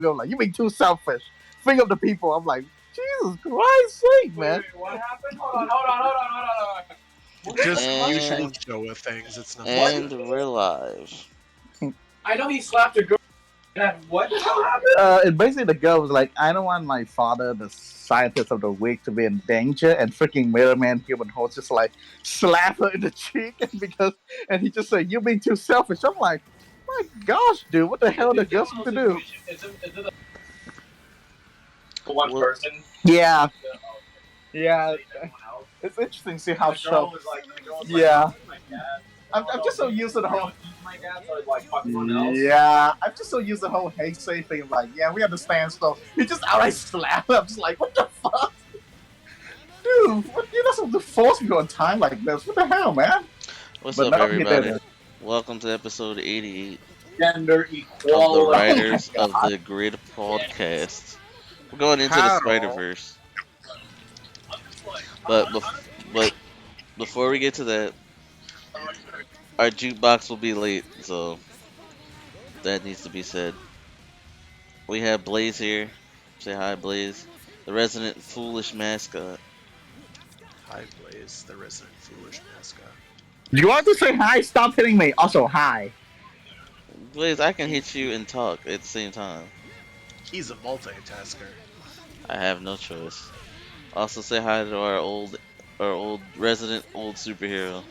go like, "You being too selfish. Think of the people." I'm like, Jesus Christ, sake, man. What happened? Hold on. Just the usual And show of things. It's nothing. and we're live. I know he slapped a girl. What the hell happened? And basically, the girl was like, "I don't want my father, the scientist of the week, to be in danger." And freaking Mirror Man Human Host just like slap her in the cheek, and he just said, "You're being too selfish." I'm like, my gosh, dude, what the hell the girl supposed to do? Is it one Well, person? Yeah, Oh, yeah. everyone else. It's interesting to see how The girl show. was like, Yeah. "Eat my cat." I'm just so used to the whole. Eat my cat, so like fuck everyone else. Yeah, I'm just so used to the whole hate say thing. Like, yeah, we understand stuff. He just outright slap. I'm just like, what the fuck, dude? You're not supposed to force me on time like this. What the hell, man? what's But up, no, he everybody? didn't. Welcome to episode 88 Gender of the equality. Writers of the Grid podcast. We're going into the How? Spiderverse, but but before we get to that, our jukebox will be late, so that needs to be said. We have Blaze here. Say hi, Blaze, the resident foolish mascot. Hi, Blaze, the resident foolish mascot. You want to say hi? Stop hitting me. Also, hi. Blaze, I can hit you and talk at the same time. He's a multitasker. I have no choice. Also, say hi to our old resident old superhero,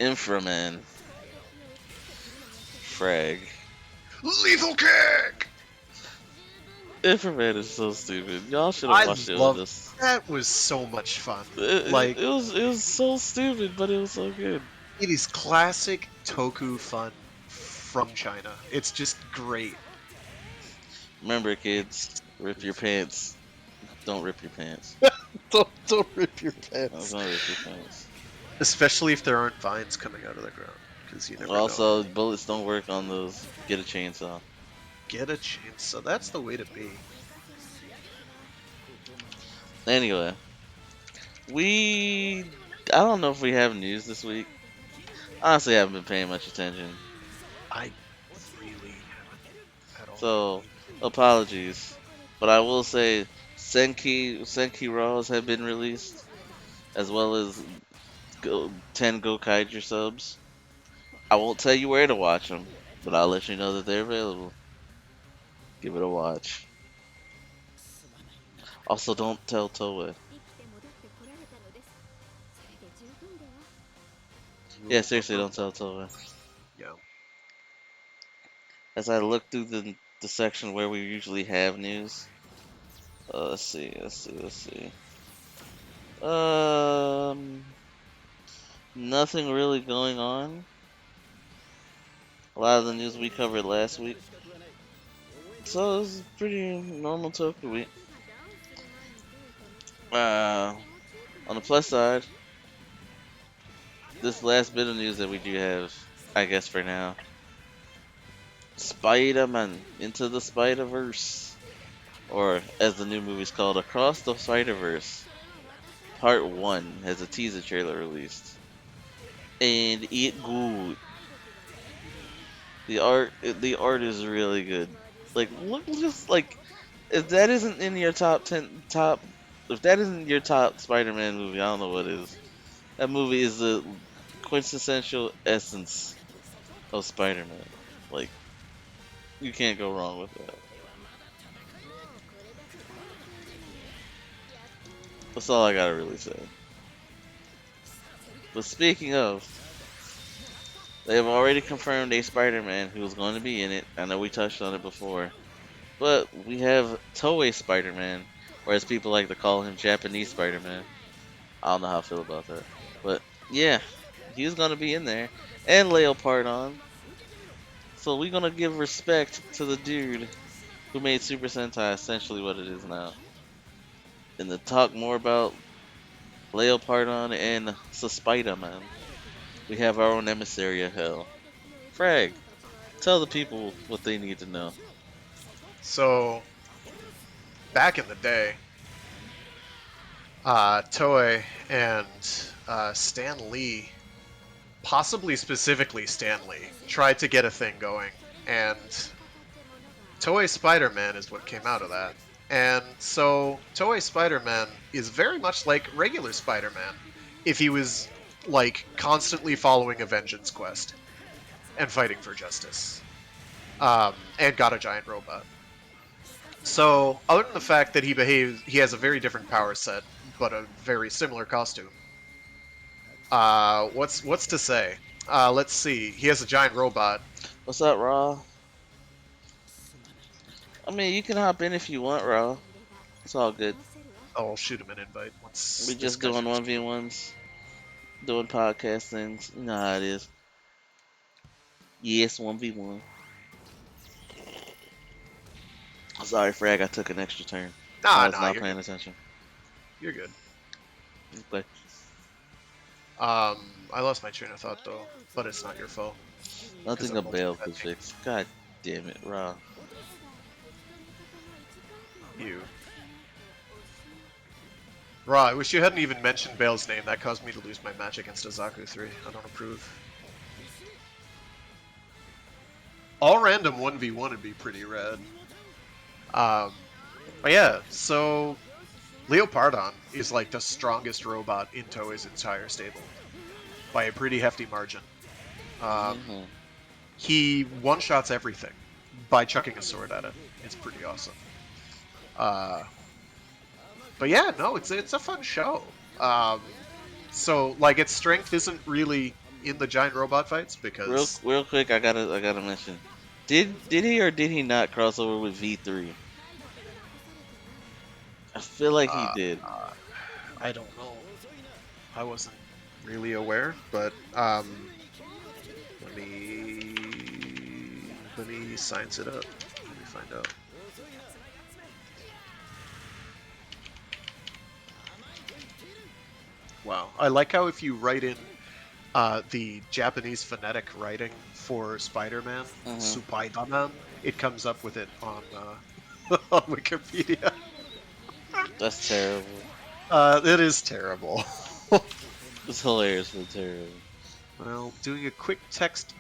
Inframan. Frag. Lethal kick! Inframan is so stupid. Y'all should I have watched it with love us. that. Was so much fun. Like it was so stupid, but it was so good. It is classic Toku fun from China. It's just great. Remember, kids, rip your pants. Don't rip your pants. Don't rip your pants. Don't rip your pants. Especially if there aren't vines coming out of the ground. Because you never know. Also, bullets don't work on those. Get a chainsaw. Get a chainsaw. That's the way to be. Anyway, I don't know if we have news this week. Honestly, I haven't been paying much attention. I really haven't at all. So, apologies. But I will say, Senki Raws have been released, as well as 10 Gokaiger subs. I won't tell you where to watch them, but I'll let you know that they're available. Give it a watch. Also, don't tell Toei. Yeah, seriously, don't tell Toei. Yeah. As I look through the section where we usually have news, let's see. Nothing really going on. A lot of the news we covered last week. So it was a pretty normal Toku week. On the plus side, this last bit of news that we do have, I guess for now, Spider-Man Into the Spiderverse, or as the new movie's called, Across the Spiderverse, Part 1 has a teaser trailer released. And it good. The art is really good. Like, look, just like, if that isn't in your if that isn't your top Spider-Man movie, I don't know what is. That movie is the quintessential essence of Spider-Man. Like, you can't go wrong with that. That's all I gotta really say. But speaking of, they have already confirmed a Spider-Man who is going to be in it. I know we touched on it before. But we have Toei Spider-Man, or as people like to call him, Japanese Spider-Man. I don't know how I feel about that. But yeah, he's going to be in there. And Leopardon. So we're going to give respect to the dude who made Super Sentai essentially what it is now. And to talk more about Leopardon and Spider-Man, we have our own emissary of hell. Frag, tell the people what they need to know. So, back in the day, Toei and Stan Lee, possibly specifically Stan Lee, tried to get a thing going, and Toei Spider-Man is what came out of that. And so Toei Spider-Man is very much like regular Spider-Man if he was like constantly following a vengeance quest and fighting for justice. And got a giant robot. So, other than the fact that he has a very different power set, but a very similar costume. What's to say? Let's see. He has a giant robot. What's up, Raw? I mean, you can hop in if you want, Raw. It's all good. Oh, I'll shoot him an invite. We What's this just guy? doing 1v1s, doing podcast things. You know how it is. Yes, 1v1. Sorry, Frag, I took an extra turn. I was not You're paying good. attention. You're good. But I lost my train of thought though, but it's not your fault. nothing a I'm bell could multitasking. fix. God damn it, Raw. You. Raw, I wish you hadn't even mentioned Bale's name. That caused me to lose my match against Azaku 3. I don't approve. All random 1v1 would be pretty rad. But yeah, so Leopardon is like the strongest robot in Toei's entire stable by a pretty hefty margin. Mhm. He one-shots everything by chucking a sword at it. It's pretty awesome. But yeah, no, it's a fun show. So like its strength isn't really in the giant robot fights because Real quick, I gotta mention. Did he or did he not cross over with V3? I feel like he uh, did. I don't know. I wasn't really aware, but let me science it up. Let me find out. Wow, I like how if you write in the Japanese phonetic writing for Spider-Man, Mhm. Supaidaman, it comes up with it on on Wikipedia. That's terrible. It is terrible. It's hilariously terrible. Well, doing a quick text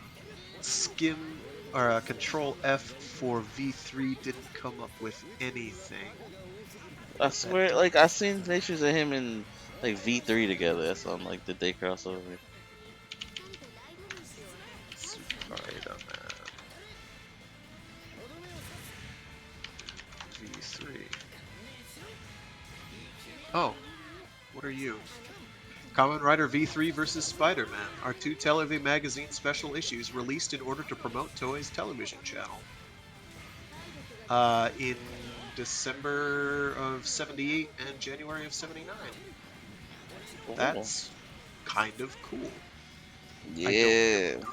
skim or Control F for V3 didn't come up with anything. I swear, like I seen pictures of him in like V3 together. That's on like did they cross over? Spider-Man V3. Oh, what are you? Kamen Rider V3 vs. Spider-Man are two Television magazine special issues released in order to promote Toei's television channel. In December of 78 and January of 79. Oh, That's kind of cool. I don't yeah. know.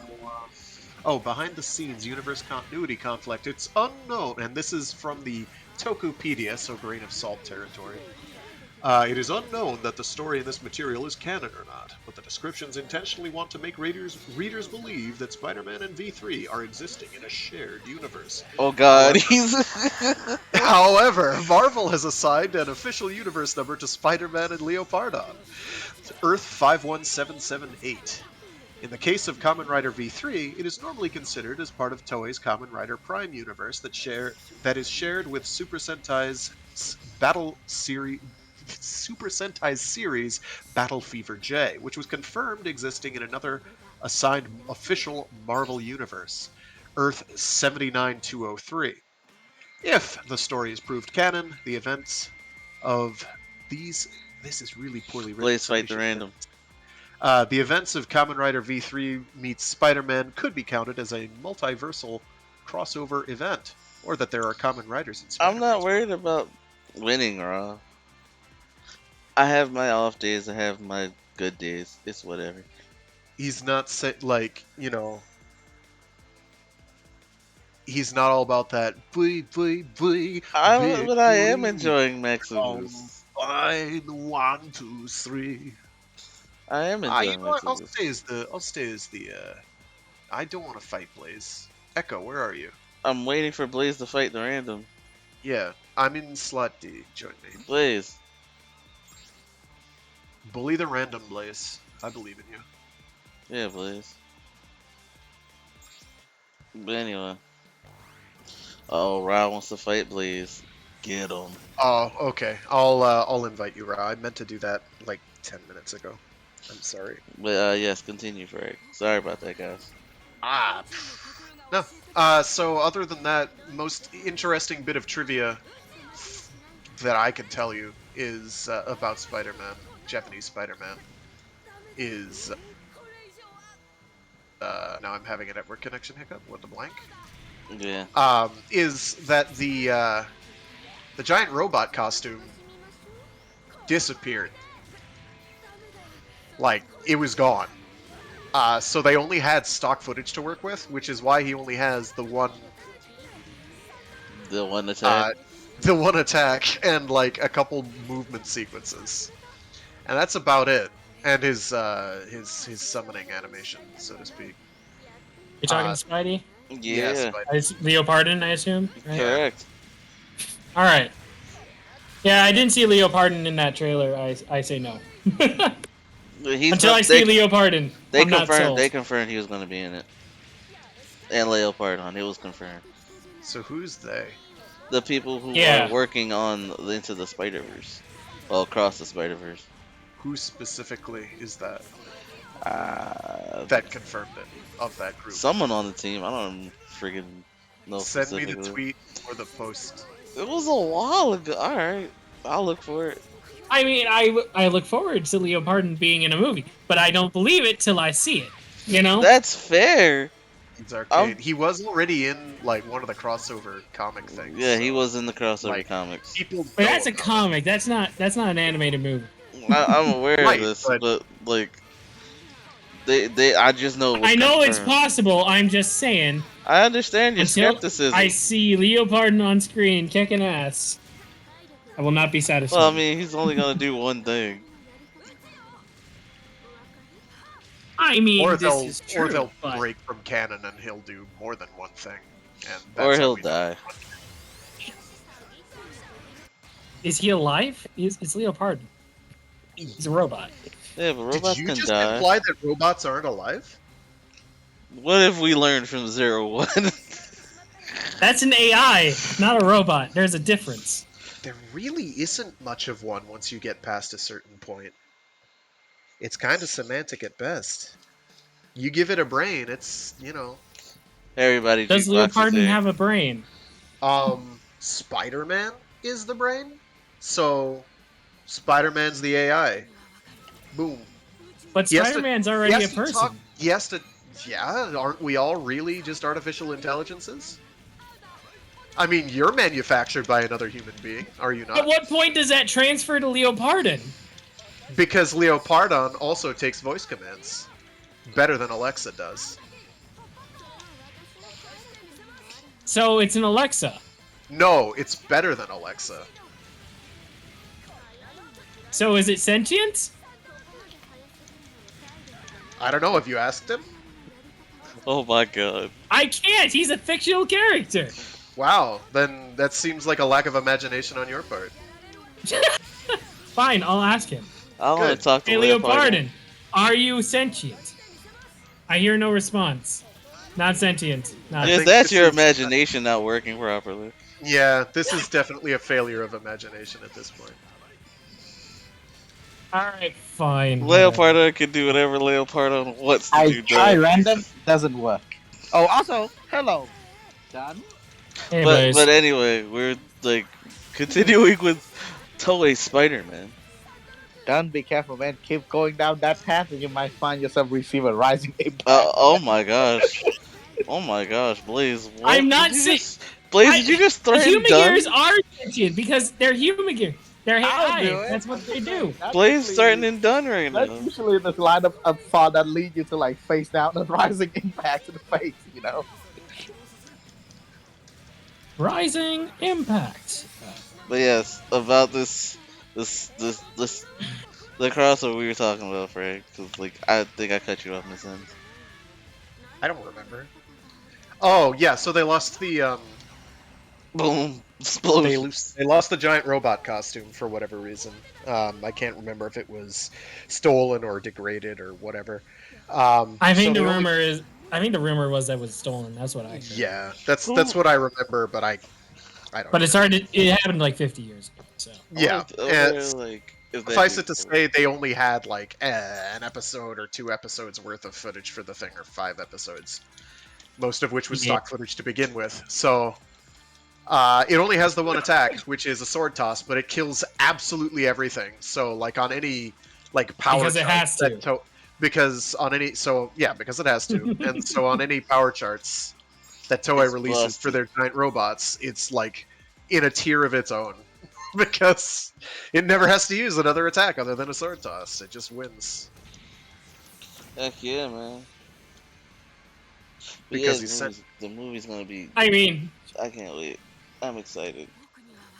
Oh, behind the scenes universe continuity conflict. It's unknown, and this is from the Tokupedia, so grain of salt territory. It is unknown that the story in this material is canon or not, but the descriptions intentionally want to make readers believe that Spider-Man and V3 are existing in a shared universe. Oh God, However, he's. however, Marvel has assigned an official universe number to Spider-Man and Leopardon, Earth 51778. In the case of Kamen Rider V3, it is normally considered as part of Toei's Kamen Rider Prime universe that is shared with Super Sentai series Battle Fever J, which was confirmed existing in another assigned official Marvel universe, Earth 79203. If the story is proved canon, the events of these this is really poorly written. Blaze Somebody fight the should random. the events of Kamen Rider V3 meets Spider-Man could be counted as a multiversal crossover event, or that there are Kamen Riders in I'm Spider-Man not as well. worried about winning, Raw. I have my off days. I have my good days. It's whatever. He's not he's not all about that But I am victory. enjoying Maximus. Combine 1, 2, 3. I am You enjoying know what? Maximus. I'll stay as the. I don't want to fight Blaze. Echo, where are you? I'm waiting for Blaze to fight the random. Yeah, I'm in slot D. Join me. Blaze. Bully the random, Blaze. I believe in you. Yeah, Blaze. But anyway. Oh, Ra wants to fight Blaze. Get him. Oh, okay. I'll invite you, Ra. I meant to do that like 10 minutes ago. I'm sorry. But yes, continue, Frank. Sorry about that, guys. Ah, no. So other than that, most interesting bit of trivia that I can tell you is about Spider-Man, Japanese Spider-Man, is now I'm having a network connection hiccup. What the blank? Yeah. Is that the giant robot costume disappeared? Like it was gone. So they only had stock footage to work with, which is why he only has the one attack. the one attack and like a couple movement sequences, and that's about it. And his summoning animation, so to speak. You're talking to Spidey? Yeah. Leo Pardon, I assume? Right? Correct. Alright. Yeah, I didn't see Leo Pardon in that trailer. I say no. Until I see Leo Pardon. They confirmed he was going to be in it. And Leo Pardon, it was confirmed. So who's they? The people who are working on Into the Spider-Verse. Well, across the Spider-Verse. Who specifically is that? That confirmed it, of that group. Someone on the team. I don't friggin' know. Send me the tweet or the post. It was a while ago. Alright, I'll look for it. I mean, I look forward to Leo Pardon being in a movie, but I don't believe it till I see it. You know? That's fair. It's arcade. He was already in like one of the crossover comic things. Yeah, so, he was in the crossover comics. But that's a comic. That's not an animated movie. I'm aware of this, but like, I just know. I know it's possible. I'm just saying. I understand your skepticism. I see Leo Pardon on screen kicking ass. I will not be satisfied. Well, I mean, he's only gonna do one thing. I mean, or they'll break from canon and he'll do more than one thing, and or he'll die. Is he alive? It's Leo Pardon. He's a robot. Yeah, but robots can die. Did you just imply that robots aren't alive? What if we learned from 01? That's an AI, not a robot. There's a difference. There really isn't much of one once you get past a certain point. It's kind of semantic at best. You give it a brain, it's, you know... Everybody does Leo Pardon have a brain? Spider-Man is the brain? So, Spider-Man's the AI. Boom. But Spider-Man's already a person. Yeah, aren't we all really just artificial intelligences? I mean, you're manufactured by another human being, are you not? At what point does that transfer to Leo Pardon? Because Leo Pardon also takes voice commands. Better than Alexa does. So it's an Alexa. No, it's better than Alexa. So is it sentient? I don't know, have you asked him? Oh my god. I can't! He's a fictional character! Wow, then that seems like a lack of imagination on your part. Fine, I'll ask him. I want to talk to Hey, Leo Pardon, are you sentient? I hear no response. Not sentient. Yes, that's your imagination not working properly. Yeah, this is definitely a failure of imagination at this point. Alright, fine. Leo Pardon can do whatever Leo Pardon wants to do. I try random, doesn't work. Oh, also, hello, John. Hey, but anyway, we're like continuing with Toei Spider-Man. Don't be careful, man. Keep going down that path and you might find yourself receiving rising impact. Oh my gosh. Oh my gosh, Blaze. What? I'm not saying... Blaze, did you just threaten Human gears are sentient because they're human gears. They're AI. That's what they do. Blaze threatening done right now. That's usually this line of thought that lead you to like face down and rising impact to the face, you know? Rising impact. But yes, about this the crossover we were talking about, Frank. Cause like I think I cut you off, Miss Ends. I don't remember. Oh yeah, so they lost the boom explosion. They lost the giant robot costume for whatever reason. I can't remember if it was stolen or degraded or whatever. I think the rumor is I think the rumor was that it was stolen. That's what I heard. Yeah, that's what I remember, but I don't. But it's hard. It happened like 50 years ago. So Yeah, I wonder, like, if that suffice dude- it to say, they only had like an episode or 2 episodes worth of footage for the thing, or 5 episodes, most of which was Yeah. stock footage to begin with. So it only has the one attack, which is a sword toss, but it kills absolutely everything. So like on any like power Because it chart has to. because it has to, and so on any power charts that Toei It's releases busted. for their giant robots, it's like in a tier of its own because it never has to use another attack other than a sword toss. It just wins Heck yeah, man. But because yeah, he's sent. the movie's gonna be. I mean, I can't wait. I'm excited.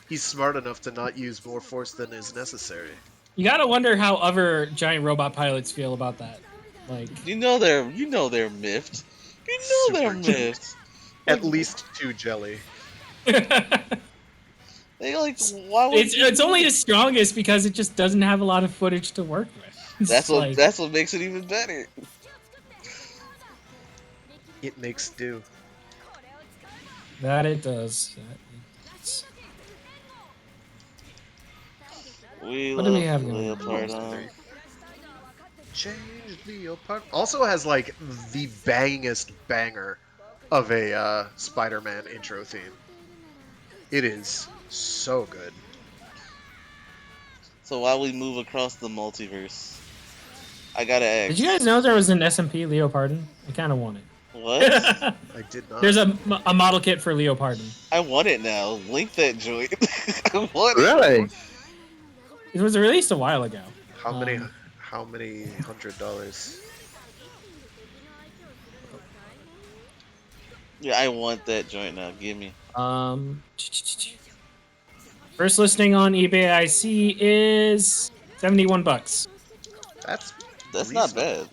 He's smart enough to not use more force than is necessary. you gotta wonder how other giant robot pilots feel about that. Like, You know they're miffed. You know they're Super miffed. At least 2 jelly. They like, why would it's only the strongest because it just doesn't have a lot of footage to work with. It's That's what like, that's what makes it even better. It makes do. that it does. We What do love we have going on? Leopard on. Change Leopard. Also has like the bangest banger of a Spider-Man intro theme. It is so good. So while we move across the multiverse, I gotta ask. Did you guys know there was an SMP Leopardon? I kind of want it. What? I did not. There's a model kit for Leopardon. I want it now. Link that joint. I want it. Really? It was released a while ago. How many $100? Yeah, I want that joint now. Give me. First listing on eBay I see is $71. That's not reasonable. bad.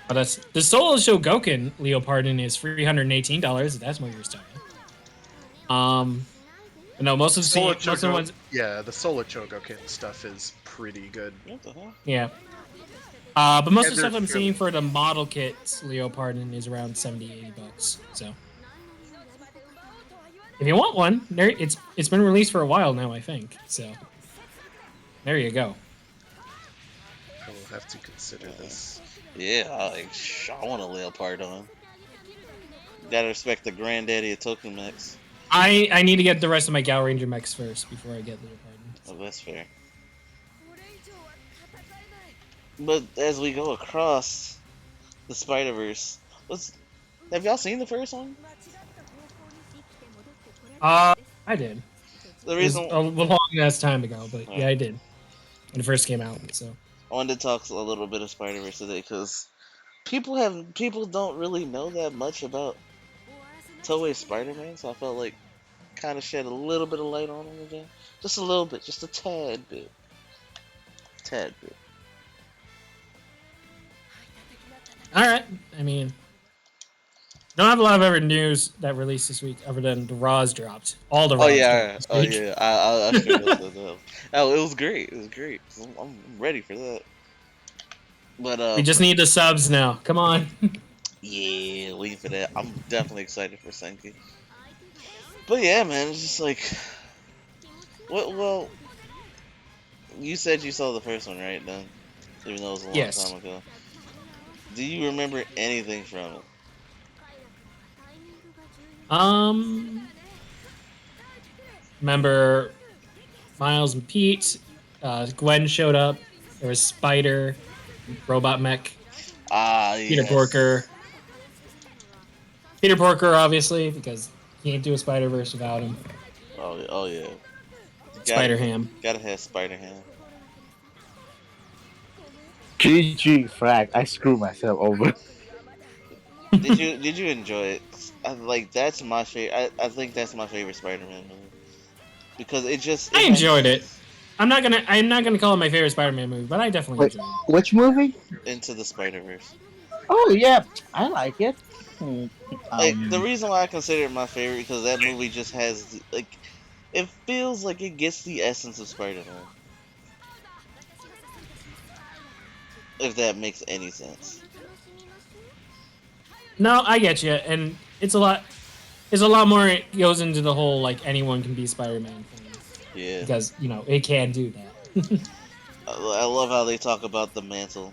But that's the Solo Shogoken Leopardon is $318. If that's what you're starting. But no, most of the ones. Yeah, the Solo Chogokin stuff is pretty good. What the hell? Yeah. But most of the they're stuff I'm fairly- seeing for the model kits Leopardon is around $70-$80. So if you want one, it's been released for a while now, I think. So there you go. I will have to consider this. Yeah, I want a Leopard on. Gotta respect the granddaddy of Token Mechs. I need to get the rest of my Gal Ranger mechs first before I get Leopardon. Oh, that's fair. But as we go across the Spiderverse, have y'all seen the first one? I did. The It was reason a long ass time ago, but yeah, I did when it first came out. So I wanted to talk a little bit of Spider-Verse today because people don't really know that much about Toei Spider-Man, so I felt like kind of shed a little bit of light on him again, just a little bit, just a tad bit. all right, I mean, don't have a lot of other news that released this week other than the Raws dropped. All the Raws dropped this week. I'll sure look that up. Oh, it was great. I'm ready for that. But We just need the subs now. Come on. yeah, waiting for that. I'm definitely excited for Senki. But yeah, man, it's just like, well, you said you saw the first one, right? Then, even though it was a long time ago. Do you remember anything from it? Remember Miles and Pete. Gwen showed up. There was Spider, Robot Mech, Peter Yes. Porker. Peter Porker, obviously, because you can't do a Spider-Verse without him. Oh yeah. Spider-Ham. Gotta have Spider-Ham. GG frag. I screwed myself over. Did you enjoy it? That's my favorite. I think that's my favorite Spider-Man movie because I enjoyed it. I'm not gonna call it my favorite Spider-Man movie, but I definitely Wait, enjoyed it. which movie? Into the Spider-Verse. Oh yeah, I like it. The reason why I consider it my favorite because that movie just has it feels like it gets the essence of Spider-Man. If that makes any sense. No, I get you, and it's a lot. There's a lot more it goes into the whole like anyone can be Spider-Man thing Yeah. because it can do that. I love how they talk about the mantle.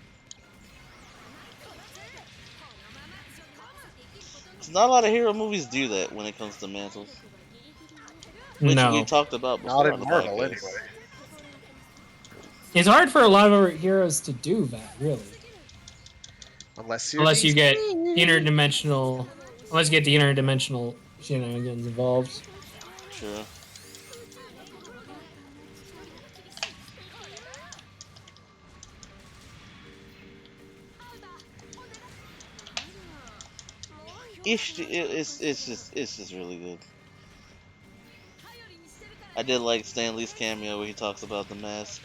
Not a lot of hero movies do that when it comes to mantles. Which No, we talked about Not before in on the Marvel, podcast. anyway. it's hard for a lot of our heroes to do that, really. Unless you're Unless you get DC. interdimensional, unless you get the interdimensional shenanigans involved. True. It's just really good. I did like Stan Lee's cameo where he talks about the mask.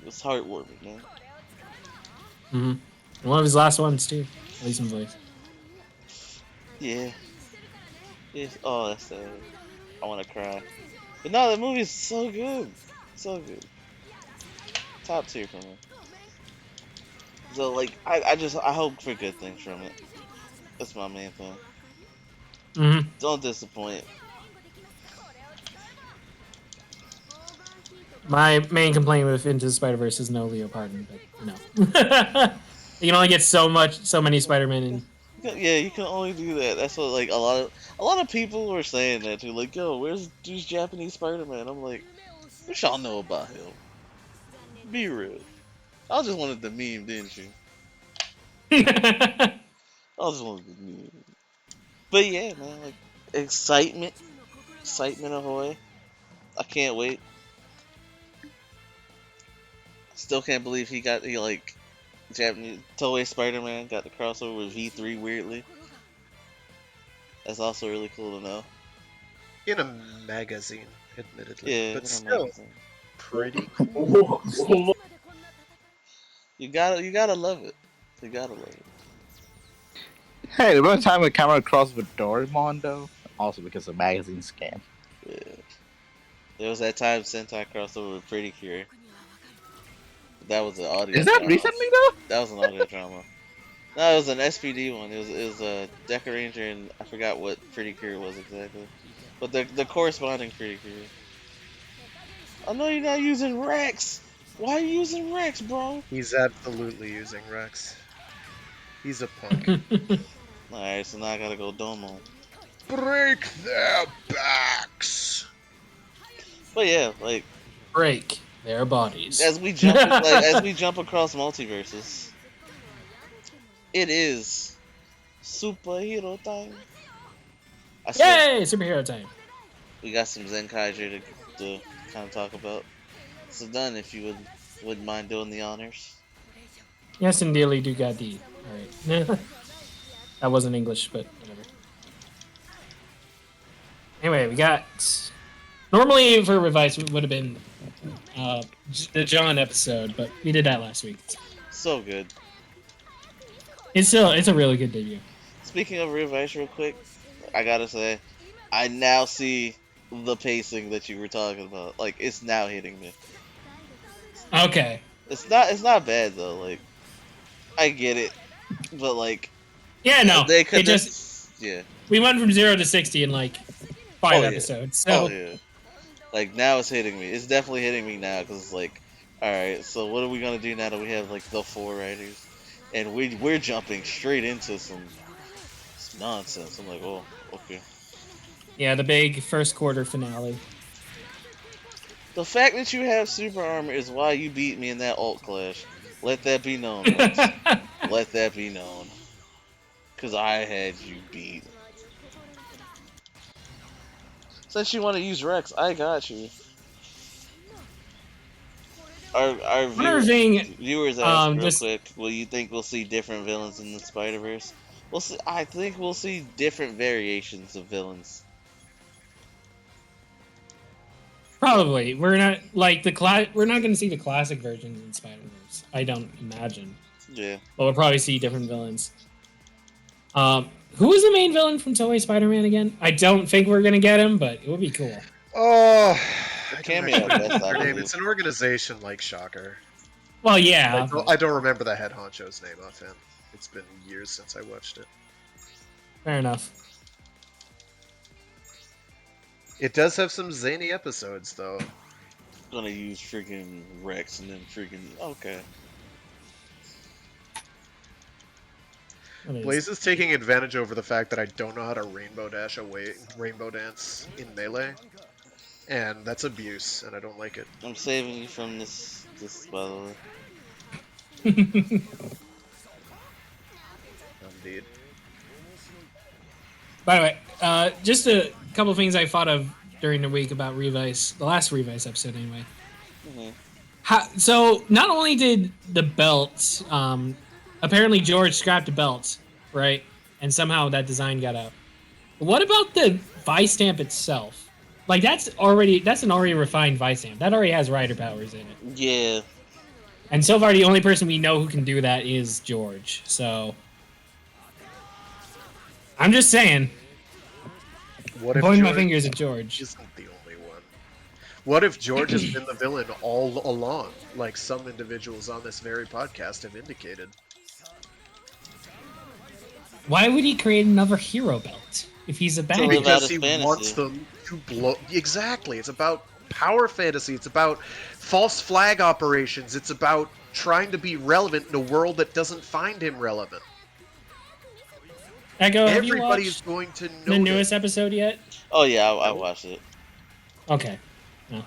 It's heartwarming, man. Mm-hmm. One of his last ones too, at least in voice. Yeah. Oh, that's sad. I want to cry. But no, that movie is so good. So good. Top tier for me. So, like, I hope for good things from it. That's my main thing. Mm-hmm. Don't disappoint. My main complaint with Into the Spider-Verse is no Leo Pardon, but no. You can only get so many Spider-Man in. Yeah, you can only do that. That's what, like, a lot of people were saying that too. Like, yo, where's this Japanese Spider-Man? I'm like, what y'all know about him? Be real. I just wanted the meme, didn't you? I just wanted the meme. But yeah, man, like, excitement ahoy. I can't wait. Still can't believe he like Japanese Toei Spider-Man got the crossover with V3 weirdly. That's also really cool to know. In a magazine, admittedly. Yeah, But still, pretty Whoa. you gotta love it. You gotta love it. Hey, remember the time we came across with Doraemon though? Also because of magazine scam. Yeah. There was that time Sentai crossover with Pretty Cure. That was an audio. Is that drama. recently though? That was an audio drama. No, it was an SPD one. It was a Deca Ranger, and I forgot what Pretty Cure was exactly. But the corresponding Pretty Cure. I know you're not using Rex. Why are you using Rex, bro? He's absolutely using Rex. He's a punk. Alright, so now I gotta go Domo. Break their backs. But yeah, like Break their bodies. as we jump across multiverses, it is superhero time. Yay! Superhero time. We got some Zenkaiger to kind of talk about. So done, if you wouldn't mind doing the honors. Yes, indeed, Dugadi. Alright. That wasn't English, but whatever. Anyway, we got... Normally, for Revice, it would have been the John episode, but we did that last week. So good. It's a really good debut. Speaking of Revice real quick, I gotta say, I now see the pacing that you were talking about. Like, it's now hitting me. Okay. It's not bad though. Like, I get it, but like, Yeah, no. they could yeah. We went from 0 to 60 in like 5 episodes. So. Oh yeah. Like now it's hitting me. It's definitely hitting me now because it's like, all right. So what are we gonna do now that we have like the 4 writers, and we're jumping straight into some nonsense. I'm like, oh, okay. Yeah, the big first quarter finale. The fact that you have super armor is why you beat me in that alt clash. Let that be known. Let that be known. Because I had you beat. Since you want to use Rex, I got you. Our viewers ask real quick, will you think we'll see different villains in the Spider-Verse? We'll see. I think we'll see different variations of villains. Probably. We're not like we're not going to see the classic versions in Spider-Verse. I don't imagine. Yeah. But we'll probably see different villains. Who was the main villain from Toei Spider-Man again? I don't think we're going to get him, but it would be cool. Oh, cameo. It's an organization like Shocker. Well, yeah. I don't remember the head honcho's name offhand. It's been years since I watched it. Fair enough. It does have some zany episodes, though. Gonna use freaking Rex and then freaking okay. Blaze is taking advantage over the fact that I don't know how to rainbow dance in Melee. And that's abuse, and I don't like it. I'm saving you from this by the way. Indeed. By the way, just a couple things I thought of during the week about Revice, the last Revice episode anyway. So not only did the belt, apparently George scrapped the belt, right? And somehow that design got out. What about the Vice stamp itself? Like that's an already refined Vice stamp. That already has rider powers in it. Yeah. And so far the only person we know who can do that is George. So I'm just saying. What if pointing my George fingers at George. isn't the only one? What if George has been the villain all along, like some individuals on this very podcast have indicated? Why would he create another hero belt if he's a bad guy? Because he wants them to blow. Exactly. It's about power fantasy. It's about false flag operations. It's about trying to be relevant in a world that doesn't find him relevant. Echo, have Everybody's you going to know the newest episode yet? Oh yeah, I watched it. Okay. No.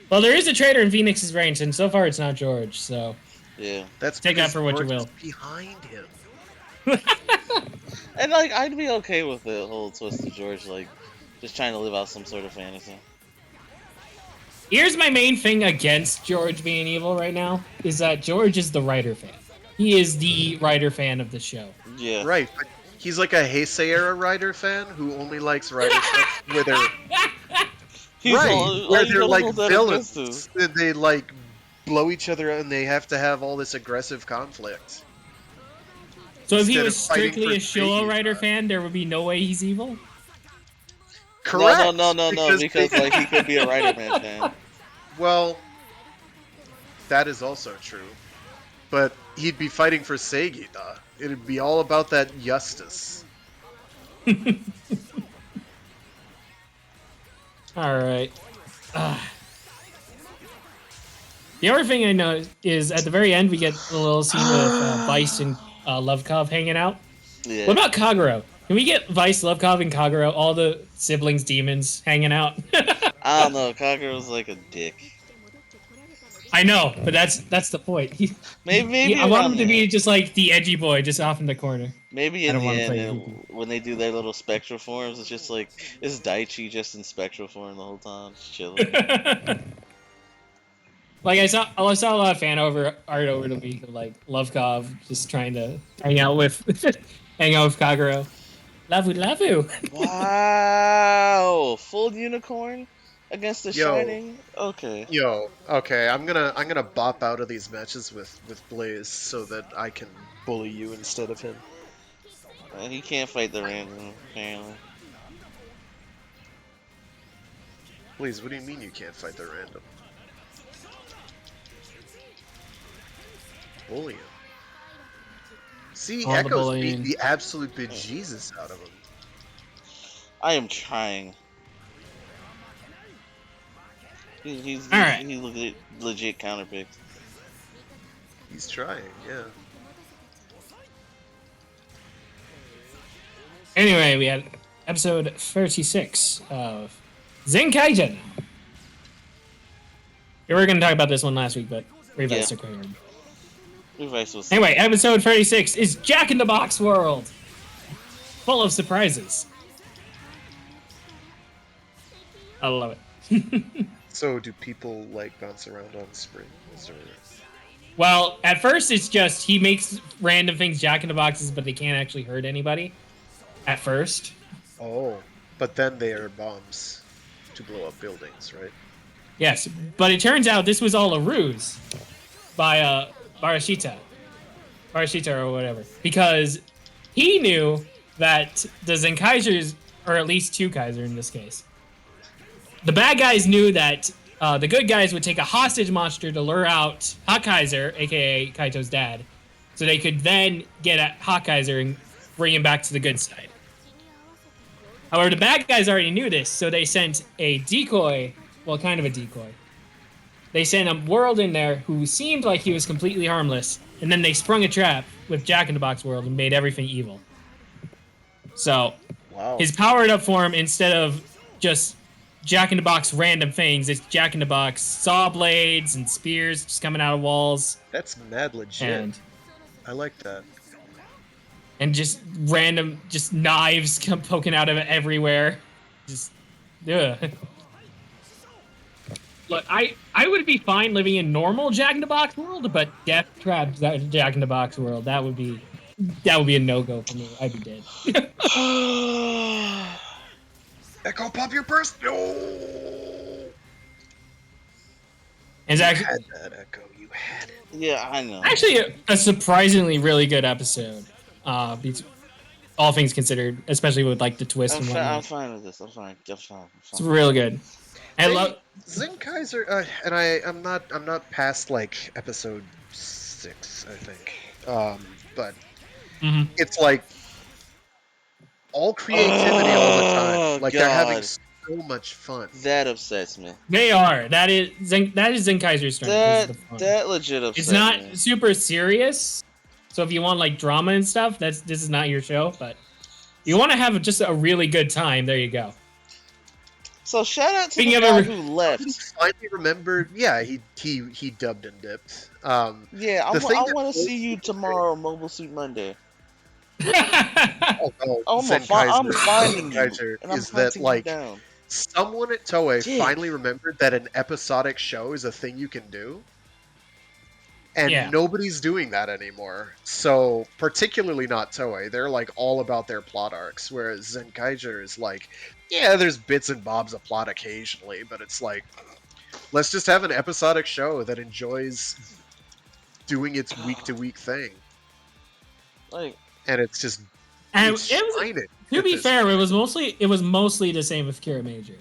Well, there is a traitor in Phoenix's range, and so far it's not George. So Yeah. That's take that for what you George will. is behind him. And like I'd be okay with the whole twist of George like just trying to live out some sort of fantasy. Here's my main thing against George being evil right now is that George is the writer fan. He is the writer fan of the show. Yeah. Right, but he's like a Heisei era writer fan who only likes writer stuff where they're where they're like villains. They like blow each other and they have to have all this aggressive conflict. So if he Instead was of fighting strictly for a Showa Seiki, writer fan, there would be no way he's evil? Correct. No, because like he could be a Rider Man fan. Well, that is also true. But he'd be fighting for Seigita. It'd be all about that justice. Alright. The other thing I know is at the very end we get a little scene with Vice and Lovekov hanging out. Yeah. What about Kagero? Can we get Vice, Lovekov, and Kagero, all the siblings demons, hanging out? I don't know, Kagero's like a dick. I know, but that's the point. Maybe I want him to be just like the edgy boy, just off in the corner. Maybe I in don't the wanna end, play and Yuki. when they do their little spectral forms, it's just like it's Daichi just in spectral form the whole time, just chilling. Like I saw a lot of fan art over the week of like Lovekov just trying to hang out with Kagero. Lavu. Wow, full unicorn against the Shining. Okay. Okay, I'm gonna bop out of these matches with Blaze so that I can bully you instead of him. He can't fight the random, apparently. Blaze, what do you mean you can't fight the random? Bully him. See, All the Echo's bullying. beat the absolute bejesus out of him. I am trying. He's Alright. legit counterpicked. He's trying, yeah. Anyway, we had episode 36 of Zenkaiden. We were going to talk about this one last week, but Revice took care of it. Revice was Anyway, episode 36 is Jack in the Box World. Full of surprises. I love it. So, do people like bounce around on springs, or? Well, at first it's just he makes random things Jack in the Boxes, but they can't actually hurt anybody. At first. Oh, but then they are bombs to blow up buildings, right? Yes, but it turns out this was all a ruse by Barashita or whatever, because he knew that the Zenkaisers, or at least two Kaiser in this case, the bad guys knew that the good guys would take a hostage monster to lure out Hawkaiser, aka Kaito's dad, so they could then get at Hawkaiser and bring him back to the good side. However, the bad guys already knew this, so they sent a decoy, well, kind of a decoy. They sent a world in there who seemed like he was completely harmless, and then they sprung a trap with Jack in the Box world and made everything evil. So, Wow. his powered up form, instead of just Jack in the Box random things, it's Jack in the Box saw blades and spears just coming out of walls. That's mad legit. And I like that. and just random, just knives come poking out of it everywhere. Just, ugh. Look, I would be fine living in normal Jack in the Box world, but Death Trap Jack in the Box world, that would be a no-go for me. I'd be dead. Echo, pop your burst! No! It's You actually, had that, Echo. You had it. Yeah, I know. actually a surprisingly really good episode. All things considered, especially with like the twist and I'm whatnot. fine with this. I'm fine. It's real good. I love. Zen Kaiser, and I'm not past like episode 6, I think. But Mhm. it's like all creativity all the time. Like they're having God. so much fun. That upsets me. They are. That is Zen Kaiser's strength. That is the fun. that legit upsets It's not me. super serious. So if you want like drama and stuff, this is not your show. But you want to have just a really good time. There you go. So shout out to Speaking the of guy a- who left. He finally remembered. Yeah, he dubbed and dipped. Yeah, I The thing that want to see you tomorrow, Mobile Suit Monday. although I'm Zen finding Zen you, Kaiser and I'm is that hunting you like down. someone at Toei Dick. finally remembered that an episodic show is a thing you can do. And Yeah. nobody's doing that anymore. So, particularly not Toei. They're like all about their plot arcs, whereas Zenkaiger is like, yeah, there's bits and bobs of plot occasionally, but it's like, let's just have an episodic show that enjoys doing its week-to-week thing. Like, And it's just And it's it was, shining to at be this fair, point. it was mostly the same with Kira Major.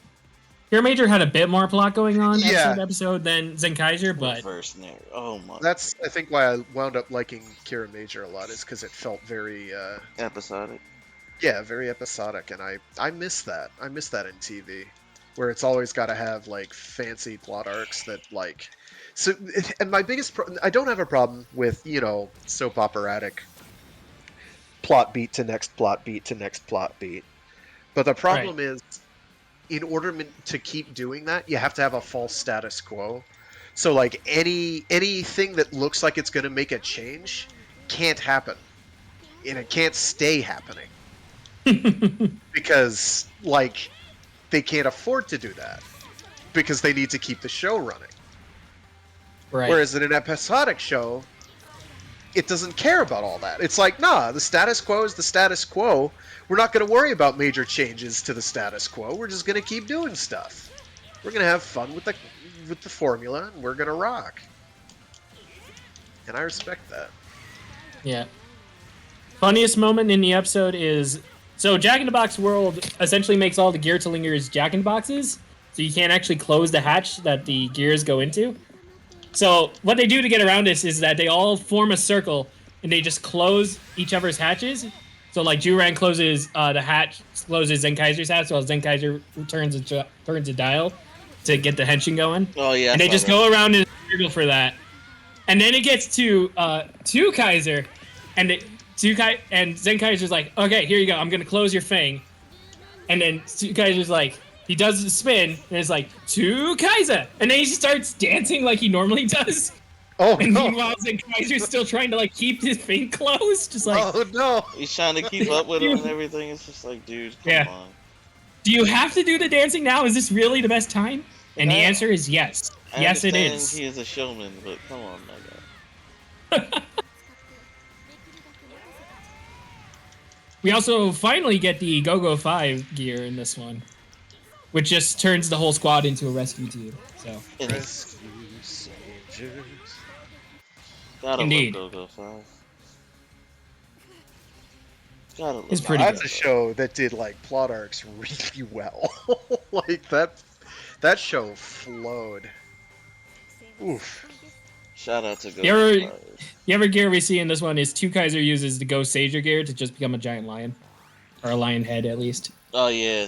Kira Major had a bit more plot going on Yeah. episode to episode than Zen Kaiser, but reverse narrative. Oh my. That's, I think, why I wound up liking Kira Major a lot, is because it felt very, Episodic. yeah, very episodic, and I miss that. I miss that in TV, where it's always got to have like fancy plot arcs that like. So, and my biggest I don't have a problem with soap operatic plot beat to next plot beat to next plot beat, but the problem is, in order to keep doing that, you have to have a false status quo. So like anything that looks like it's going to make a change can't happen, and it can't stay happening. Because like they can't afford to do that because they need to keep the show running. right. Whereas in an episodic show, it doesn't care about all that. It's like, nah, the status quo is the status quo. We're not going to worry about major changes to the status quo. We're just going to keep doing stuff. We're going to have fun with the formula, and we're going to rock. And I respect that. Yeah. Funniest moment in the episode is, so Jack in the Box World essentially makes all the gear Lingers Jack in the Boxes, so you can't actually close the hatch that the gears go into. So what they do to get around this is that they all form a circle and they just close each other's hatches. So like Juran closes the hatch, closes Zenkaiser's hatch, while Zenkaiser turns a dial to get the henshin going. Oh yeah. And they just go around in a circle for that. And then it gets to Kaiser, and Zenkaiser's like, okay, here you go. I'm gonna close your thing. And then Kaiser's like, he does the spin, and it's like, Kaiser, and then he starts dancing like he normally does. Oh And no! meanwhile, Kaiser's still trying to like keep his thing closed, just like, Oh no! He's trying to keep up with him and everything. It's just like, dude, come Yeah. on. do you have to do the dancing now? Is this really the best time? And the I- answer is yes. I Yes, it understand is. He is a showman, but come on, my guy. We also finally get the Go-Go 5 gear in this one, which just turns the whole squad into a rescue team. So And it's Rescue soldiers. gotta Indeed. love Go-Go 5. Gotta love It's pretty That's good. a show that did like plot arcs really well. Like That show flowed. Oof. Shout out to Ghost You ever, Flyers. the other gear we see in this one is Two Kaiser uses the Ghost Sager gear to just become a giant lion. Or a lion head, at least. Oh yeah,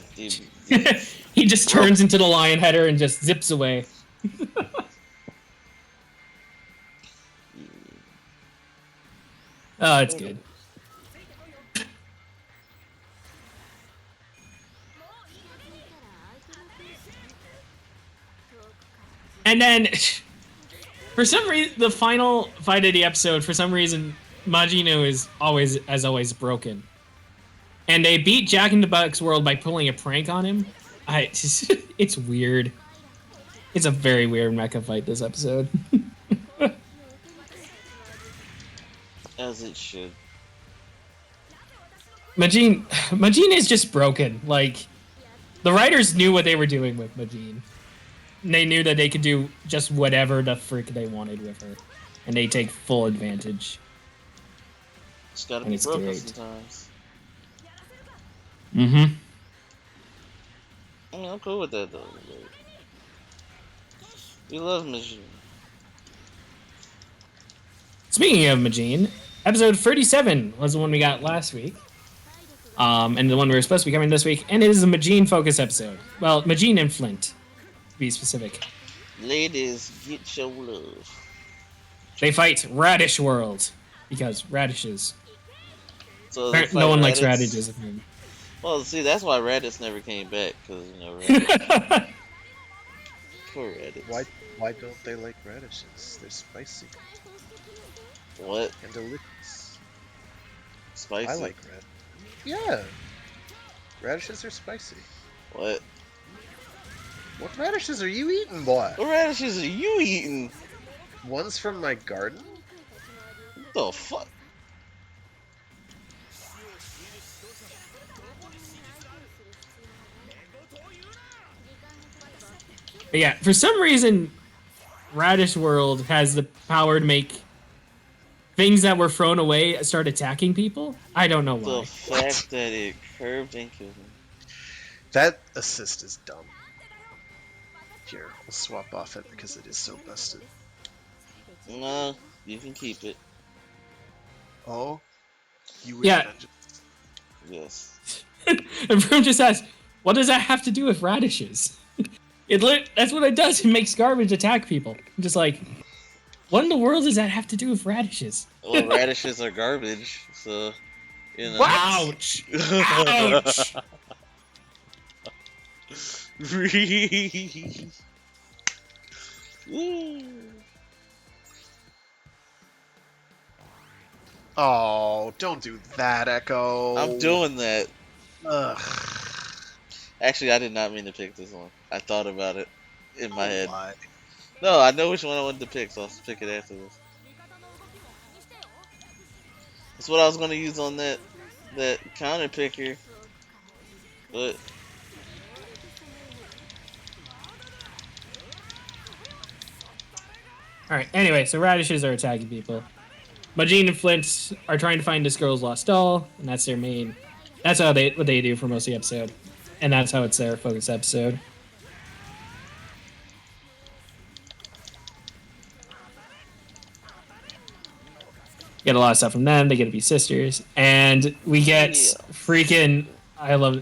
He just turns into the lion header and just zips away. Oh, it's good. And then, for some reason, the final fight of the episode, for some reason, Majino is always broken. And they beat Jack in the Box World by pulling a prank on him. It's weird. It's a very weird mecha fight this episode. As it should. Majin is just broken. Like, the writers knew what they were doing with Majin. And they knew that they could do just whatever the frick they wanted with her. And they take full advantage. It's gotta And be it's broken great. sometimes. Mm-hmm. I mean, I'm cool with that though. We love Machine. Speaking of Majin, episode 37 was the one we got last week. And the one we were supposed to be covering this week. And it is a Majin focus episode. Well, Majin and Flint, to be specific. Ladies, get your love. They fight Radish World. Because radishes. So they No fight one likes Raditz. radishes. Well, see, that's why Raditz never came back, because, you know, Raditz. Poor Raditz. Why don't they like radishes? They're spicy What? and delicious. Spicy? I like radish. Yeah. Radishes are spicy. What? What radishes are you eating, boy? What radishes are you eating? One's from my garden? What the fuck? But yeah, for some reason, Radish World has the power to make things that were thrown away start attacking people. I don't know The why. fact that it curved and killed him. That assist is dumb. Here, we'll swap off it because it is so busted. No, you can keep it. Oh? You wish Yeah. vengeance. Yes. And Vroom just asks, what does that have to do with radishes? That's what it does. It makes garbage attack people. I'm just like, what in the world does that have to do with radishes? Well, radishes are garbage, so, you know. Ouch! Ouch! Woo. Oh, don't do that, Echo. I'm doing that. Ugh. Actually, I did not mean to pick this one. I thought about it in my head. Why? No, I know which one I wanted to pick, so I'll pick it after this. That's what I was gonna use on that counter picker, but Alright, anyway, so radishes are attacking people. Majin and Flint are trying to find this girl's lost doll, and that's their main. That's what they do for most of the episode. And that's how it's their focus episode. Get a lot of stuff from them. They get to be sisters. And we get freaking.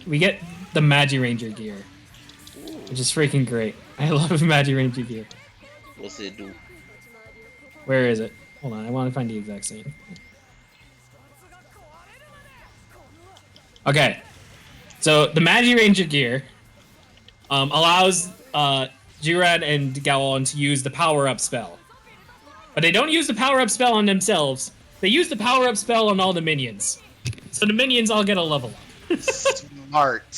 We get the Magi Ranger gear. Which is freaking great. I love Magi Ranger gear. what's it do? Where is it? Hold on, I want to find the exact scene. Okay. So the Magi Ranger gear allows Jirad and Gowon to use the power-up spell. But they don't use the power-up spell on themselves. They use the power-up spell on all the minions. So the minions all get a level up. Smart.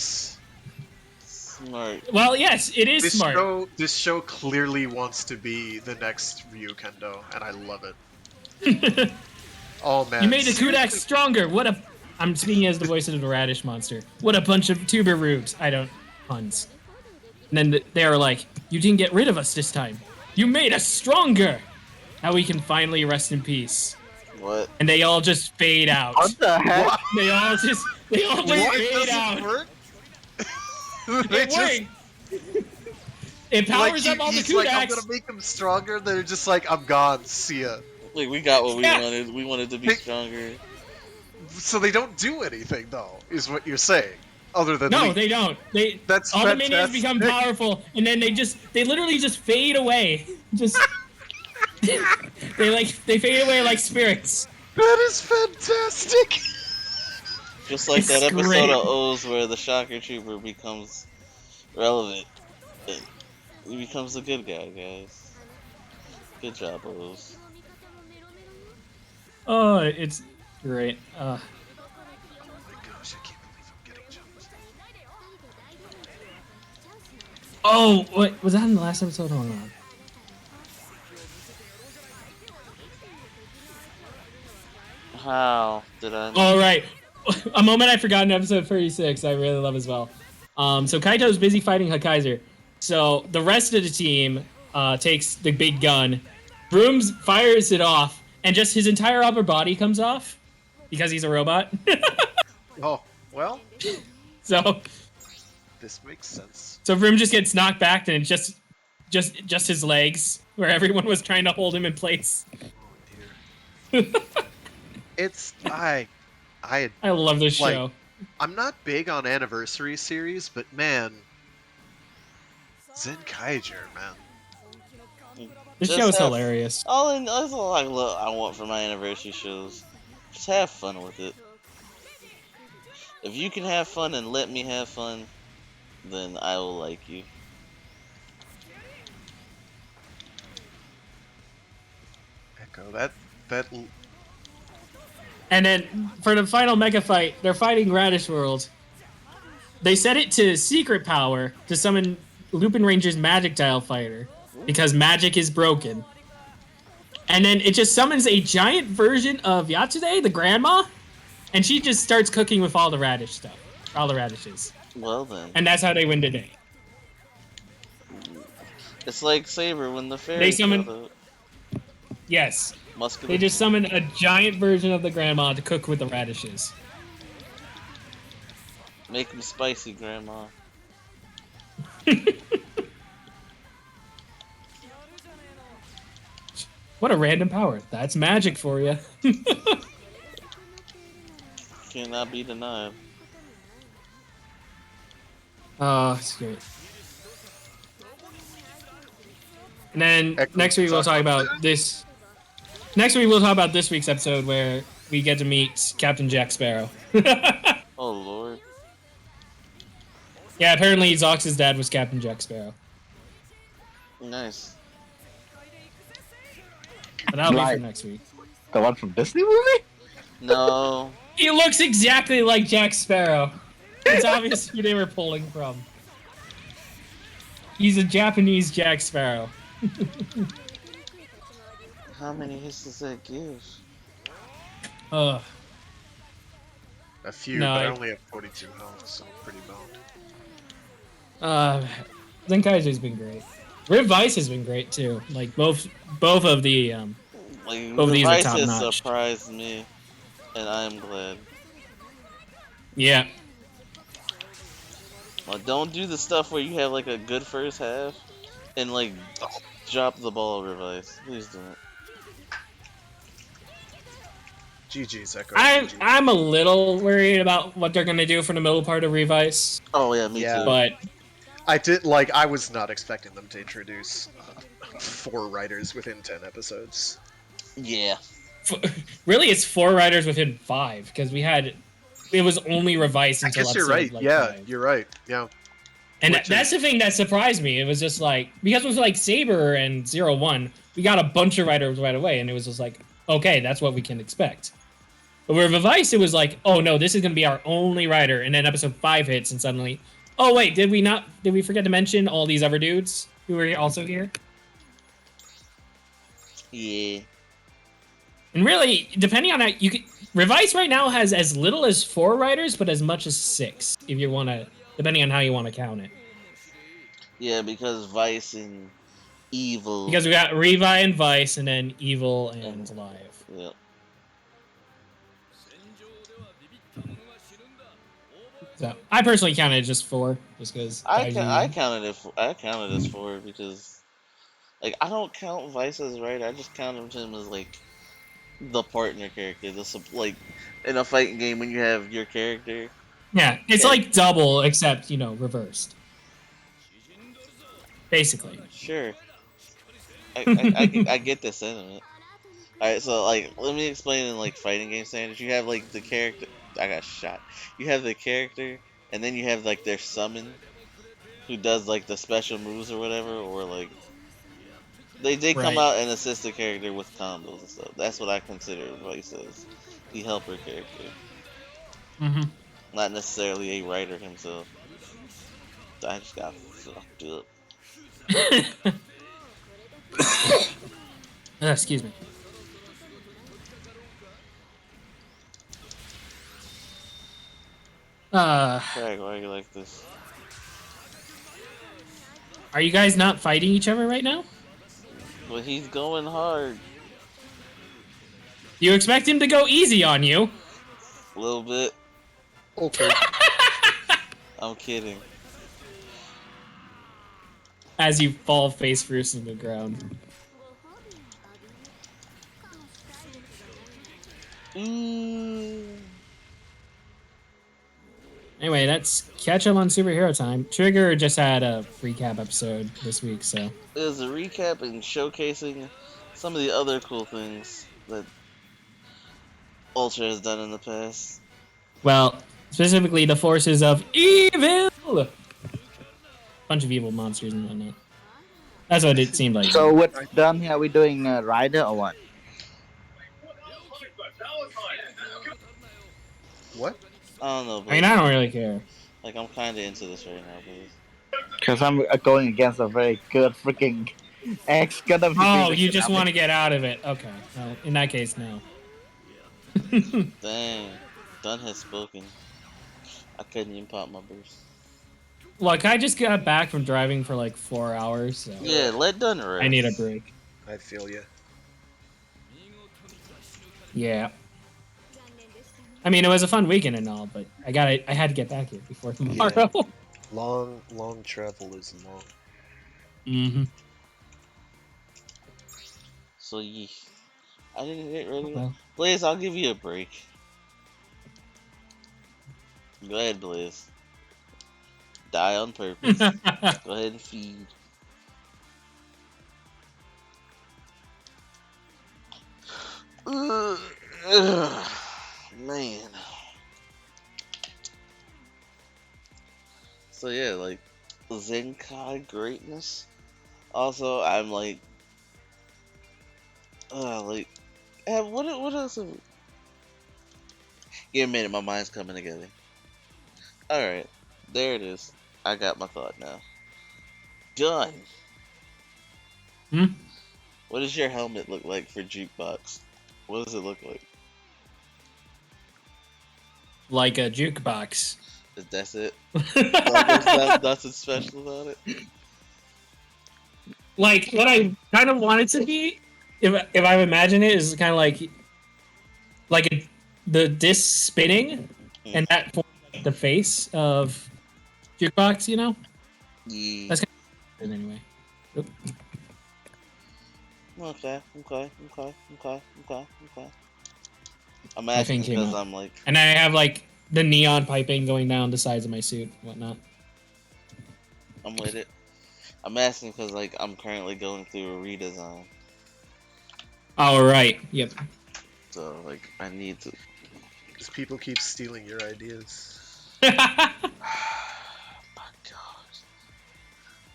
Smart. Well, yes, it is smart. This show clearly wants to be the next Ryukendo, and I love it. Oh man. You made the Kudak stronger. What a... I'm speaking as the voice of the radish monster. What a bunch of tuber rubes. I don't... Puns. And then they were like, you didn't get rid of us this time. You made us stronger. Now we can finally rest in peace. What? And they all just fade out. What the heck? What? They all just What? fade Does out. it work? It worked. It powers up all the he's like, I'm Kudaks. gonna make them stronger. They're just like, I'm gone. See ya. Like, we got what we Yeah. wanted. We wanted to be Hey. stronger. So they don't do anything, though, is what you're saying. Other than No, leave. they don't. That's all the minions become fantastic. powerful, and then they literally just fade away. Just they fade away like spirits. That is fantastic. Just like that It's episode great. of O's where the Shocker Trooper becomes relevant. He becomes a good guy, guys. Good job, O's. Oh, it's great. Oh my gosh, I can't believe I'm getting jumped. Oh, wait, was that in the last episode? Hold on. How did I? All right, a moment I forgot in episode 36. I really love as well. So Kaito's busy fighting Hakaiser. So the rest of the team takes the big gun. Brooms fires it off, and just his entire upper body comes off because he's a robot. Oh, well, so this makes sense. Vroom just gets knocked back, and it's just his legs, where everyone was trying to hold him in place. Oh dear. It's I love this Like, show. I'm not big on anniversary series, but man, Zenkaiger, man. This Just show is have- hilarious. That's all I want for my anniversary shows. Just have fun with it. If you can have fun and let me have fun, then I will like you. Echo that. And then for the final mega fight, they're fighting Radish World. They set it to secret power to summon Lupin Ranger's magic tile fighter because magic is broken. And then it just summons a giant version of Yatsude, the grandma, and she just starts cooking with all the radish stuff, all the radishes. Well then, And that's how they win today. it's like Saber when the fairy. They summon- Yes, muscular. they just summon a giant version of the grandma to cook with the radishes. Make them spicy, Grandma. What a random power. That's magic for you. Cannot be denied. Oh, it's great. And then Echo, next week we'll talk talk about about this. Next week we'll talk about this week's episode where we get to meet Captain Jack Sparrow. Oh Lord. Yeah, apparently Zox's dad was Captain Jack Sparrow. Nice. But that'll be Like- for next week. The one from Disney movie? No. He looks exactly like Jack Sparrow. It's obvious who they were pulling from. He's a Japanese Jack Sparrow. How many hits does that give? Ugh. A few, No, but I I- only have 42 health, so I'm pretty boned. Zenkaiser's been great. Rip Vice has been great too. Like both of the Like, Both of these are Vice has top-notch. surprised me, and I am glad. yeah. Well, don't do the stuff where you have like a good first half, and like drop the ball, Revice. Please don't. GG's, Echo. I'm GG. I'm a little worried about what they're gonna do for the middle part of Revice, Oh yeah, me Yeah. too. but I was not expecting them to introduce 4 writers within 10 episodes. Yeah. really it's 4 writers within 5 because it was only Revice I until guess you're episode, right. like, Yeah, 5. you're right. Yeah. And Which that's the thing that surprised me. It was just like because it was like Saber and 01, we got a bunch of writers right away, and it was just like, okay, that's what we can expect. But with Revice, it was like, oh no, this is gonna be our only writer, and then episode 5 hits, and suddenly, oh wait, did we forget to mention all these other dudes who were also here? Yeah. And really, depending on that, you could Revice right now has as little as 4 writers, but as much as 6, if you want to, depending on how you want to count it. Yeah, because Vice and Evil. Because we got Revi and Vice, and then Evil and Live. Yeah. So I personally counted just 4, just because. I counted it. I counted as 4 because like I don't count Vice as right. I just count him as like the partner character. Like in a fighting game when you have your character. Yeah, it's Okay. like double except reversed. Basically. Sure. I get the sentiment. Alright, so like let me explain in like fighting game standards. You have like the character. I got shot. You have the character, and then you have like their summon, who does like the special moves or whatever, or like they come Right. out and assist the character with combos and stuff. That's what I consider Vice as the helper character, Mm-hmm. not necessarily a writer himself. I just got fucked up. Excuse me. Craig, why are you like this? Are you guys not fighting each other right now? But he's going hard. You expect him to go easy on you? A little bit. Okay. I'm kidding. As you fall face first in the ground. Anyway, that's catch up on superhero time. Trigger just had a recap episode this week, so. It was a recap and showcasing some of the other cool things that Ultra has done in the past. Well, specifically the forces of evil! Bunch of evil monsters and whatnot. That's what it seemed like. So what's done here? Are we doing Rider or what? What? I don't know, but I mean, I don't really care. like I'm kind of into this right now, but Because I'm going against a very good freaking ex Gundam. Oh, you just want to get out of it. Okay. Well, in that case, no. dang, Dunn has spoken. I couldn't even pop my burst. Look, I just got back from driving for like 4 hours, so Yeah, let Dunn rest. I need a break. I feel you. Yeah. I mean, it was a fun weekend and all, but I had to get back here before tomorrow. Long travel is long. Mm-hmm. So yeah, I didn't hit really. Well. Blaze, I'll give you a break. Go ahead, Blaze. Die on purpose. Go ahead and feed. Man. So yeah, like Zenkai greatness. Also, I'm like, what else? Give me a minute, my mind's coming together. All right, there it is. I got my thought now. Done. Hmm? What does your helmet look like for Jukebox? What does it look like? Like a jukebox. That's it. That's nothing special about it. Like what I kind of want it to be, if I imagine it, is kind of like the disc spinning, and that forms like the face of jukebox. You know. Yeah. That's kind of anyway. Oop. Okay. I'm My asking thing came because up. I'm like, And I have like the neon piping going down the sides of my suit, and whatnot. I'm with it. I'm asking because like I'm currently going through a redesign, All right. Yep. so like I need to. Because people keep stealing your ideas. My God,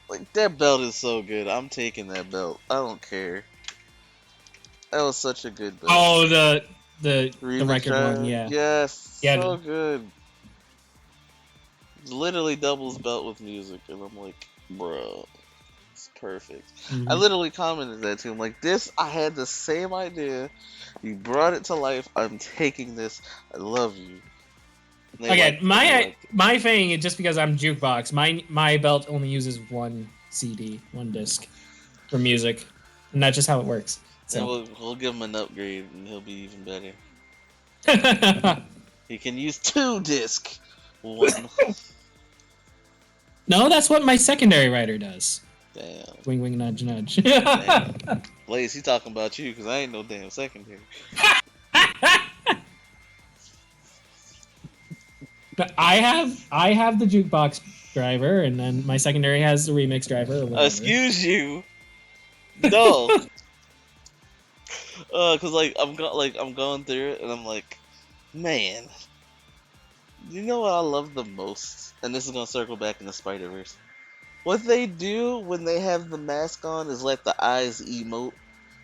like that belt is so good. I'm taking that belt. I don't care. That was such a good belt. Oh, the Remix record drive? one, yeah. Yes, Yeah. so good. Literally doubles belt with music, and I'm like, bro, it's perfect. Mhm. I literally commented that to him, like, this, I had the same idea. You brought it to life. I'm taking this. I love you. And they Again, liked it, they liked it. my thing is just because I'm jukebox. My belt only uses one CD, one disc for music, and that's just how it works. So So we'll give him an upgrade, and he'll be even better. He can use 2 discs One. No, that's what my secondary writer does. Damn. Wing, wing, nudge, nudge. Damn. Blaze, he talking about you because I ain't no damn secondary. But I have the jukebox driver, and then my secondary has the remix driver. Or whatever. Excuse you. No. Cause I'm going through it and I'm like, man, you know what I love the most? And this is gonna circle back in the Spiderverse. What they do when they have the mask on is let the eyes emote,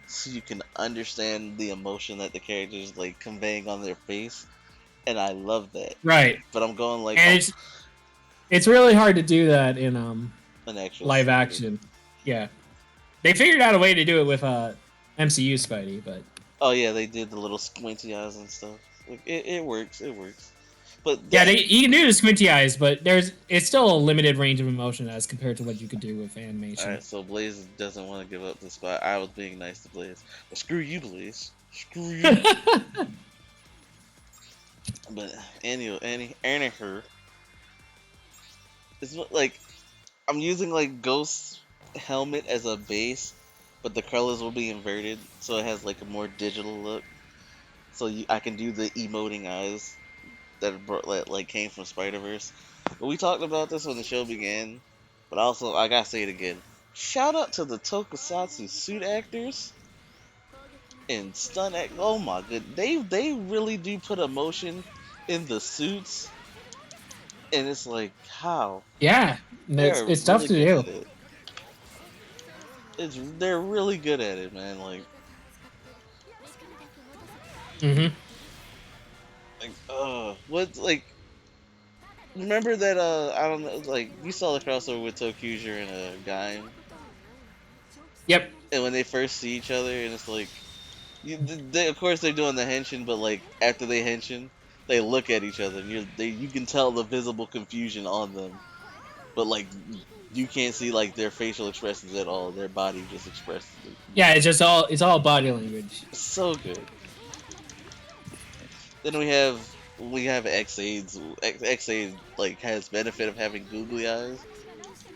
so you can understand the emotion that the character is like conveying on their face, and I love that. Right. But I'm going like And it's really hard to do that in an actual live story. action. Yeah, they figured out a way to do it with MCU Spidey, but Oh yeah, they did the little squinty eyes and stuff. Like, it works. It works. But yeah, you can do the squinty eyes, but it's still a limited range of emotion as compared to what you could do with animation. Alright, so Blaze doesn't want to give up the spot. I was being nice to Blaze. But screw you, Blaze. Screw you. But anywho, it's like I'm using like Ghost's helmet as a base, but the colors will be inverted, so it has like a more digital look. So I can do the emoting eyes that came from Spiderverse. But we talked about this when the show began, but also I gotta say it again. Shout out to the Tokusatsu suit actors and stunt act. Oh my god, they really do put emotion in the suits, and it's like how Yeah, they're it's tough to good do. at it. They're really good at it, man. Like, what like. Remember that I don't know, like you saw the crossover with Tokuger and Gaim? Yep. And when they first see each other, and it's like, of course they're doing the henshin, but like after they henshin, they look at each other, and you can tell the visible confusion on them, but like you can't see like their facial expressions at all. Their body just expresses it. Yeah, it's all body language. So good. Then we have X-Aids. X-Aid like has benefit of having googly eyes,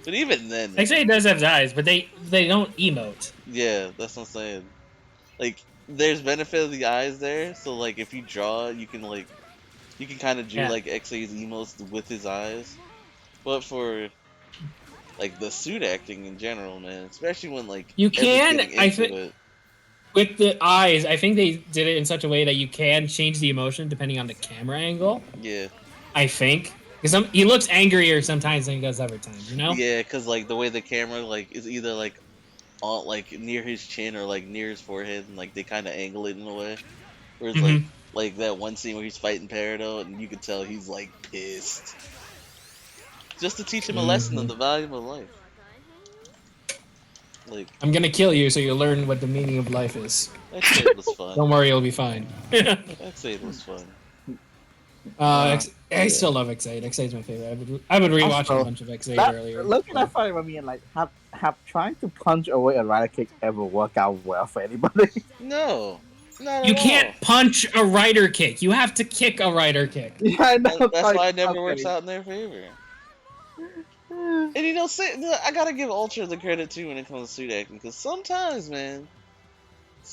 but even then, X8 does have eyes, but they don't emote. yeah, that's what I'm saying. Like, there's benefit of the eyes there, so like if you draw, you can kind of do like X-Aid's emotes with his eyes. But for like the suit acting in general, man, especially when like you can, I think. It. With the eyes, I think they did it in such a way that you can change the emotion depending on the camera angle. Yeah. I think. Because he looks angrier sometimes than he does other times, you know? Yeah, because like the way the camera like is either like on like near his chin or like near his forehead, and like they kind of angle it in a way. Where it's like that one scene where he's fighting Peridot, and you can tell he's like pissed. Just to teach him a lesson of the value of life. Like, I'm gonna kill you so you'll learn what the meaning of life is. X-Aid was fun. Don't worry, you'll be fine. X-Aid was fun. I still love X8. X8's my favorite. I would rewatch a bunch of X8 earlier. Looking at funny, I mean, like, have trying to punch away a rider kick ever work out well for anybody? No. You can't punch a rider kick. You have to kick a rider kick. Yeah, I know. That's why it never works out in their favor. And you know, I gotta give Ultra the credit too when it comes to suit acting, because sometimes, man,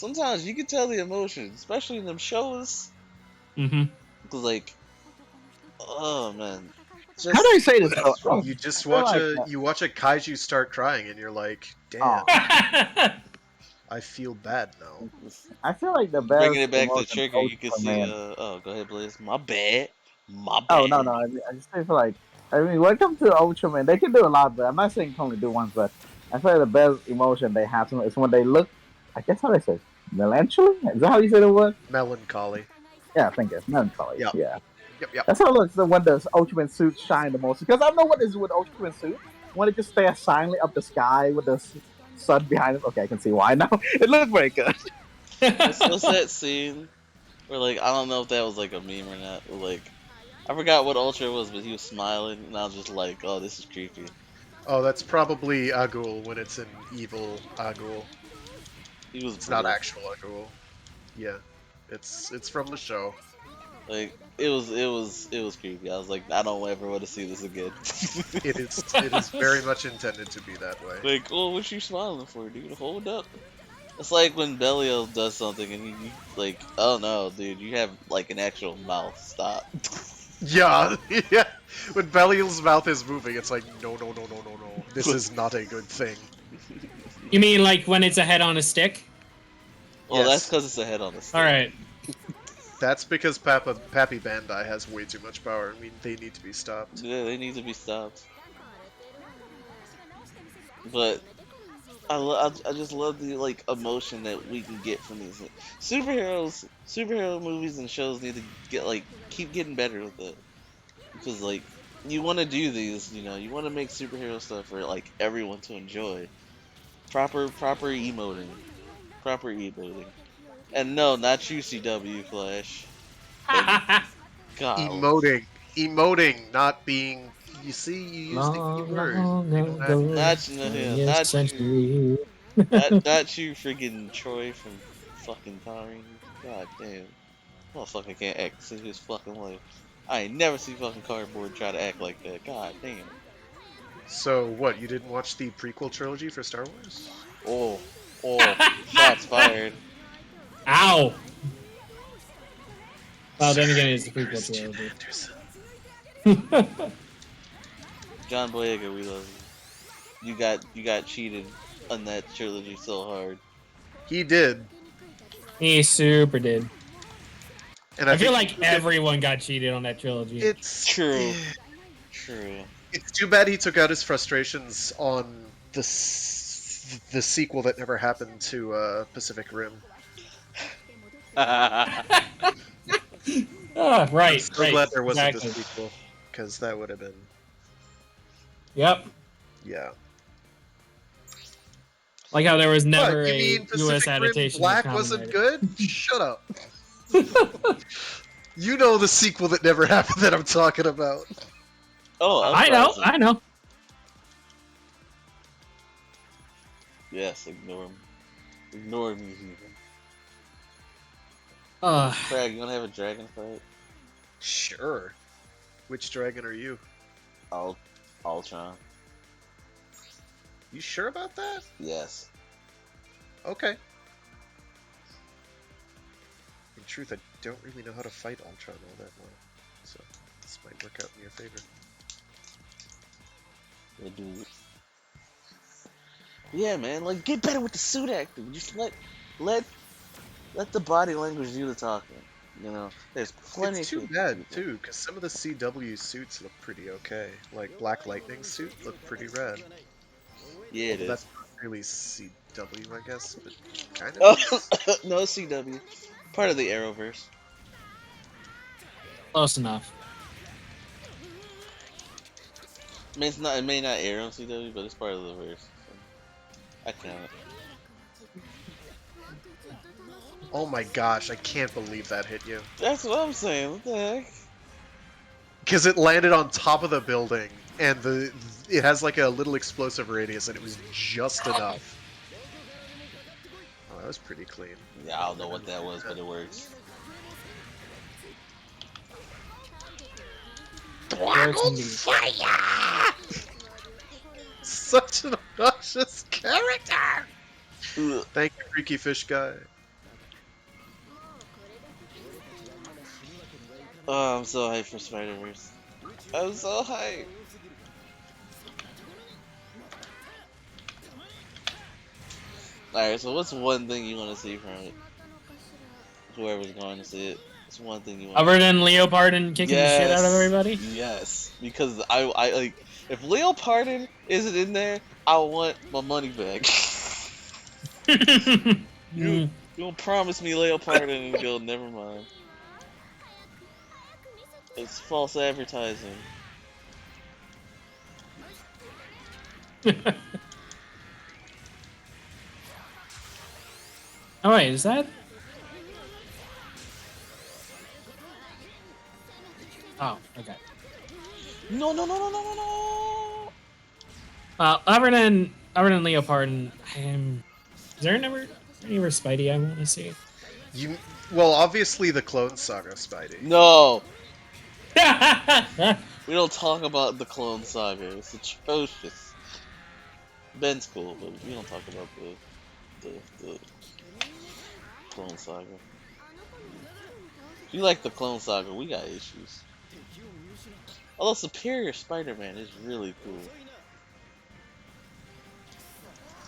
you can tell the emotion, especially in them shows. Because like, oh man, how do I say this? You just watch a kaiju start crying, and you're like, damn, I feel bad now. I feel like the best. Bringing it back to Trigger, you can see. Oh, go ahead, Blaze. My bad. Oh no, I just feel like. I mean, when it comes to Ultraman, they can do a lot, but I'm not saying only do once, but I feel like the best emotion they have is when they look, I guess how they say, melancholy? Is that how you say the word? Melancholy. Yeah, I think it's melancholy. Yep. Yeah. Yep. That's how it looks when the Ultraman suits shine the most. Because I know what is with Ultraman suit. When it just stares silently up the sky with the sun behind it. Okay, I can see why now. It looks very good. What's that scene where, like, I don't know if that was like a meme or not, but, like, I forgot what Ultra was, but he was smiling, and I was just like, oh, this is creepy. Oh, that's probably Agul when it's an evil Agul. It's not actual Agul. Yeah, it's from the show. Like it was creepy. I was like, I don't ever want to see this again. It is very much intended to be that way. Like, oh, what you smiling for, dude? Hold up. It's like when Belial does something and you like, oh no, dude, you have like an actual mouth. Stop. Yeah, yeah. When Belial's mouth is moving, it's like, no, no, no, no, no, no. This is not a good thing. You mean like when it's a head on a stick? Well, Yes. that's because it's a head on the stick. All right. That's because Pappy Bandai has way too much power. I mean, they need to be stopped. Yeah, they need to be stopped. But I just love the like emotion that we can get from these superhero movies and shows need to get like keep getting better with it, because like you want to do these, you know, you want to make superhero stuff for like everyone to enjoy. Proper emoting, and no, not you, CW Flash. God, Emoting, not being. You see, you used the key word. not you, not you, freaking Troy from fucking Power Rangers. God damn. Motherfucker can't act in his fucking life. I ain't never seen fucking Cardboard try to act like that. God damn. So what? You didn't watch the prequel trilogy for Star Wars? Oh, shots fired. Ow. Well, then again, it's the prequel Christian trilogy. Anderson. John Boyega, we love you. You got cheated on that trilogy so hard. He did. He super did. And I feel think like everyone got cheated on that trilogy. it's True. It's too bad he took out his frustrations on the sequel that never happened to Pacific Rim. Oh, right, I'm so right. glad there wasn't exactly. a sequel, because that would have been, Yep. yeah. Like how there was What, never you a mean U.S. Pacific Rim adaptation. Black of Kamen wasn't Rider. good? Shut up. You know the sequel that never happened that I'm talking about. Oh, I'm I know, frozen. I know. Yes, ignore him. Ignore me, even. Uh, Craig, you wanna have a dragon fight? Sure. Which dragon are you? Ultron. You sure about that? Yes. Okay. In truth, I don't really know how to fight Ultron all that well, so this might work out in your favor. We'll do it. Yeah, man, like get better with the suit acting. Just let the body language do the talking. You know, there's plenty. It's too bad too, because some of the CW suits look pretty okay. Like Black Lightning's suit looked pretty rad. Yeah, it Although is. that's not really CW, I guess, but kind of. Oh, no, CW. Part of the Arrowverse. close enough. I mean, it may not air on CW, but it's part of the verse. So I count it. Oh my gosh, I can't believe that hit you. That's what I'm saying. What the heck? Because it landed on top of the building, and it has like a little explosive radius, and it was just enough. Oh, that was pretty clean. Yeah, I don't know what that was, but it works. Dragon fire! Such an obnoxious character! Ugh. Thank you, Freaky Fish Guy. Oh, I'm so hyped for Spiderverse. I'm so hyped. Alright, so what's one thing you want to see from it? Whoever's going to see it. What's one thing you want Other than Leopard and kicking the shit out of everybody? Yes. Because I like, if Leo Pardon isn't in there, I want my money back. You don't promise me Leo Pardon and go, never mind. It's false advertising. Oh wait, is that? Oh, okay. No, no, no, no, no, no, no! Other than Leopard, is there never Spidey I want to see? You well, obviously the Clone Saga, Spidey. No, we don't talk about the Clone Saga. It's atrocious. Ben's cool, but we don't talk about the Clone Saga. If you like the Clone Saga, we got issues. Although Superior Spider-Man is really cool.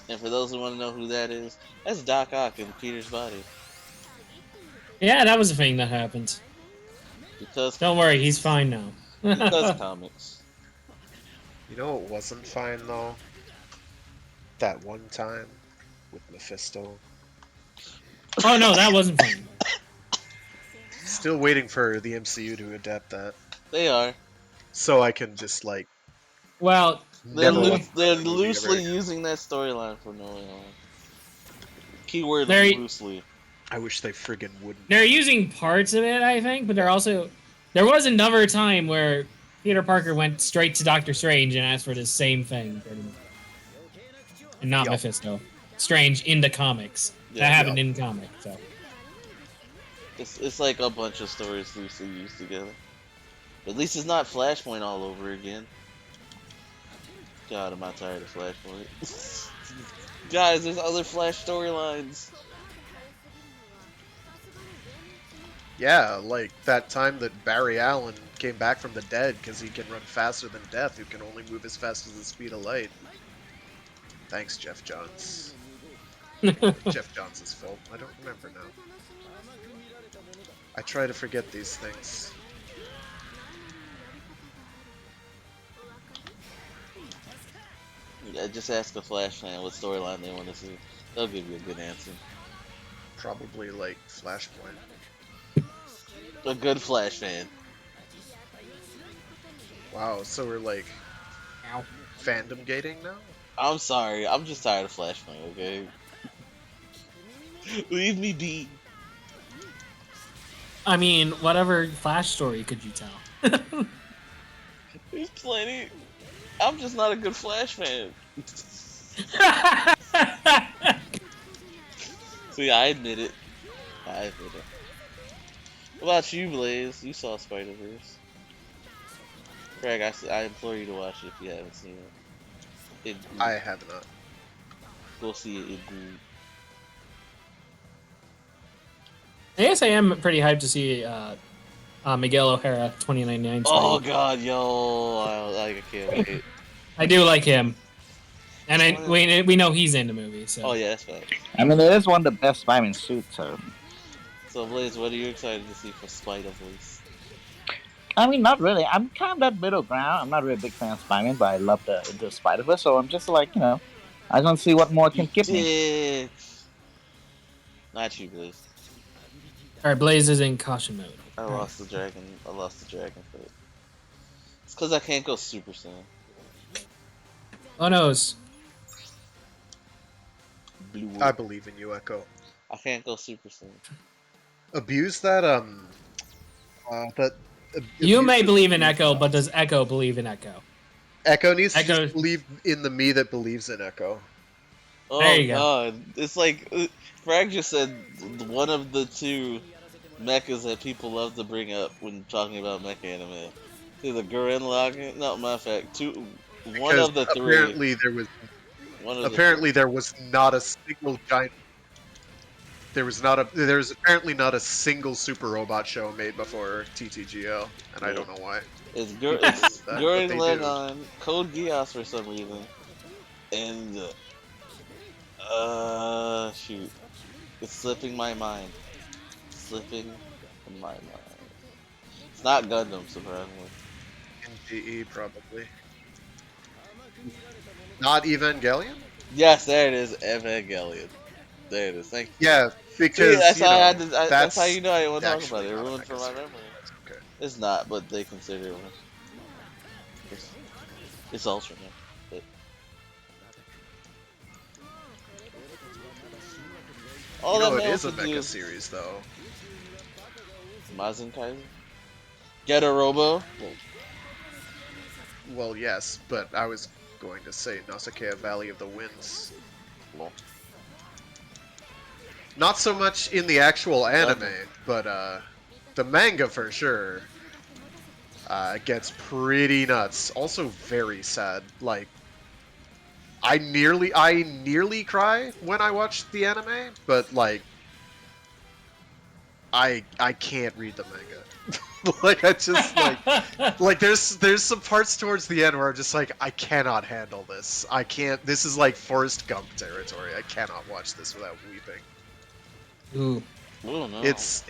And for those who want to know who that is, that's Doc Ock in Peter's body. Yeah, that was a thing that happened. Because Don't worry, he's fine now. because comics. You know what wasn't fine though? That one time with Mephisto. Oh no, that wasn't fine. Still waiting for the MCU to adapt that, They are. so I can just like Well, They're, never watch they're that movie ever loosely again. using that storyline for no reason. Keyword They're- loosely. I wish they friggin' wouldn't. they're using parts of it, I think, but they're also there was another time where Peter Parker went straight to Doctor Strange and asked for the same thing, pretty much. And not Yup. Mephisto. Strange in the comics. Yeah, That happened yup. in comics, so. It's like a bunch of stories loosely used together. But at least it's not Flashpoint all over again. God, am I tired of Flashpoint. Guys, there's other Flash storylines. Yeah, like that time that Barry Allen came back from the dead because he can run faster than Death, who can only move as fast as the speed of light. Thanks, Jeff Johns. Jeff Johns' fault. I don't remember now. I try to forget these things. Yeah, just ask a Flash fan what storyline they want to see. They'll give you a good answer. Probably like Flashpoint. A good Flash fan. Wow, so we're like Ow. fandom gating now? I'm sorry, I'm just tired of Flashpoint, okay? Leave me be. I mean, whatever Flash story could you tell? There's plenty. I'm just not a good Flash fan. See, I admit it. I admit it. What about you, Blaze? You saw Spider-Verse. Craig, I implore you to watch it if you haven't seen it. It I have not. Go see it. It good. I guess I am pretty hyped to see Miguel O'Hara 2099. Oh god, yo, I can't wait. I do like him, and we know he's in the movie. So Oh yeah, that's fine. I mean, it is one of the best Spider-Man suits. So Blaze, what are you excited to see for Spider-Verse? I mean, not really. I'm kind of that middle ground. I'm not really a big fan of Spider-Man, but I love the Spider-Verse. So I'm just like, I just want to see what more can give me. Dick. Not you, Blaze. all right, Blaze is in caution mode. I lost the dragon. I lost the dragon foot. It's because I can't go Super Saiyan. Oh noes. Blue. I believe in you, Echo. I can't go Super Saiyan. Abuse that You may abuse believe in the- Echo, but does Echo believe in Echo? Echo needs to Echo- just believe in the me that believes in Echo. Oh There you go. god, it's like Frag just said one of the two mechas that people love to bring up when talking about mecha anime. Either Gurren Lagann, no, matter of fact, one Because of the three. apparently there was One of the apparently there was not a single giant. There was apparently not a single super robot show made before TTGL, and I don't know why. It's But Gurren they do. Lagann, Code Geass for some reason, and shoot, it's slipping my mind. Slipping my mind. It's not Gundam, surprisingly. NGE probably. Not Evangelion? Yes, there it is, Evangelion. There it is. Thank you. Yeah, because See, that's, you how I know, had to, that's how you know I didn't want to talk actually about it. It not a ruined for my mecha memory. series. Okay. It's not, but they consider it one. It's Ultraman. But... All You know, that it man is a wants to do mecha is series, though. Mazen Kaiser? Get a Robo? Well, yes, but I was going to say Nausicaa Valley of the Winds. Well, Not so much in the actual anime, but the manga for sure gets pretty nuts. Also very sad. Like I nearly cry when I watch the anime, but like I can't read the manga. Like I just like there's some parts towards the end where I'm just like I cannot handle this. I can't. This is like Forrest Gump territory. I cannot watch this without weeping. Ooh. Oh no. It's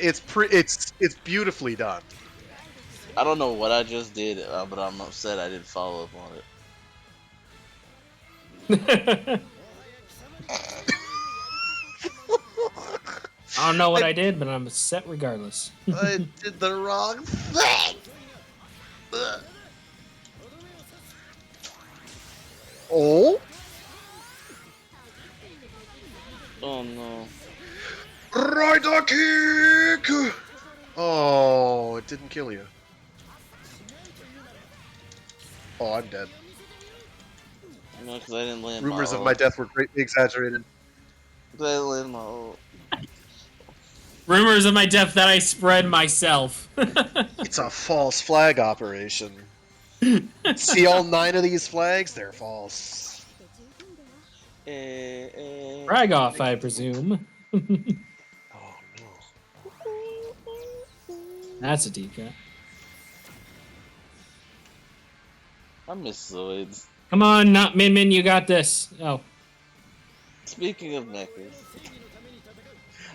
beautifully done. I don't know what I just did, but I'm upset I didn't follow up on it. I don't know what I did, but I'm upset regardless. I did the wrong thing. Oh, Oh no. Rider kick! Oh, it didn't kill you. Oh, I'm dead. No, because I didn't land Rumors my of my death were greatly exaggerated. I didn't land my ult. Rumors of my death that I spread myself. It's a false flag operation. See all 9 of these flags? They're false. Frag off, I presume. Oh no. That's a deep cut. I miss Zoids. Come on, not Min Min, you got this. Oh. Speaking of mechas,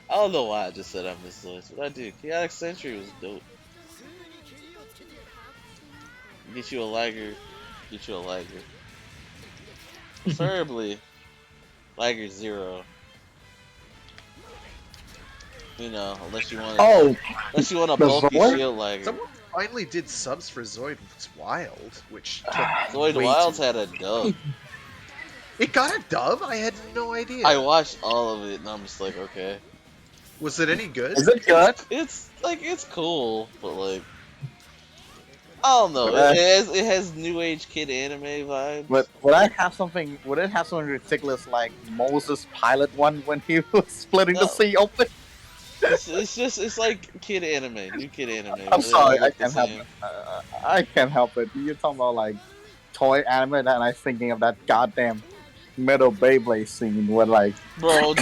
I don't know why I just said I miss Zoids, but I do. Chaotic Sentry was dope. Get you a Liger. Get you a Liger. Preferably Liger 0. You know, unless you want a the bulky Zoid? shield Liger. Someone finally did subs for Zoid Wild, which took Zoid way Wilds too- had a dub. It got a dub? I had no idea. I watched all of it and I'm just like, okay. Was it any good? Is it good? It's like it's cool, but like I don't know. But, It has new age kid anime vibes. But would it have something ridiculous like Moses Pilot one when he was splitting the No. sea open? It's like kid anime, new kid anime. I'm They sorry, all I look the can't help same. it. I can't help it. You're talking about like toy anime, and I'm thinking of that goddamn Metal Beyblade scene where like Bro,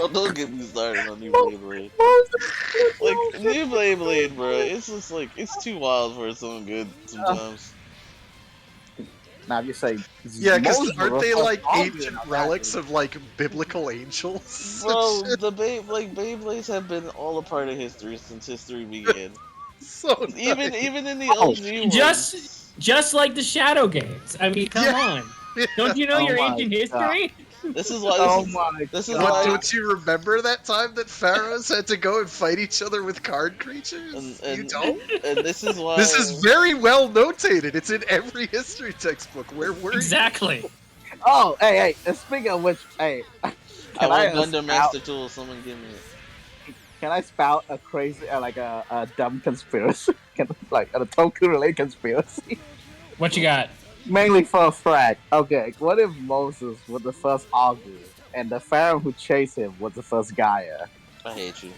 don't get me started on new Beyblade. Like new Beyblade, bro. It's just like it's too wild for its own good sometimes. now you say Yeah, because Moses aren't was they so like obvious ancient on that relics thing. of like biblical angels? Bro, the Beyblades have been all a part of history since history began. So Even nice. even in the Oh, OG Just like the Shadow games. I mean, come on. Don't you know Oh your my ancient history? ones. This is why Oh my this is What, why don't you remember that time that pharaohs had to go and fight each other with card creatures? You don't? and this is why This is very well notated. It's in every history textbook. Where were you? Exactly. Oh, hey, speaking of which, hey, I can want I Gundam Master Tool. Someone give me it. can I spout a crazy, like a dumb conspiracy? Like a Toku related conspiracy? What you got? Mainly for a frag. Okay, what if Moses was the first Augur, and the pharaoh who chased him was the first Gaia? I hate you.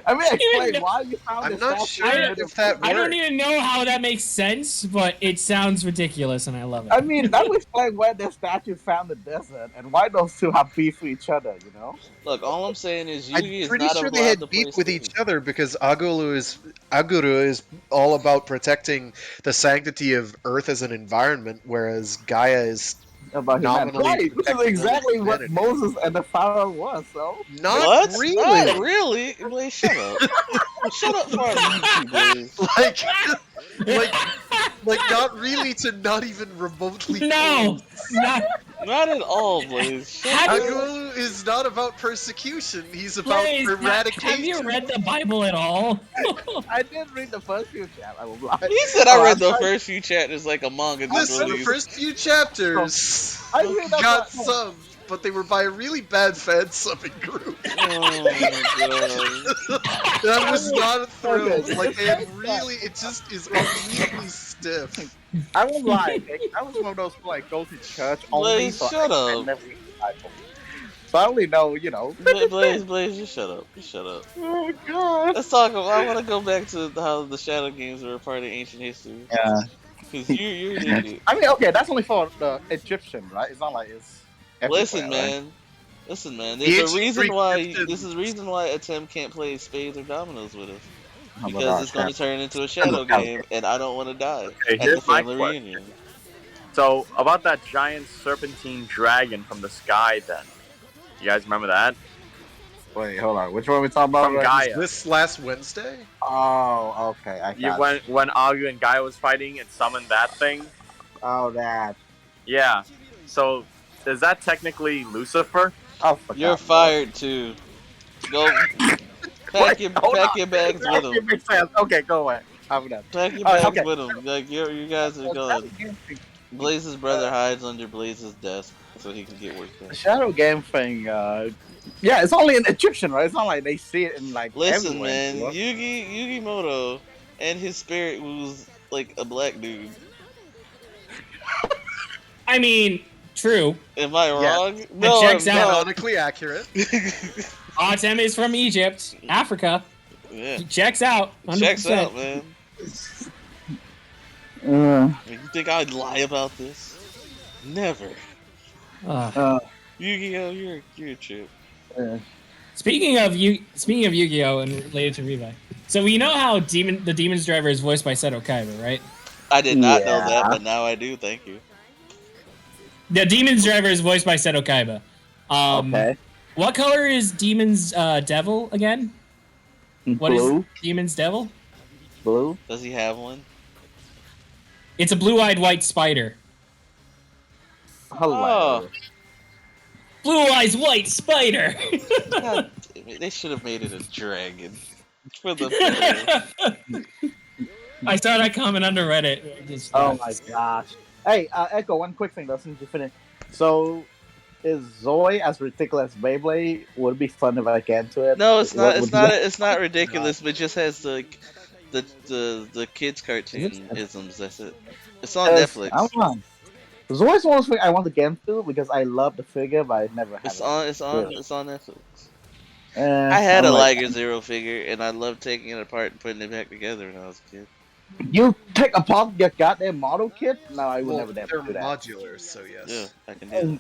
I mean, explain know- why you found I'm this not statue sure in the if that I don't worked. even know how that makes sense, but it sounds ridiculous and I love it. I mean, that would explain where the statue found the desert and why those two have beef with each other, you know? Look, all I'm saying is I'm Yugi is pretty not sure allowed they had to beef play with Stevie. each other because Aguru is all about protecting the sanctity of Earth as an environment, whereas Gaia is About humanity. Nominally Right, this is protecting exactly what humanity. Moses and the pharaoh was, so. not What? really. Not really? Blaze, shut up. Shut up for you, Blaze. Like, like not really to not even remotely. No, not Not at all, Blaze. Shut Have up. you- Aguru is not about persecution. He's about Blaze, eradication. have you read the Bible at all? I did read the first few chapters, I will lie. He said I Oh, read the I- first few chapters like a manga just Listen, the released. first few chapters I read that got part- some, but they were by a really bad fan subbing group. Oh my That was not a thrill. Okay. Like they had really, it just is unbelievably stiff. I won't lie, okay? I was one of those who like go to church only. Blaze, so shut I up. never title. So I only know, Blaze, just shut up. Just shut up. Oh god. Let's talk. I want to go back to how the Shadow Games were a part of ancient history. Yeah. Because you're an idiot. I mean, okay, that's only for the Egyptian, right? It's not like it's everywhere, Listen, right? man. Listen, man. The There's a ancient reason Greek why. Egyptians- This is reason why Atem can't play spades or dominoes with us. Oh my Because gosh, it's going man. to turn into a Shadow game, and I don't want to die Okay, at the here's my family question. reunion. So, about that giant serpentine dragon from the sky, then. You guys remember that? Wait, hold on. Which one are we talking about? From right? Gaia. This last Wednesday? Oh, okay. I got it. When Agu and Gaia was fighting, it summoned that thing. Oh, that. Yeah. So, is that technically Lucifer? Oh, for You're God's fired too. Go pack your bags with sake. him. It makes sense. Okay, go away. I'm done. Pack your Alright, bags okay. with him. Like you guys are gone. Blaze's brother hides under Blaze's desk so he can get work The done. Shadow Game thing, yeah, it's only in Egyptian, right? It's not like they see it in like Listen, everywhere. man, you know? Yugi Moto and his spirit was like a black dude. I mean, true. Am I Yeah. wrong? No, checks I'm out. not. Canonically accurate. Atem is from Egypt, Africa. Yeah, Checks out. 100%. checks out, man. You think I'd lie about this? Never. Yu-Gi-Oh, you're a chip. Speaking of Yu-Gi-Oh and related to Revi. So we know how the Demon's Driver is voiced by Seto Kaiba, right? I did not know Yeah. that, but now I do. Thank you. The Demon's Driver is voiced by Seto Kaiba. Okay. What color is Demon's Devil again? What is Blue. Demon's Devil? Blue. Does he have one? It's a blue-eyed white spider. Hello. Blue eyes white spider. God damn it, they should have made it a dragon for the player. I saw that comment under Reddit. Just, Oh my gosh. Hey, Echo, one quick thing though, since you finished. So, is Zoe as ridiculous as Beyblade? Would it be fun if I get into it? No, it's not. What It's would not. you- It's not ridiculous, but it just has the kids cartoon isms. That's it. It's on Netflix. I don't know. Zoe's one of those things I want to get into because I love the figure, but I never had It's it. on. It's on. Yeah. It's on Netflix. I I had a Liger Zero figure, and I loved taking it apart and putting it back together when I was a kid. You take apart your goddamn model kit? No, I would Well, never they're do that. modulars, so yes. Yeah, I can do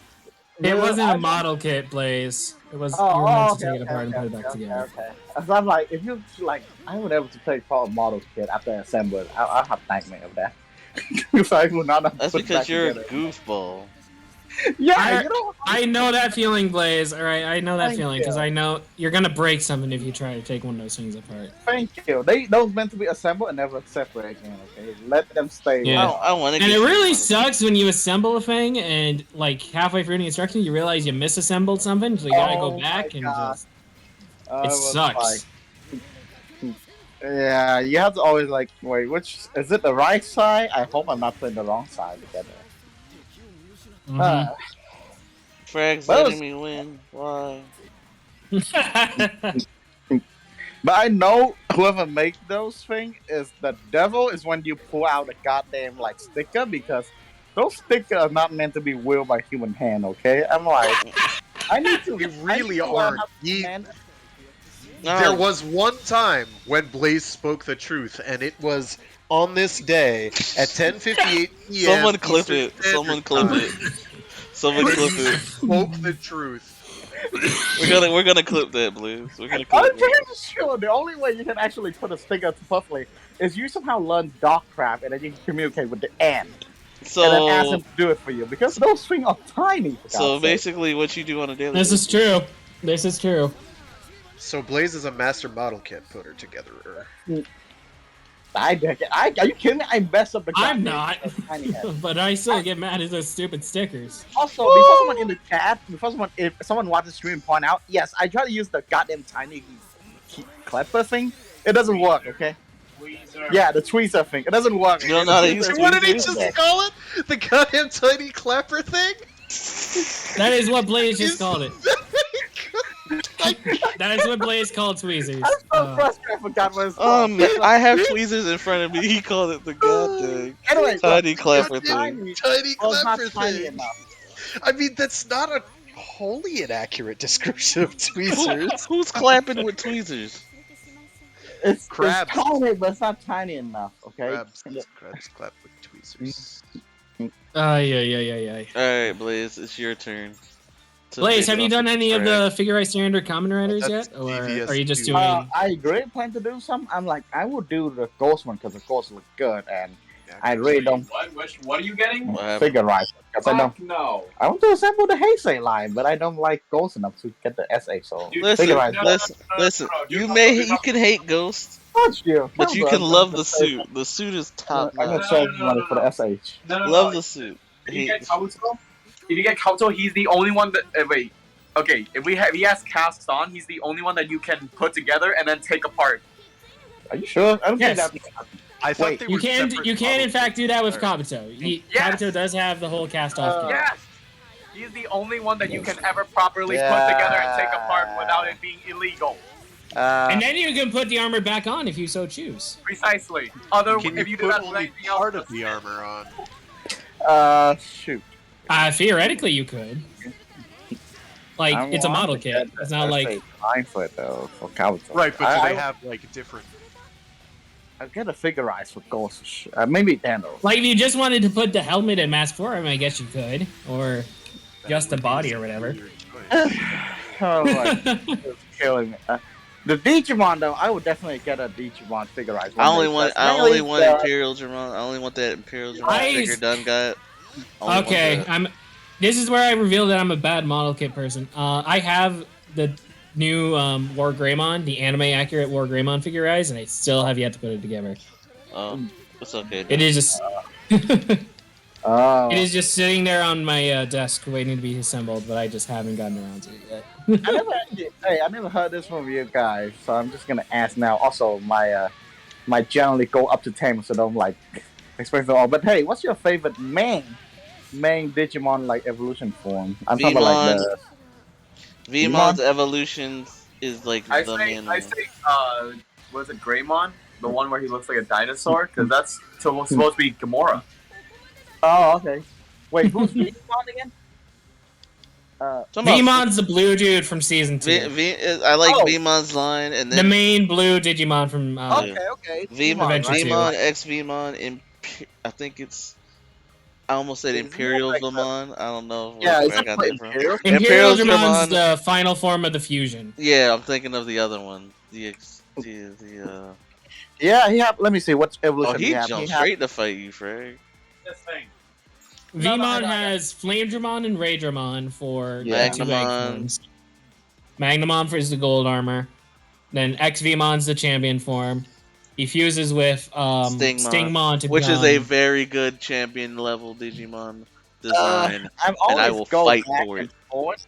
that. It wasn't I- a model kit, Blaze. It was Oh, you were meant to okay, take it apart and put it back okay, together. okay. So I'm like, if you like, I would never to take apart a model kit after I assemble it. I'll have nightmare of that. So I will not have That's put it because back you're together. a goofball. Yeah, you know. I know that feeling, Blaze. All right, I know that Thank feeling because you. I know you're gonna break something if you try to take one of those things apart. Thank you. Those meant to be assembled and never separate again. Okay, let them stay. Yeah. I want to. And it really sucks when you assemble a thing and like halfway through the instruction you realize you misassembled something, so you gotta Oh go back my and God. just. I It was sucks. like- yeah, you have to always like wait. Which is it? The right side? I hope I'm not putting the wrong side together. Mhm. Frags Well, letting me win. Why? But I know whoever make those things is the devil is when you pull out a goddamn like sticker because those stickers are not meant to be wielded by human hand. Okay, I'm like, I need to. They really I need to learn aren't. how to hand- There was one time when Blaze spoke the truth, and it was on this day at 10:58 p.m. Someone clip Eastern it. Standard Someone clip Time. it. Someone clip it. Spoke the truth. We're gonna clip that, Blues. We're gonna I'm clip it. pretty sure the only way you can actually put a sticker properly is you somehow learn Darkcraft and then you can communicate with the ant and then ask him So, to do it for you because those things are tiny. For so God's sake. basically, what you do on a daily This is true. This is true. So Blaze is a master model kit putter togetherer. Are you kidding me? I messed up the. I'm goddamn not. tiny head. But I still get mad at those stupid stickers. Also, before someone in the chat, if someone watches the stream point out, yes, I try to use the goddamn tiny clapper thing. It doesn't work, okay? Yeah, the tweezer thing. It doesn't work. You don't know how to use What did he tweezers? just call it? The goddamn tiny clapper thing? That is what Blaze just called it. That is what Blaze called tweezers. I'm so frustrated. I forgot what it's Man, called. I have tweezers in front of me. He called it the goddamn Anyway, look, tiny clapper it's thing. tiny. Tiny Well, it's not clapper tiny thing. enough. I mean, that's not a wholly inaccurate description of tweezers. Who's clapping with tweezers? It's Crabs. tiny, but it's not tiny enough. Okay. Crabs clap with tweezers. Yeah. All right, Blaze, it's your turn. to Blaze, pick have you off done the any of track. the Figure Eight Standard Common Riders That's yet, or devious are you just too. doing? I agree. Plan to do some. I'm like, I would do the ghost one because the ghost look good, and Yeah, I really don't What are you getting? What happened? figure right because I don't. Fuck no. I want to assemble the Heisei line, but I don't like ghost enough to get the SA. So Dude, Listen, figure right. listen. Dude, You can hate Ghost, Touch you, but you can love the suit. The suit is top I'm gonna notch. save money for the SH. No. Love the suit. If you get Kabuto, he's the only one that. Wait. Okay, if he has casts on, he's the only one that you can put together and then take apart. Are you sure? I don't Yes. think that. I thought Wait, they You were can separate in models. fact do that with Or- Kabuto. Yes. Kabuto does have the whole cast off. kit. Yes! He's the only one that you can ever properly put together and take apart without it being illegal. And then you can put the armor back on if you so choose. Precisely. Can If you you do put that with only anything part else, of the armor on? Shoot. Theoretically, you could. Like, I it's a want model to kit. get It's the not like... SA line for it though for Kabuto. Right, but do I they have like different? I'll get a figurize for Ghost. Maybe Dano. Like, if you just wanted to put the helmet and mask for him, I guess you could. Or just the body or whatever. Your choice. Oh, like, it's killing me. The Digimon though, I would definitely get a Digimon figurize. I only want Mainly, Imperial Dramon. I only want that Imperial Dramon I- figure done got. Only want Okay, that. This is where I reveal that I'm a bad model kit person. I have the new War Greymon, the anime accurate War Greymon figurize, and I still have yet to put it together. Oh, it's okay. It is just Oh, it is just sitting there on my desk waiting to be assembled, but I just haven't gotten around to it yet. I never heard this from you guys, so I'm just gonna ask now. Also, my generally go up to 10, so don't like explain them all. But hey, what's your favorite main Digimon like evolution form? I'm talking about like the Vmon's evolution is like I the say, main I one. say, was it Greymon? The one where he looks like a dinosaur? Because that's supposed to be Gamora. Oh, okay. Wait, who's Digimon again? Talking about Vmon's the blue dude from season 2. I like Oh. Vmon's line, and The then main blue Digimon from Okay. Vmon, Adventure two. Vmon, X Vmon, I think it's. I almost said It's Imperial more like Vmon. I don't know Yeah, where it's I got like that from. Imperial. Imperial Imperial Dramon's Dramon- the final form of the fusion. Yeah, I'm thinking of the other one. The Yeah, he have. Let me see what evolution Oh, he he have. jumped He have- straight to fight you, Frag. This thing. Vmon no. has Flame Dramon and Ray Dramon for Yeah. the two egg Magnamon. forms. Magnamon is the gold armor. Then X Vmon's the champion form. He fuses with Stingmon to Which is become... a very good champion level Digimon design. I'm and I always will go fight back for and it. forth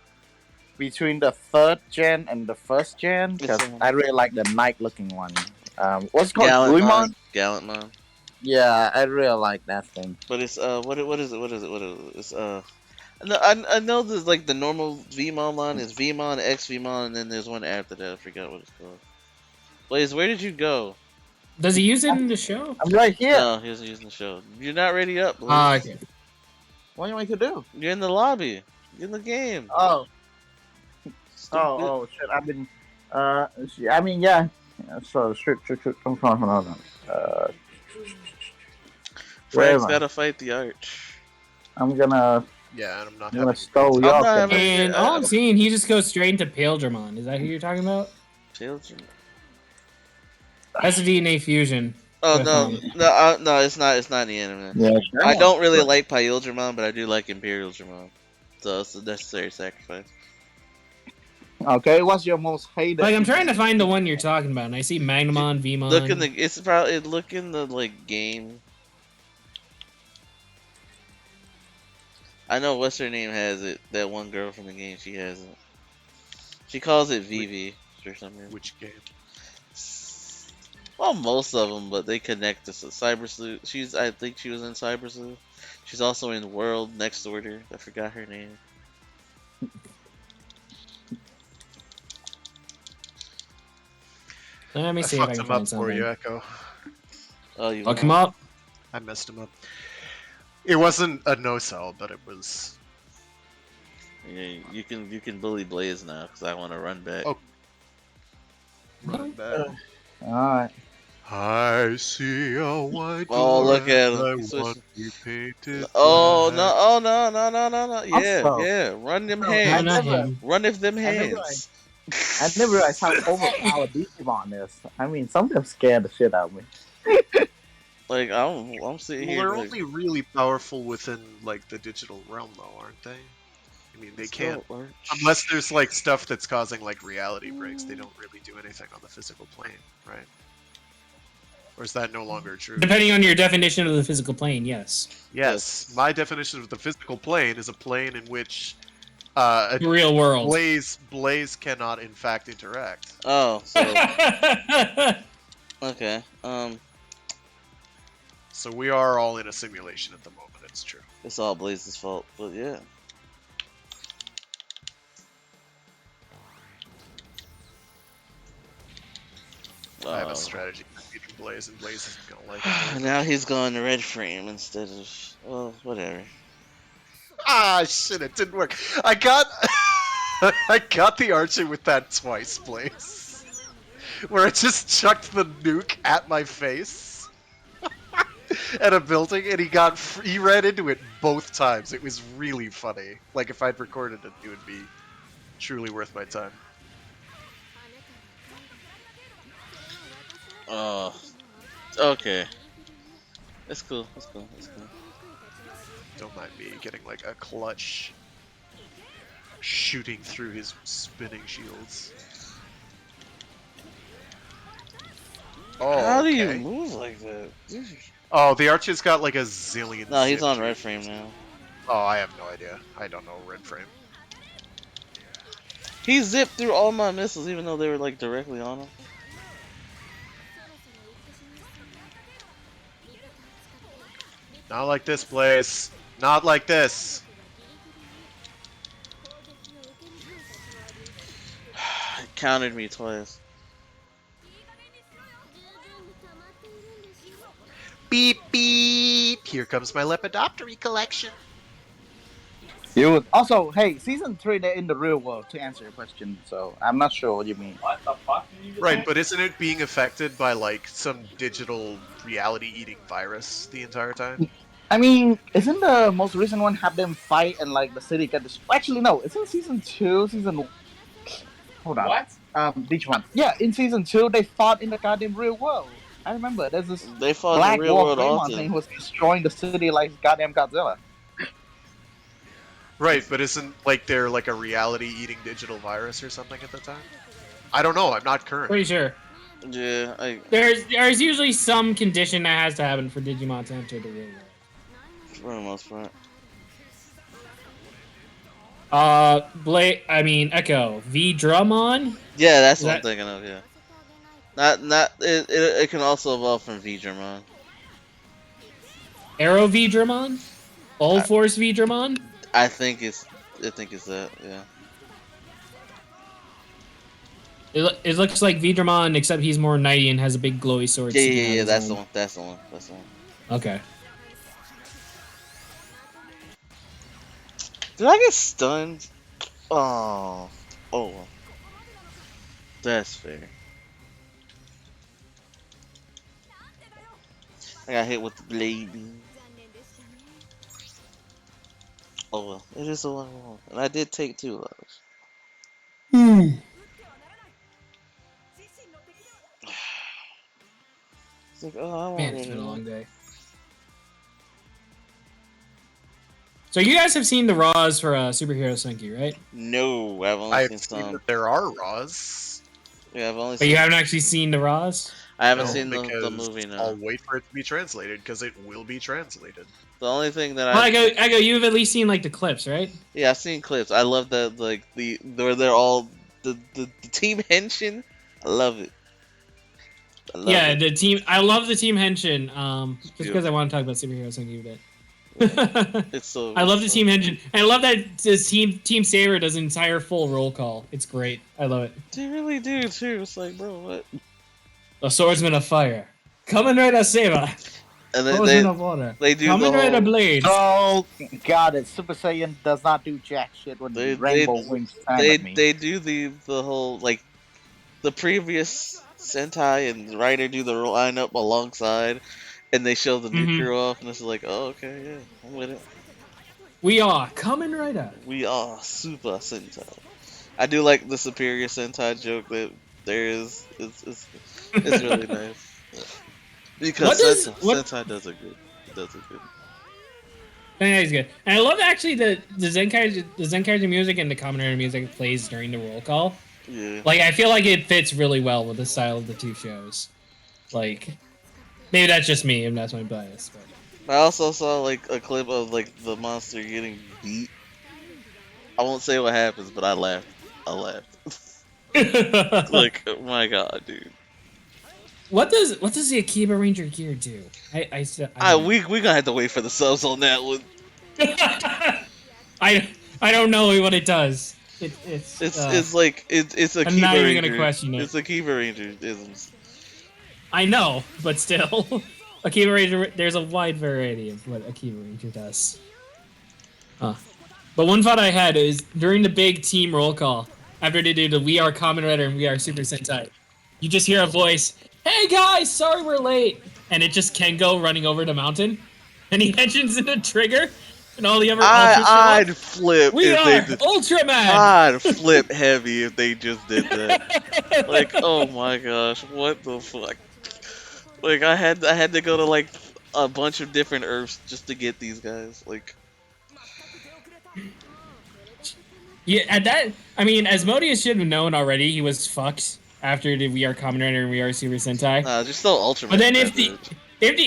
between the 3rd gen and the 1st gen because It's a- I really like the knight-looking one. What's it called? Gluimon? Gallantmon. Yeah, I really like that thing. But it's what is it? It's I know there's like the normal Vmon line is Vmon, X Vmon, and then there's one after that. I forgot what it's called. Blaze, where did you go? Does he use it in the show? I'm right here. No, he was using the show. You're not ready up, Blaze. Okay. What do you want me to do? You're in the lobby. You're in the game. Oh, Stupid. oh, shit! I've been. I mean, yeah. So, shoot. Hold on. Where Frag's am I? gotta fight the arch. I'm gonna Yeah, and I'm not I'm gonna having. stole I'm your not thing. having- And all I'm seeing, he just goes straight into Pale Dramon. Is that who you're talking about? Children. That's a DNA fusion. Oh With, no, it's not. It's not in the anime. Yeah, I don't really like Pyldramon, but I do like Imperial Dramon. So it's a necessary sacrifice. Okay, what's your most hated? Like, I'm trying to find the one you're talking about, and I see Magnamon, Vmon. Look in the like game. I know what's her name has it. That one girl from the game, she has it. She calls it Vivi or something. Which game? Well, most of them, but they connect to Cyber Sleuth. I think she was in Cyber Sleuth. She's also in World Next Order. I forgot her name. Let me I see if I fucked can him up find for something. you, Echo. Oh, you Look him up. I messed him up. It wasn't a no sell, but it was. Yeah, you can bully Blaze now because I want to run back. Oh. Run back. Alright. I see a white Oh, door look at and him. I He's want switching. to be painted Oh no! black. Oh no! No! No! No! No! Yeah, Also, yeah. Run them I No, not hands. never, him. Run if them I never, hands. I never realized how overpowered Digimon is. I mean, some of them scare the shit out of me. Like I'm sitting Well, here. they're Like, only really powerful within like the digital realm, though, aren't they? I mean, they can't unless there's like stuff that's causing like reality breaks. They don't really do anything on the physical plane, right? Or is that no longer true? Depending on your definition of the physical plane, yes. Yes, my definition of the physical plane is a plane in which a The real world. Blaze cannot in fact interact. Oh, so okay. So we are all in a simulation at the moment. It's true. It's all Blaze's fault, but yeah. I have a strategy for beating Blaze, and Blaze isn't gonna like it. Now he's going to red frame instead of whatever. Ah, shit! It didn't work. I got, I got the archer with that twice, Blaze. Where I just chucked the nuke at my face at a building, and he ran into it both times. It was really funny. Like if I'd recorded it, it would be truly worth my time. Oh, okay. That's cool. That's cool. That's cool. Don't mind me getting like a clutch shooting through his spinning shields. Oh, How do you okay. move like that? Oh, the archer's got like a zillion. No, he's on zip red trees. frame now. Oh, I have no idea. I don't know red frame. He zipped through all my missiles, even though they were like directly on him. Not like this, Blaze. Not like this. It countered me twice. Beep beep. Here comes my Lepidoptery collection. You would also, hey, season 3 they're in the real world to answer your question, so I'm not sure what you mean. What the fuck did you just Right, say? but isn't it being affected by like some digital reality-eating virus the entire time? I mean, isn't the most recent one have them fight and like the city get destroyed? Actually, no, it's in season 2, hold on. What? Digimon. Yeah, in season 2 they fought in the goddamn real world. I remember there's this They fought in black the real war world Greymon often. thing who was destroying the city like goddamn Godzilla. Right, but isn't like there like a reality-eating digital virus or something at the time? I don't know. I'm not current. Pretty sure. Yeah, There's usually some condition that has to happen for Digimon to enter the real world. for the most part. Echo. V-Dramon? Yeah, that's Is what I'm that- thinking of. Yeah. Not. It can also evolve from Vdramon. Arrow V-Dramon? Old Force V-Dramon? I think it's that. Yeah. It looks like V-Dramon, except he's more knighty and has a big glowy sword. Yeah, sticking yeah, out yeah. his That's the arm. one. That's the one. That's the one. Okay. Did I get stunned? Oh. Oh. That's fair. I got hit with the blade beam. Oh well, it is a 1-1, and I did take 2 lives. It's like, oh, I want Man, it's been a it. long day. So you guys have seen the Raws for Superhero Senki, right? No, I've only I've seen seen some. that there are Raws. Yeah, I've only But seen. you haven't actually seen the Raws? I haven't No, seen the because movie. No. I'll wait for it to be translated because it will be translated. The only thing that Well, I go. You've at least seen like the clips, right? Yeah, I've seen clips. I love that, like where they're all the team henshin. I love it. I love Yeah, it. the team. I love the team Henshin. Just Yeah. because I want to talk about Superhero Senki a bit. It's so. I love the so- team Henshin, and I love that this Team Saber does an entire full roll call. It's great. I love it. They really do too. It's like, bro, what? The swordsman of fire, coming right at Saber. And Potion of water. they do Kamen the Rider whole, blades. Oh, got it. Super Saiyan does not do jack shit when they Rainbow Wings time at me. they do the whole like the previous Sentai and Rider do the lineup alongside, and they show the new Mhm. crew off, and it's like, oh, okay, yeah, I'm with it. We are Kamen Rider. We are Super Sentai. I do like the superior Sentai joke that there is. It's really nice because Sentai does it good. It does it good. Yeah, he's good. And I love actually the Zenkaiser music and the Kamen Rider music plays during the roll call. Yeah. Like I feel like it fits really well with the style of the two shows. Like maybe that's just me and that's my bias. But. I also saw like a clip of like the monster getting beat. I won't say what happens, but I laughed. Like, oh my god, dude. What does the Akiba Ranger gear do? We gonna have to wait for the subs on that one. I don't know what it does. It's Akiba I'm not even Ranger. gonna question it. It's Akiba Ranger isms. I know, but still, Akiba Ranger. There's a wide variety of what Akiba Ranger does. But one thought I had is during the big team roll call after they do the We Are Kamen Rider and We Are Super Sentai, you just hear a voice. Hey guys, sorry we're late. And it just Kengo running over the mountain. And he mentions the trigger and all the other Ultras. I'd flip We if are they did. Ultraman! I'd flip heavy if they just did that. Like, oh my gosh, what the fuck? Like, I had to go to like a bunch of different Earths just to get these guys. Like, yeah, at that, I mean, Asmodeus should have known already he was fucked after the We Are Kamen Rider and We Are Super Sentai. nah, just still Ultraman. But then if the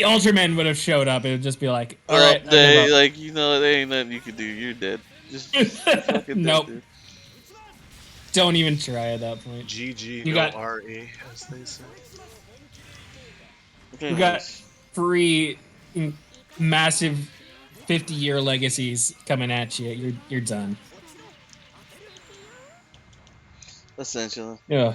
Ultraman would have showed up, it would just be like, all right, like there ain't nothing you can do. You're dead. Just fucking nope. dead, dude. Don't even try at that point. GG, You no got- RE, as they say. Okay, You got nice. 3 massive 50-year legacies coming at you. You're done. Essentially. Yeah.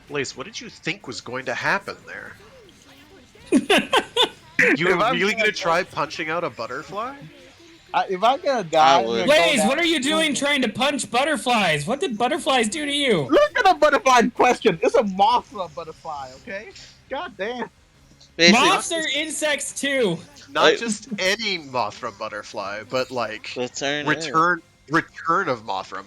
Lace, what did you think was going to happen there? You were If I'm really gonna- gonna try punching out a butterfly? If I'm gonna die, I'm would. gonna go Blaze, down- what are you doing trying to punch butterflies? What did butterflies do to you? Look at the butterfly in question. It's a Mothra butterfly, okay? God damn. Basically, Moths are insects too. Not Like- just any Mothra butterfly, but like return. return of Mothra.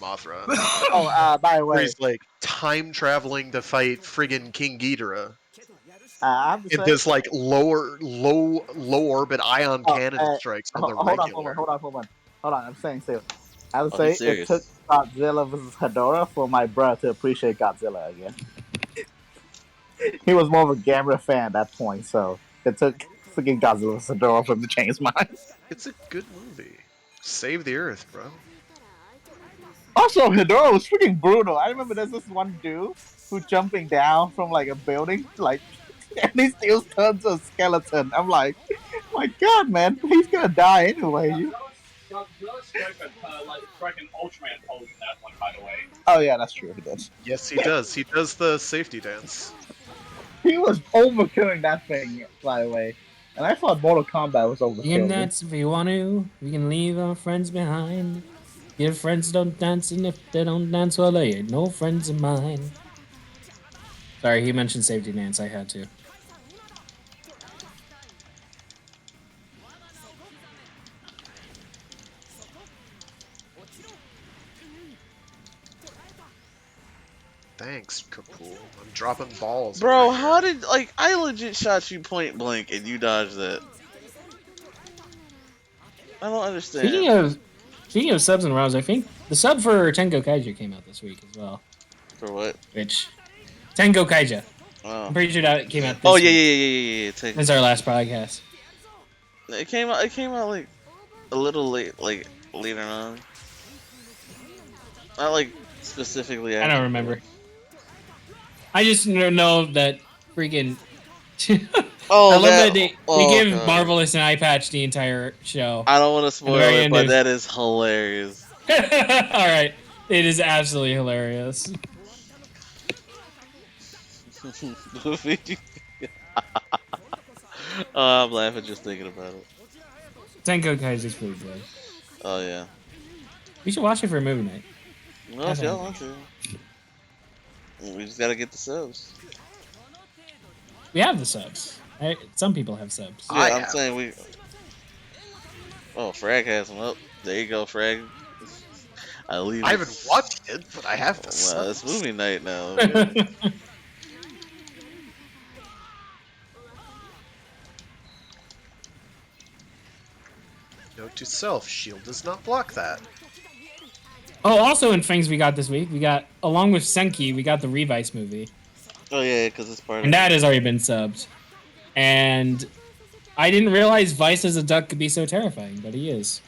Oh, by the Where way, he's like time traveling to fight friggin' King Ghidorah I have to in say, this like low orbit ion cannon strikes on the hold regular. on. I'm saying still. I would Oh, say he's it serious. took Godzilla vs. Hedorah for my brother to appreciate Godzilla again. He was more of a Gamera fan at that point, so it took freaking Godzilla vs. Hedorah for him to change his mind. It's a good movie. Save the Earth, bro. Also, Hedorah was freaking brutal. I remember there's this one dude who jumping down from like a building, like, and he still turns to a skeleton. I'm like, my god, man, he's gonna die anyway. Godzilla strike an Ultraman pose in that one, by the way. Oh yeah, that's true. He does. Yes, he does. He does the safety dance. He was overkilling that thing, by the way. And I thought Mortal Kombat was We can overkilling. dance if we want to. We can leave our friends behind. Your friends don't dance, and if they don't dance, well, they ain't no friends of mine. Sorry, he mentioned safety dance. I had to. Thanks, Kapoor. I'm dropping balls. Bro, over how here. did I legit shot you point blank and you dodged that? I don't understand. Speaking of subs and rounds, I think the sub for Tengo Kaija came out this week as well. For what? Which Tengo Kaija. Oh, I'm pretty sure that came out. This oh yeah, week. yeah. Take That's our last podcast. It came out like a little late, like later on. Not like specifically. I don't remember. I just know that freaking. Oh, I love that they give God. Marvelous an eye patch the entire show. I don't want to spoil very it, end but of- that is hilarious. All right. It is absolutely hilarious. Oh, I'm laughing just thinking about it. Senko Kaiser's pretty good. Oh yeah. We should watch it for a movie night. Well, if y'all want to, we just gotta get the subs. We have the subs. Right? Some people have subs. I Yeah, I'm have. saying we. Oh, Frag has them up. There you go, Frag. I leave. I haven't watched it, but I have the Well, it's subs. movie night now. Okay? Note to self: Shield does not block that. Oh, also in things we got this week, we got, along with Senki, we got the Revice movie. Oh yeah, because it's part of. And that has already been subbed. And I didn't realize Vice as a duck could be so terrifying, but he is.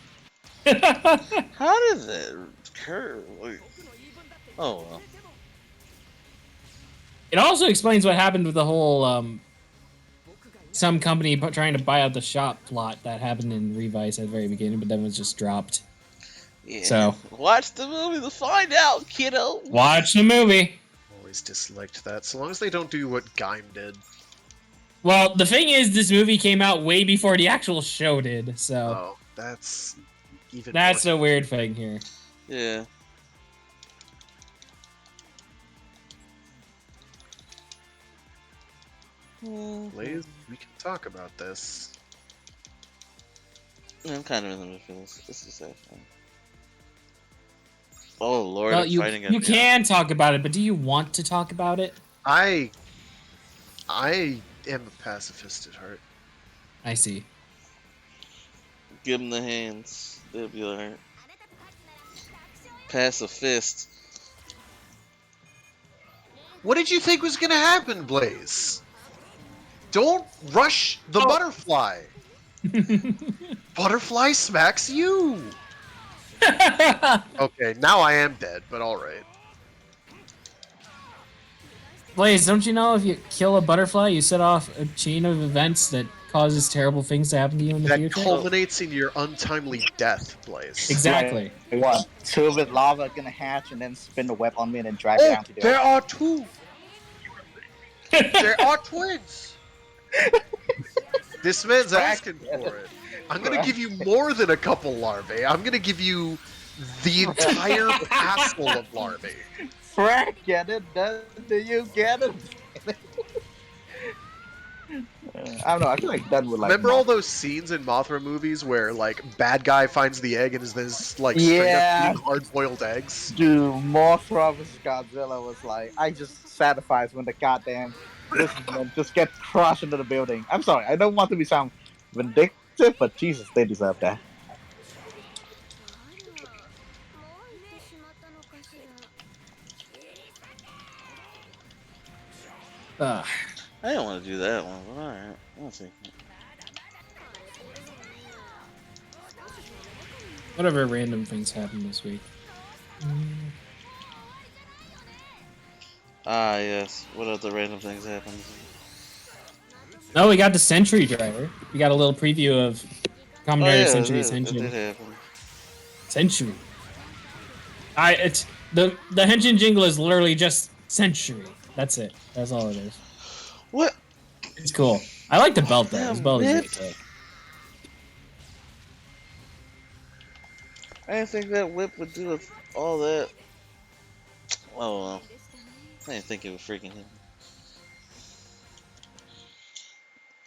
How does it occur? Oh well. It also explains what happened with the whole some company trying to buy out the shop plot that happened in Revice at the very beginning, but then was just dropped. Yeah. So Watch the movie to find out, kiddo. watch the movie. Always disliked that. So long as they don't do what Gaim did. Well, the thing is, this movie came out way before the actual show did, so Oh, that's even. that's more... a weird thing here. Yeah. Blaze, we can talk about this. I'm kind of in the mood for this. This is fun. Oh lord, Well, I'm you fighting you can talk about it, but do you want to talk about it? I am a pacifist at heart. I see. Give him the hands. They'll be alright. Pass a fist. What did you think was gonna happen, Blaze? Don't rush the butterfly. Butterfly smacks you. Okay, now I am dead, but alright. Blaze, don't you know if you kill a butterfly, you set off a chain of events that causes terrible things to happen to you in the That future? culminates in your untimely death, Blaze. Exactly. Like, what? Two with lava gonna hatch and then spin the web on me and then drag it Oh, down to the there ocean. are two. There are twins. This man's asking for it. I'm gonna give you more than a couple larvae. I'm gonna give you the entire castle of larvae. Frack, get it? Do you get it? I don't know. I feel like done with like. Remember all those scenes in Mothra movies where like bad guy finds the egg and is then like straight Yeah. up eating hard-boiled eggs? Dude, Mothra vs. Godzilla was like, I just satisfied when the goddamn businessmen just get crushed into the building. I'm sorry, I don't want to be sound vindictive, but Jesus, they deserve that. Ugh. I don't want to do that one, but alright. We'll see. Whatever random things happened this week. Ah, yes. What other random things happened? Oh, we got the Century driver. We got a little preview of Commodore Century that Ascension. did happen. Century. It's the Henshin jingle is literally just Century. That's it. That's all it is. What? It's cool. I like the belt though. This belt is really Whip. cool. I didn't think that whip would do all that. Oh well. I didn't think it would freaking hit me.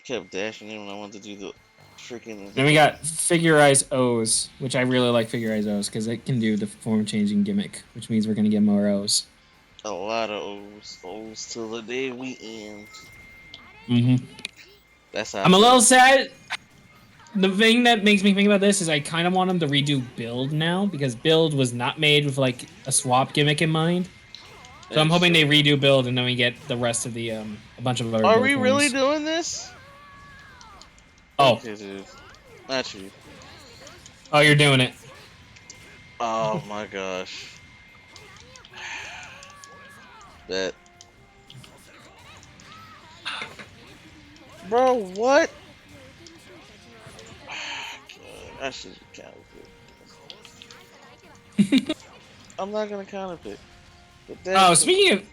Kept dashing in when I wanted to do the freaking. Then we got Figure-Eyes O's, which I really like Figure-Eyes O's because it can do the form-changing gimmick, which means we're gonna get more O's. A lot of O's. O's till the day we end. Mm-hmm. That's how I'm a little sad. The thing that makes me think about this is I kind of want them to redo Build now because Build was not made with like a swap gimmick in mind. So I'm hoping they redo Build and then we get the rest of the a bunch of other. Are build we really forms. doing this? Oh, Okay, dude. Not you. oh, you're doing it. Oh my gosh. Bet. Bro, what? God, I should have counted it. I'm not gonna counterpick. But Oh, speaking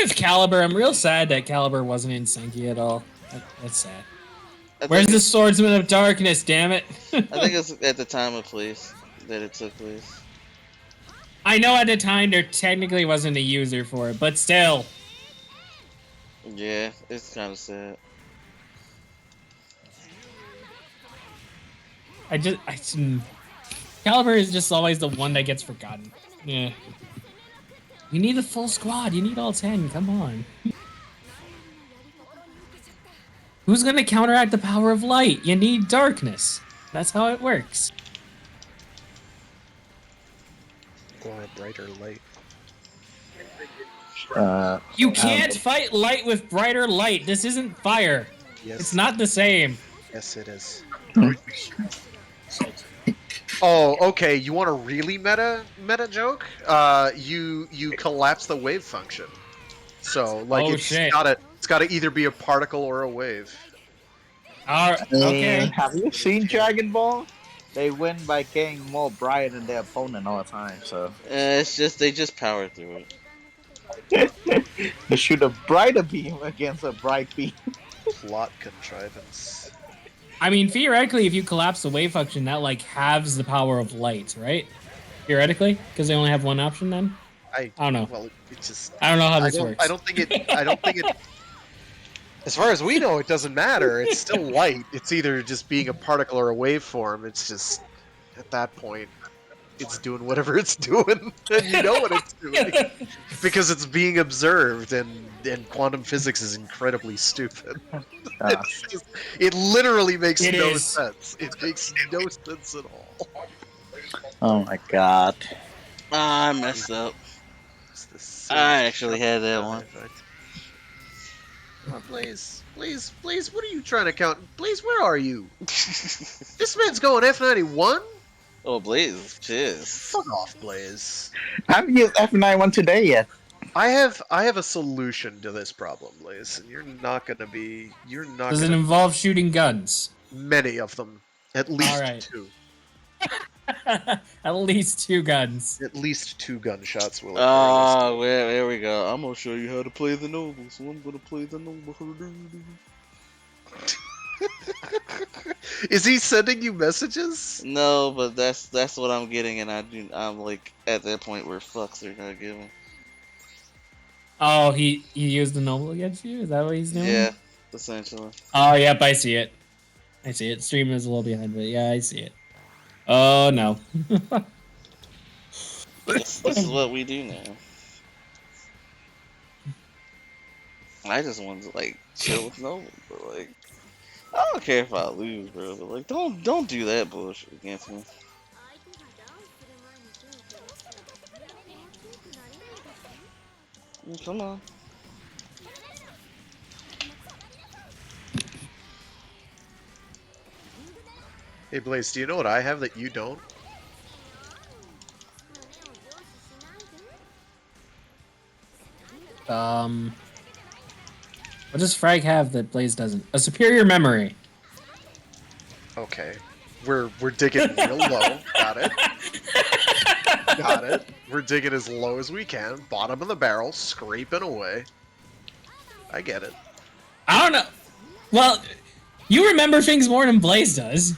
of Caliber, I'm real sad that Caliber wasn't in Senki at all. That's sad. Where's the Swordsman of Darkness? Damn it! I think it's at the time of place that it took place. I know at the time there technically wasn't a user for it, but still. Yeah, it's kind of sad. Caliber is just always the one that gets forgotten. Yeah. You need the full squad. You need all 10. Come on. Who's gonna counteract the power of light? You need darkness. That's how it works. Why brighter light? You can't fight light with brighter light. This isn't fire. Yes. It's not the same. Yes, it is. Oh, okay. You want a really meta joke? You collapse the wave function. So like it's gotta either be a particle or a wave. Okay. Have you seen Dragon Ball? They win by getting more bright than their opponent all the time. So It's just they just power through it. they shoot a brighter beam against a bright beam. Plot contrivance. I mean, theoretically, if you collapse the wave function, that like halves the power of light, right? Theoretically, because they only have one option then. I don't know. Well, it just. I don't know how this works. I don't think it. As far as we know, it doesn't matter. It's still light. It's either just being a particle or a waveform. It's just at that point, it's doing whatever it's doing, and you know what it's doing because it's being observed, and quantum physics is incredibly stupid. It literally makes no sense. It makes no sense at all. Oh my god! I messed up. I actually had that one. Oh, Blaze, what are you trying to count? Blaze, where are you? This man's going F91? Oh, Blaze, cheers. Fuck off, Blaze. I haven't used F91 today yet. I have a solution to this problem, Blaze, and you're not gonna. Does it involve shooting guns? Many of them. At least 2. At least 2 guns. At least 2 gunshots will occur. There we go. I'm gonna show you how to play the noble, so I'm gonna play the noble. Is he sending you messages? No, but that's what I'm getting, and I'm like at that point where fucks are gonna give him. Oh, he used the noble against you? Is that what he's doing? Yeah, essentially. Oh, yep, I see it. Stream is a little behind, but yeah, I see it. Oh, no. This is what we do now. I just want to, like, chill with Noble, but, like, I don't care if I lose, bro, but, like, don't do that bullshit against me. Come on. Hey, Blaze, do you know what I have that you don't? What does Frag have that Blaze doesn't? A superior memory. Okay. We're digging real low. Got it. Got it. We're digging as low as we can. Bottom of the barrel, scraping away. I get it. I don't know. Well, you remember things more than Blaze does.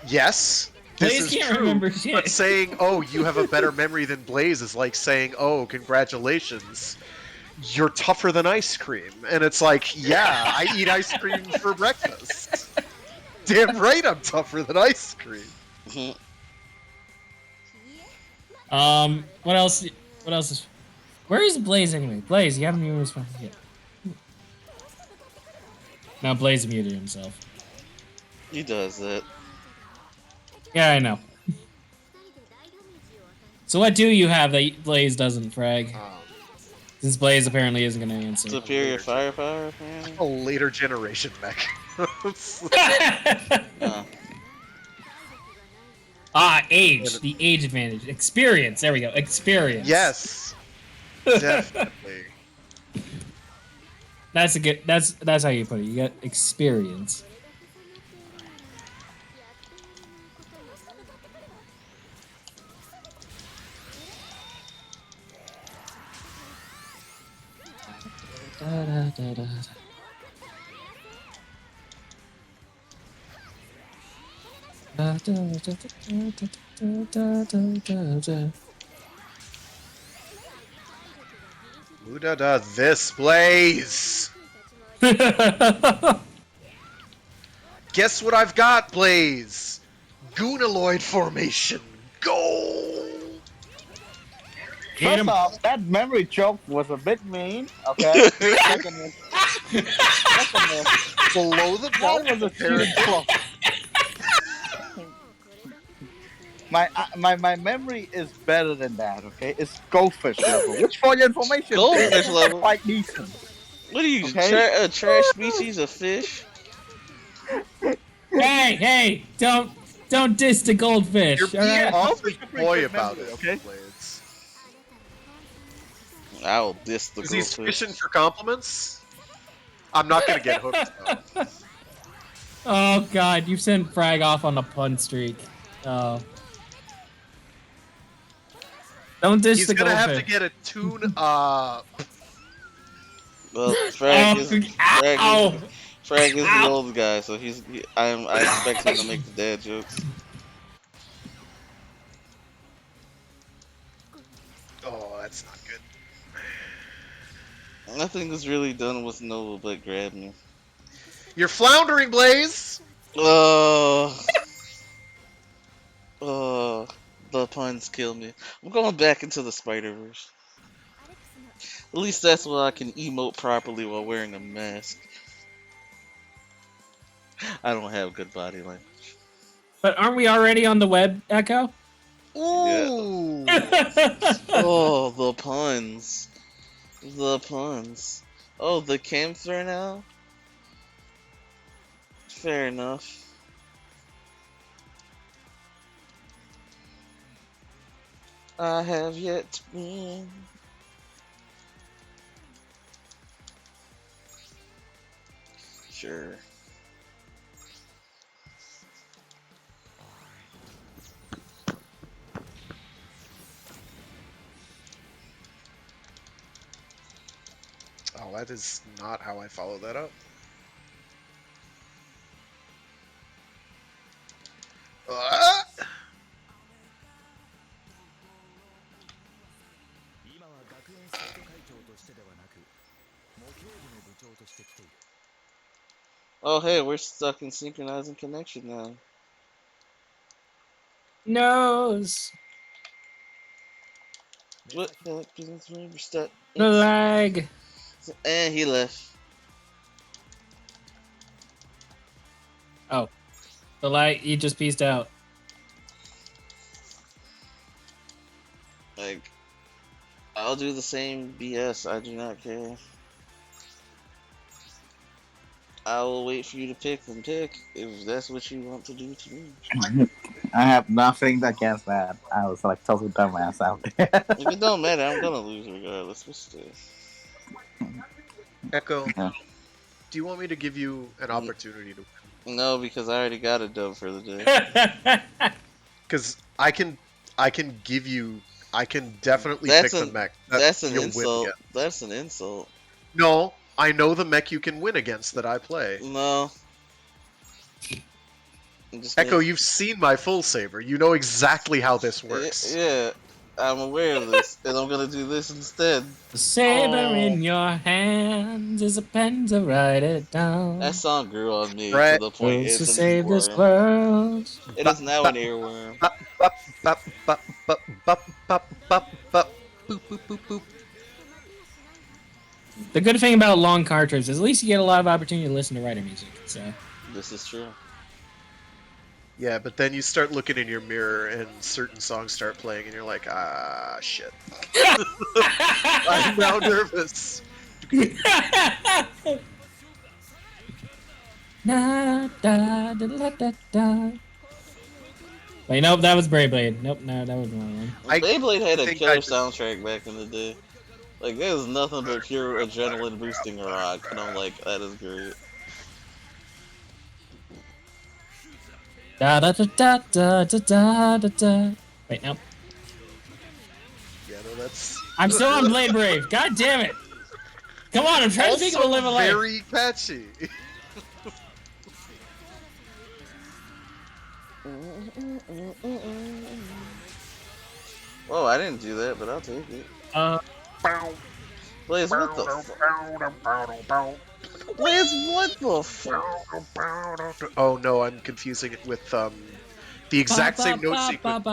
Yes. Blaze can't remember shit. But saying, oh, you have a better memory than Blaze is like saying, oh, congratulations. You're tougher than ice cream. And it's like, yeah, I eat ice cream for breakfast. Damn right I'm tougher than ice cream. What else is... Where is Blaze anyway? Blaze, you haven't even responded yet. Now Blaze muted himself. He does that. Yeah, I know. So what do you have that Blaze doesn't, Frag? Since Blaze apparently isn't going to answer. Superior firepower, apparently? A later generation mech. Age. The age advantage. Experience. There we go. Experience. Yes. Definitely. That's a good... That's how you put it. You got experience. Da, da, da, da. Da, da, da, da, da, da, da, da, da. Udada this, Blaze! Guess what I've got, Blaze? Goonaloid formation. Go! Hit First him. off, that memory joke was a bit mean. Okay. Second is Below the belt. that was a cheating flaw. My memory is better than that. Okay, it's goldfish level, which for your information Goldfish is level. quite decent. What are you, Okay. a trash species of fish? Hey, don't diss the goldfish. You're all being right? awfully Goldfish are pretty coy good about memory, it, okay? Blades. I'll diss the Is he goldfish. fishing for compliments? I'm not gonna get hooked though. Oh god, you sent Frag off on a pun streak. Oh. Don't diss He's the gonna goldfish. have to get a tune Well, Oh, Frag is ow! the Ow. old guy, so I expect him to make the dad jokes. Oh, that's not good. Nothing was really done with Nova but grab me. You're floundering, Blaze! Oh, oh, the puns kill me. I'm going back into the Spiderverse. At least that's why I can emote properly while wearing a mask. I don't have good body language. But aren't we already on the web, Echo? Ooh! Oh, the puns. The puns. Oh, the camphor now? Fair enough. I have yet to win. Sure. Oh, that is not how I follow that up. Ah! Oh, hey, we're stuck in synchronizing connection now. Nose. What? We're stuck. The lag. And he left. Oh. The lag, he just pieced out. Like, I'll do the same BS. I do not care. I will wait for you to pick and pick if that's what you want to do to me. I have nothing against that. I was like total dumbass out there. If it don't matter, I'm gonna lose regardless. But still. Echo, Yeah. do you want me to give you an opportunity to win? No, because I already got a dub for the day. Because I can give you. I can definitely That's pick the an- mech. That's an you'll win insult. against. That's an insult. No, I know the mech you can win against that I play. No. I'm just Echo, gonna- you've seen my full saber. You know exactly how this works. Yeah, I'm aware of this, and I'm gonna do this instead. The saber Oh. in your hands is a pen to write it down. That song grew on me Brett. to the point Ways it's to an save this earworm. world. It is now an earworm. Bop, bop, bop, bop, bop, bop, bop, bop, bop. Boop, boop, boop, boop. The good thing about long cartridges is at least you get a lot of opportunity to listen to writer music. So This is true. Yeah, but then you start looking in your mirror and certain songs start playing and you're like, ah, shit. I'm now nervous. Da, da, da, da, da, da. Wait, nope, that was Beyblade. Nope, no, that was the wrong one. I Beyblade had a think killer I just- soundtrack back in the day. Like, there's nothing but pure adrenaline boosting rock, and I'm like, that is great. Da da da da da da da da da. Wait, nope. Yeah, no, that's. I'm still on Blade Brave. God damn it. Come on, I'm trying to think of a live a life. very catchy. Whoa, I didn't do that, but I'll take it. Blaze, what the fuck? Blaze, what the fuck? Oh no, I'm confusing it with the exact same note sequence.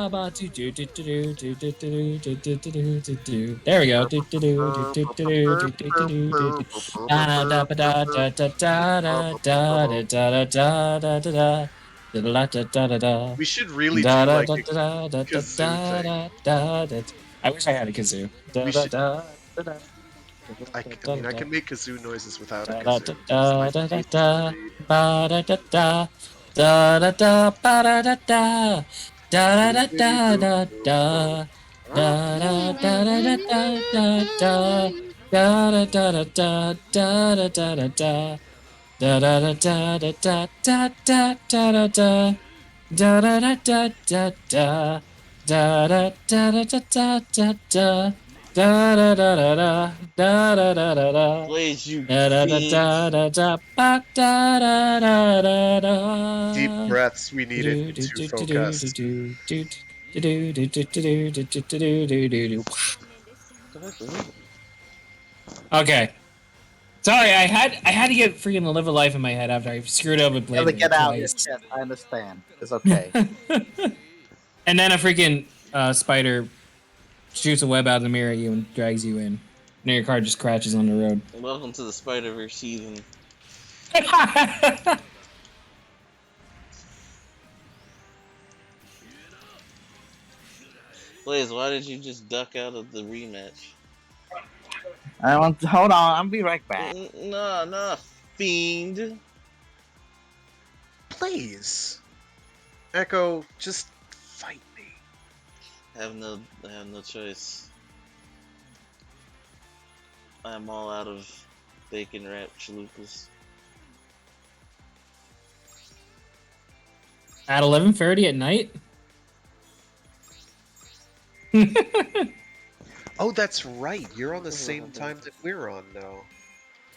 There we go. We should really do like a kazoo thing. I wish I had a kazoo. We should. I mean, I can make kazoo noises without a kazoo. It's my teeth Blaze, you fiend. Deep breaths we needed to focus. Okay. Sorry, I had to get freaking Live a Life in my head after I screwed up with Blade Gotta Runner get out of your twice. chest. I understand. It's okay. And then a freaking spider shoots a web out of the mirror at you and drags you in. And then your car just crashes on the road. Welcome to the Spiderverse season. Blaze, why did you just duck out of the rematch? I want to hold on. I'll be right back. Nah, fiend. Please, Echo, just fight me. I have no choice. I'm all out of bacon wrapped chalupas. At 11:30 at night? Oh, that's right. You're on the same time that we're on now.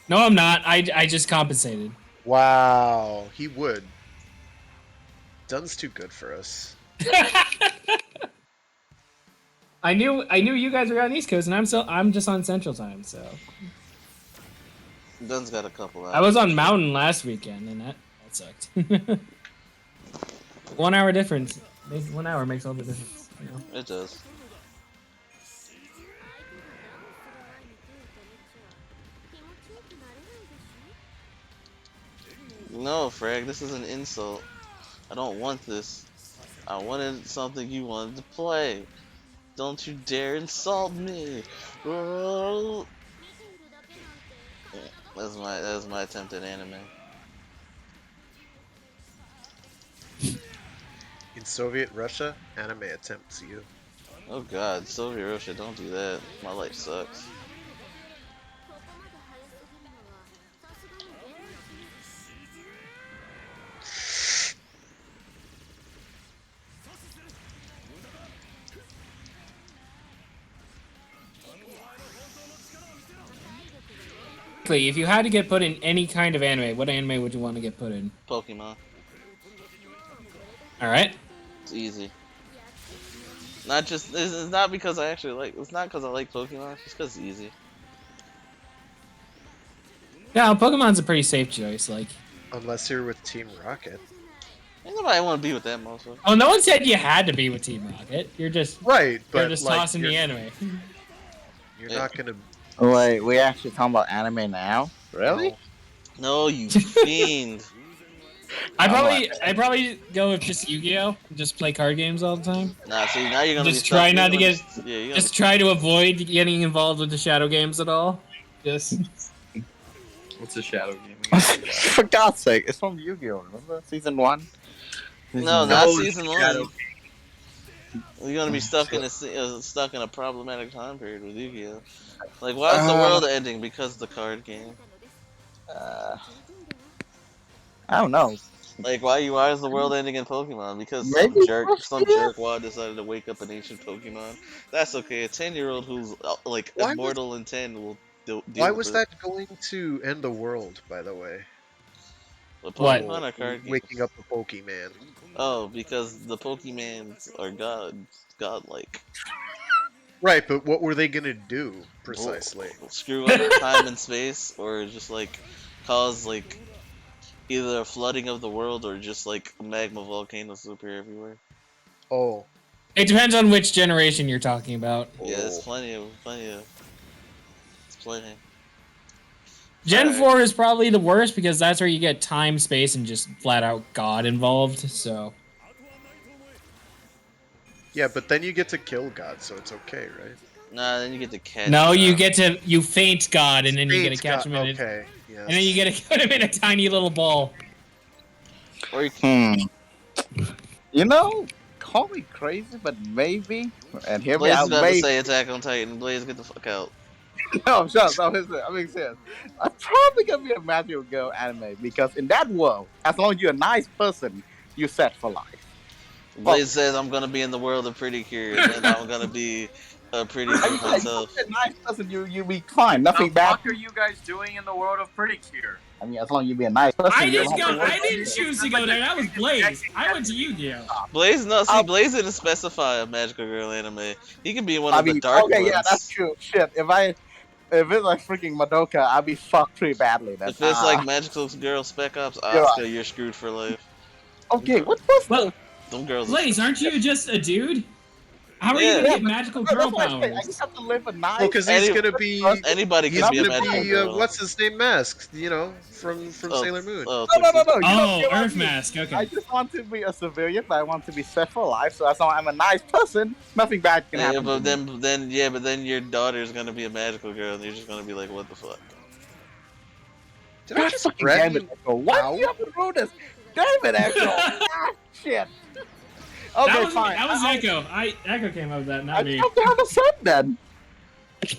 No, I'm not. I just compensated. Wow, he would. Dun's too good for us. I knew you guys were on East Coast, and I'm just on Central Time. So Dun's got a couple hours. I was on Mountain last weekend, and that sucked. 1 hour difference. 1 hour makes all the difference. You know? It does. No, Frag, this is an insult. I don't want this. I wanted something you wanted to play. Don't you dare insult me. Oh. That's my attempt at anime. In Soviet Russia, anime attempts you. Oh god, Soviet Russia, don't do that. My life sucks. If you had to get put in any kind of anime, what anime would you want to get put in? Pokemon. All right. It's easy. Not just. It's not because I actually like. It's not because I like Pokemon. It's just because it's easy. Yeah, Pokemon's a pretty safe choice. Like, Unless you're with Team Rocket. Ain't nobody want to be with that motherfucker. oh, no one said you had to be with Team Rocket. You're just Right, but you're just like, tossing the anime. You're Yeah. not gonna. Wait, we actually talking about anime now? Really? No, you fiend. I probably go with just Yu-Gi-Oh. Just play card games all the time. Nah, see, now you're gonna Just be try stuck. not to You're get. gonna- Yeah, you're Just try to avoid getting involved with the shadow games at all. Just. What's a shadow game? For God's sake, it's from Yu-Gi-Oh! Remember season 1? No, not No, season Shadow one. You're gonna be stuck in a problematic time period with Yu-Gi-Oh. Like, why is the world ending? Because of the card game. I don't know. Like, why is the world ending in Pokemon? Because Maybe some jerkwad decided to wake up an ancient Pokemon. That's okay. A 10-year-old who's like Why immortal in 10 will deal Why with was it. that going to end the world, by the way? The What? Pokemon are card Waking games. up the Pokemon. Oh, because the Pokemons are godlike. Right, but what were they gonna do Well, precisely? screw up time and space, or just like cause like either a flooding of the world or just like magma volcanoes to appear everywhere. Oh, It depends on which generation you're talking about. Yeah, there's oh. it's plenty. Gen Alright. 4 is probably the worst because that's where you get time, space, and just flat out God involved. So Yeah, but then you get to kill God, so it's okay, right? Nah, then you get to catch. no, you faint God, and then you get to Faint catch God. him in it, Okay, yes. and then you get to put him in a tiny little ball. Or you can, You know, call me crazy, but maybe, and hear me Blaze is out, about to maybe. say Attack on Titan. Blaze, get the fuck out. No, shut up. No, listen, I'm being serious. I'm probably gonna be a Magical Girl anime because in that world, as long as you're a nice person, you're set for life. Blaze says I'm gonna be in the world of Pretty Cure, and then I'm gonna be a Pretty Cure myself. You're a nice person, you be fine. The Nothing bad. fuck are you guys doing in the world of Pretty Cure? I mean, as long as you be a nice person, I you don't have to worry I about didn't it. choose to go there. That was Blaze. I went to Yu-Gi-Oh. Blaze, no, see, Blaze didn't specify a Magical Girl anime. He could be one I of the mean, dark okay, ones. yeah, that's true. Shit, if it's like freaking Madoka, I'll be fucked pretty badly. Then. If it's like Magical Girl Spec Ops You're Asuka, you're screwed for life. okay, what was Well, the? Them girls. Blaze, aren't you just a dude? How are you Yeah. gonna Yeah, get magical That's girl what I say. I powers? just have to live a nice. Well, because he's Any- gonna be. Anybody He's can be a gonna Magical be Girl. what's his name mask, you know, from Oh, Sailor Moon. Oh, No. You don't Oh, get what I Earth mean. Mask. I Okay. just want to be a civilian, but I want to be set for life. So as long as I'm a nice person, nothing bad can Yeah, happen. but to me. then your daughter's gonna be a Magical Girl, and you're just gonna be like, what the fuck? Did I God just fucking grab damn you? it, Echo. Why Ow. do you have to ruin this? Damn it, Echo. Ah, shit. Okay, That was fine. that was Echo. Echo came up with that, I not me. just have to have a son then.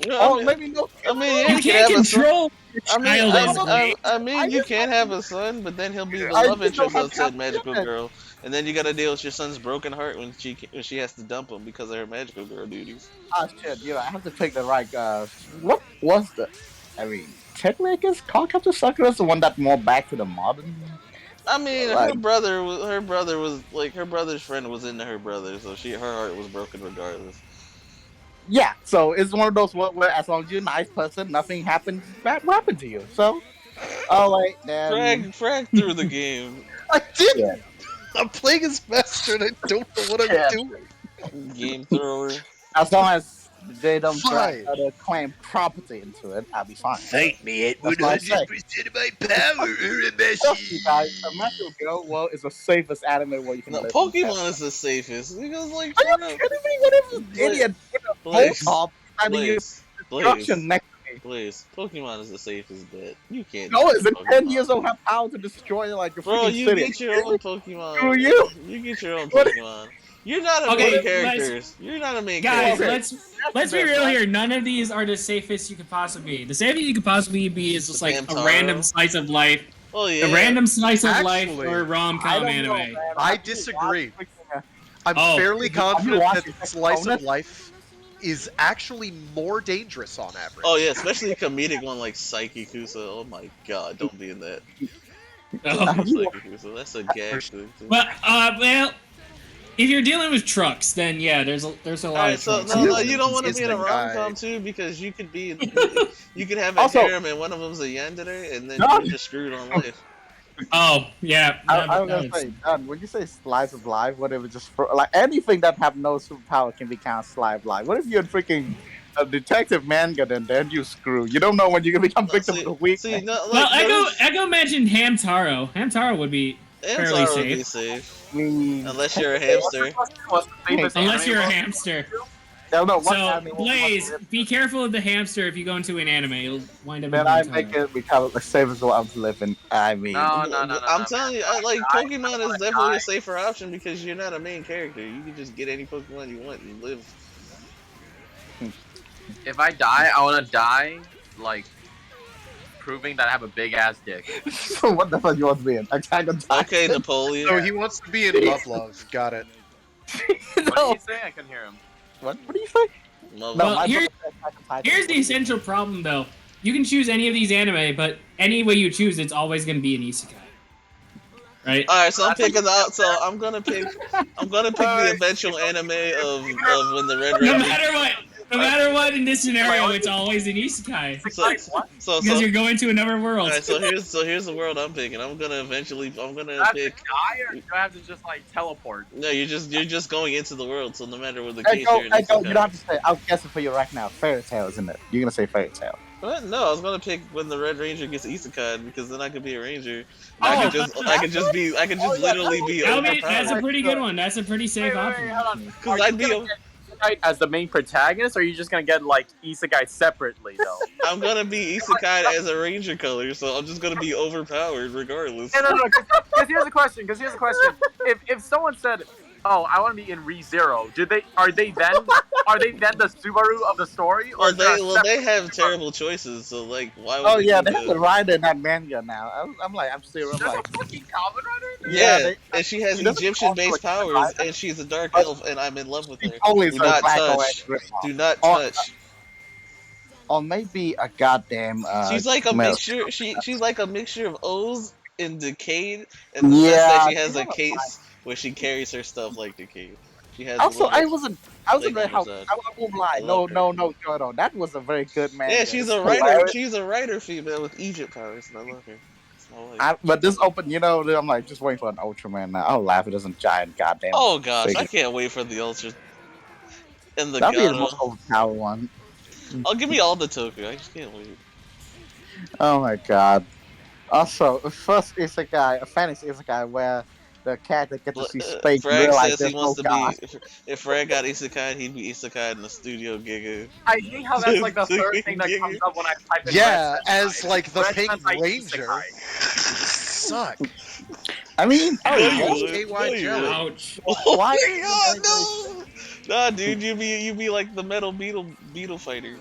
No, Oh, I mean, maybe no. I mean, yeah, You you can can't have a son. control your I mean, child as I great. you can have a son, but then he'll be the I love just don't interest have of said to Magical have it. Girl, and then you gotta deal with your son's broken heart when she has to dump him because of her Magical Girl duties. Ah, shit. I have to pick the right. What was the? I mean, technically, I guess Cardcaptor Sakura is the one that's more back to the modern. I mean, her Like- brother was like her brother's friend was into her brother, so her heart was broken regardless. Yeah, so it's one of those where as long as you're a nice person, nothing bad will happen to you. So, alright, then. Frag through the game. I did. Yeah. I'm playing as Master and I don't know what I'm Yeah. doing. Game thrower. As long as they don't Fine. claim property into it, I'll be fine. Fight me at That's what I say. 100% of my power, Trust me, guys, a Magical Girl world is the safest anime where you can No, live. Pokemon is the safest because like Are you no, kidding me? What if this idiot with a pole Blaze, top and you destruction next to me? Blaze, Pokemon is the safest bet. You can't. No, beat is it Pokemon. 10 years old have power to destroy like a Bro, freaking you city? get your own Pokemon. Screw you. You get your own What- Pokemon. You're not a Okay, main let's- character. You're not a main Guys, character. let's be real here. None of these are the safest you could possibly be. The safest you could possibly be is just like a Hamtaro. random slice of life, Oh yeah. a random slice of life, Actually, or a I rom-com don't anime. know, man. I Have you disagree. watched freaking, I'm Oh. fairly Have you confident watched that the Slice of Opponent? Life is actually more dangerous on average. Oh yeah, especially a comedic one like Psyche Kusa. Oh my god, don't be in that. Oh. Psyche Kusa. That's a gag thing. Too. Well, if you're dealing with trucks, then yeah, there's a lot Alright, of so trucks. no, you don't want to Is be in a the rom-com guy. too because you could be, you could have a Also- harem and one of them's a yandere and then No. you're just screwed on life. Oh yeah, I that was gonna was- say, Dan, when you say slice of life, whatever, just like anything that have no superpower can be counted slice of life. What if you're freaking a detective manga, then you screw? You don't know when you're gonna become victim of the week. See, no, well, like, Echo mentioned Hamtaro. Hamtaro would be fairly Hamtaro would be safe. safe I mean, unless you're a hamster. What's the safest Unless anime you're a world? hamster. I don't know what So, anime will- Blaze, be careful of the hamster if you go into an anime. You'll wind up Then with I Hamtaro. make it become the safest one I'm living. I mean, No. I'm telling you, Pokemon is definitely a safer option because you're not a main character. You can just get any Pokemon you want and live. If I die, I want to die like proving that I have a big ass dick. so what the fuck you want to be in? Attack on Titan? Okay, Napoleon. So he wants to be in Love Love. Got it. What did No. he say? I couldn't hear him. What do you say? Love No, Well, my here- brother said Attack on Titan. Here's the essential problem, though. you can choose any of these anime, but any way you choose, it's always going to be an isekai. Right? All right, so I'm picking out. So I'm gonna pick the eventual anime of when the Red No Ranger. matter what, in this scenario, it's always an isekai. So Because you're going to another world. all right, so here's the world I'm picking. I'm gonna pick. Do I have to die or do I have to just like teleport? No, you're just going into the world. So no matter what the Hey, case, go, you're an hey, go. You isekai. don't have to say. I'll guess it for you right now. Fairy Tail, isn't it? You're gonna say Fairy Tail. What? No, I was gonna pick when the Red Ranger gets isekai because then I could be a ranger. Oh, I could just literally be that's a overpowered. pretty good one. That's a pretty safe option. Hold on. Because Are I'd you be. gonna get Isekai as the main protagonist, or are you just gonna get like Isekai separately though? I'm gonna be isekai as a ranger color, so I'm just gonna be overpowered regardless. No. Because here's the question. If someone said, "Oh, I want to be in ReZero," are they then the Subaru of the story? Or They have terrible choices, so like, why would Oh they yeah, do they have that? the rider in that manga now. I'm There's a fucking Kamen Rider? Yeah, and she has she doesn't Egyptian-based talk like powers, that. and she's a dark elf, and I'm in love with She her. totally Do is a not black touch. or Do not Or- touch. or maybe a goddamn. She's like a milk. mixture. She's like a mixture of O's and Decade, and the Yeah, best that she she has a has a case where she carries her stuff like Decade. She has. Also, a little, I wasn't very how. Like, I won't lie. I No, love her. no, Jordan. That was a very good manga. Yeah, she's a It's writer. hilarious. She's a writer female with Egypt powers, and I love her. It's my wife. But this open, I'm like just waiting for an Ultraman now. I'll laugh. It doesn't giant goddamn. Oh gosh, I figure. can't wait for the Ultra and the That'll be the Gato. most overpowered one. Oh, give me all the Toku. I just can't wait. Oh my god. Also, first isekai, a fantasy isekai where the character gets to see space and Frag realize says he there's no wants to god. be. If Frag got isekai, he'd be isekai in the Studio Giga. I hate how that's like the third thing that comes up when I type in Yeah, Red as Sentai. like the Red Pink Sentai Ranger. Isekai. Suck. I mean, No, you would. KY No, you jelly. would. Ouch. Oh Why- my god, no! Nah, dude, you be like the metal beetle fighter.